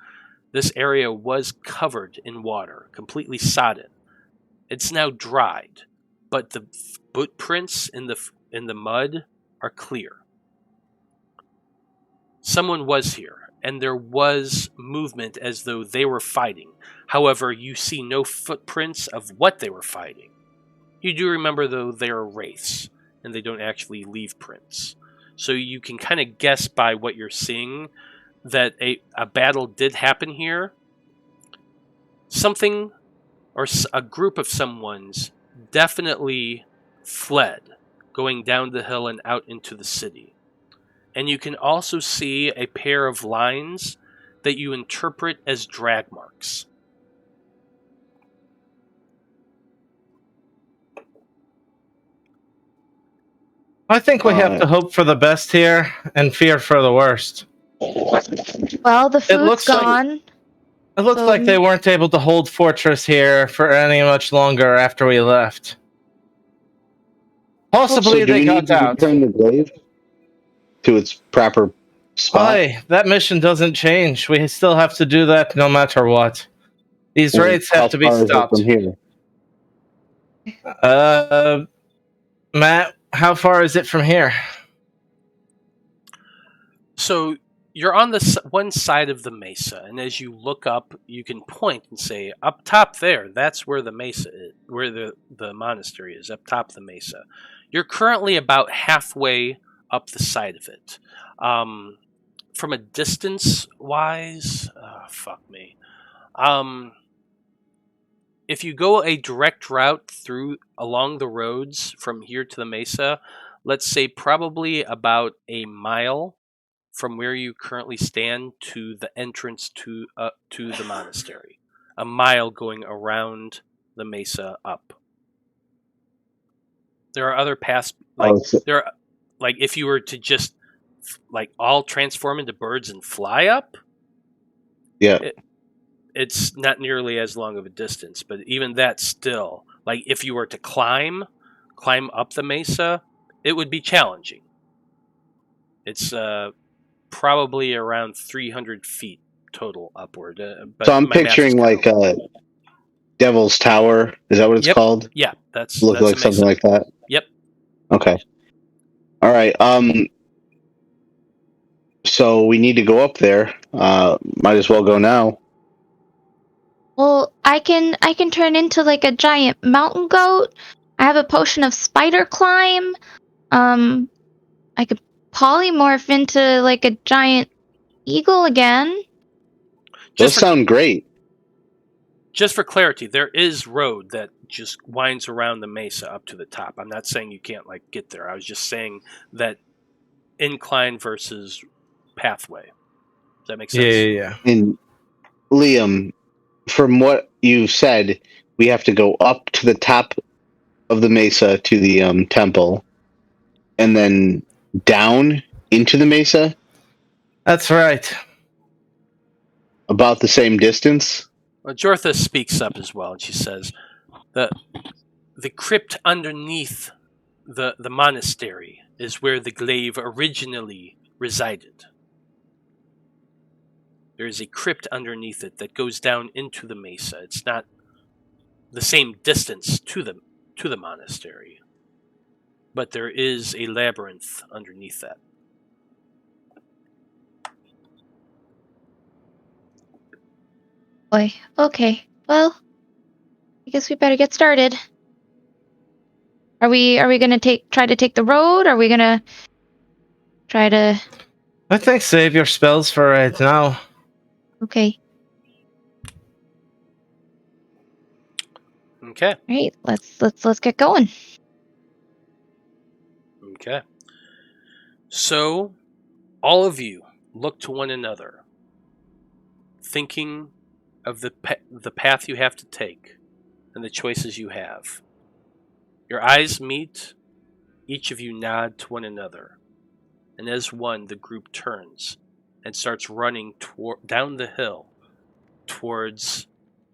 this area was covered in water, completely sodden. It's now dried, but the boot prints in the mud are clear. Someone was here, and there was movement as though they were fighting. However, you see no footprints of what they were fighting. You do remember, though, they are wraiths, and they don't actually leave prints. So you can kind of guess by what you're seeing that a battle did happen here. Something or a group of someone's definitely fled, going down the hill and out into the city. And you can also see a pair of lines that you interpret as drag marks. I think we have to hope for the best here and fear for the worst. Well, the food's gone. It looks like they weren't able to hold Fortress here for any much longer after we left. Possibly they got out. Return the glaive to its proper spot. Aye, that mission doesn't change. We still have to do that no matter what. These raids have to be stopped. From here? Matt, how far is it from here? So you're on the one side of the mesa, and as you look up, you can point and say, "Up top there, that's where the mesa is, where the monastery is. Up top of the mesa." You're currently about halfway up the side of it. From a distance wise, fuck me. If you go a direct route through along the roads from here to the mesa, let's say probably about a mile from where you currently stand to the entrance to the monastery. A mile going around the mesa up. There are other paths like if you were to just like all transform into birds and fly up. Yeah. It's not nearly as long of a distance, but even that still, like if you were to climb up the mesa, it would be challenging. It's probably around 300 feet total upward. But so I'm picturing like Devil's Tower. Is that what it's called? Yeah, that's like something like that. Yep. Okay. All right. So we need to go up there. Might as well go now. Well, I can turn into like a giant mountain goat. I have a potion of spider climb. I could polymorph into like a giant eagle again. Those sound great. Just for clarity, there is road that just winds around the mesa up to the top. I'm not saying you can't like get there. I was just saying that incline versus pathway. Does that make sense? Yeah. And Liam, from what you said, we have to go up to the top of the mesa to the temple, and then down into the mesa. That's right. About the same distance. Well, Jortha speaks up as well, and she says, "the crypt underneath the monastery is where the glaive originally resided. There is a crypt underneath it that goes down into the mesa. It's not the same distance to the monastery, but there is a labyrinth underneath that." Boy, okay. Well, I guess we better get started. Are we gonna try to take the road? Are we gonna try to? I think save your spells for right now. Okay. Okay. All right. Let's get going. Okay. So, all of you look to one another, thinking of the path you have to take and the choices you have. Your eyes meet, each of you nod to one another, and as one, the group turns and starts running down the hill towards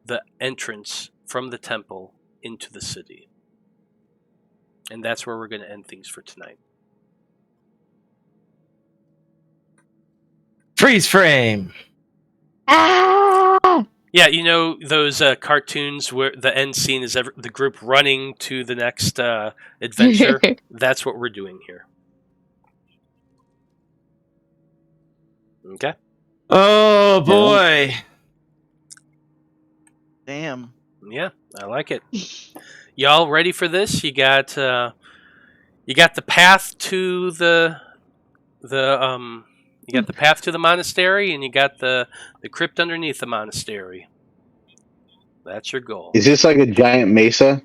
the entrance from the temple into the city. And that's where we're going to end things for tonight. Freeze frame! Ah! Yeah, you know those cartoons where the end scene is the group running to the next adventure? That's what we're doing here. Okay. Oh boy. Damn. Yeah, I like it. Y'all ready for this? You got the path to the you got the path to the monastery, and you got the crypt underneath the monastery. That's your goal. Is this like a giant mesa?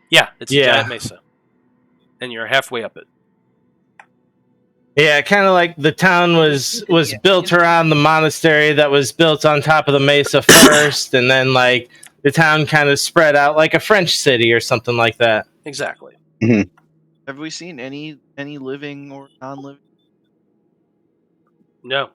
Yeah, it's a giant mesa, and you're halfway up it. Yeah, kind of like the town was built around the monastery that was built on top of the mesa first, and then like the town kind of spread out like a French city or something like that. Exactly. Mm-hmm. Have we seen any living or non-living? No.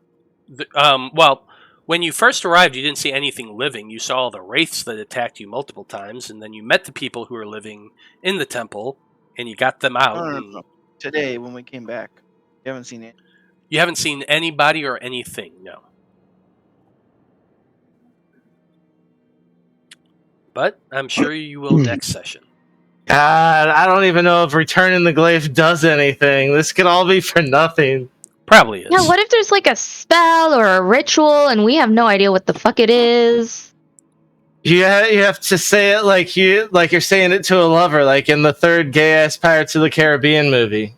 Well, when you first arrived, you didn't see anything living. You saw the wraiths that attacked you multiple times, and then you met the people who were living in the temple, and you got them out. No. Today, when we came back, you haven't seen it. You haven't seen anybody or anything, no. But I'm sure you will next session. God, I don't even know if returning the glaive does anything. This could all be for nothing. Probably is. Yeah, what if there's like a spell or a ritual and we have no idea what the fuck it is? You have to say it like you're saying it to a lover, like in the third gay-ass Pirates of the Caribbean movie.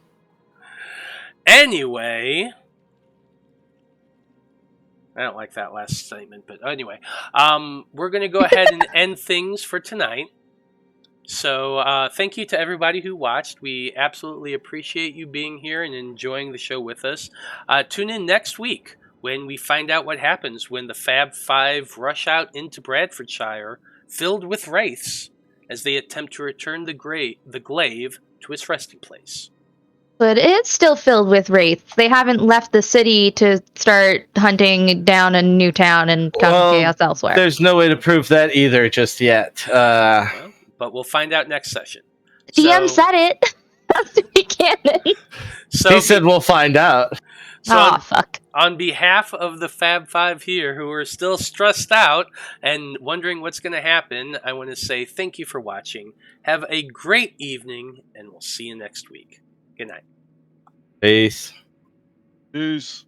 Anyway, I don't like that last statement, but anyway, we're going to go ahead and end things for tonight. So thank you to everybody who watched. We absolutely appreciate you being here and enjoying the show with us. Tune in next week when we find out what happens when the Faab Five rush out into Bradfordshire, filled with wraiths, as they attempt to return the glaive to its resting place. But it's still filled with wraiths. They haven't left the city to start hunting down a new town and causing chaos elsewhere. There's no way to prove that either just yet. Well, but we'll find out next session. DM said it. Has to be canon. So he said we'll find out. So fuck. On behalf of the Fab Five here, who are still stressed out and wondering what's going to happen, I want to say thank you for watching. Have a great evening, and we'll see you next week. Good night. Peace. Peace.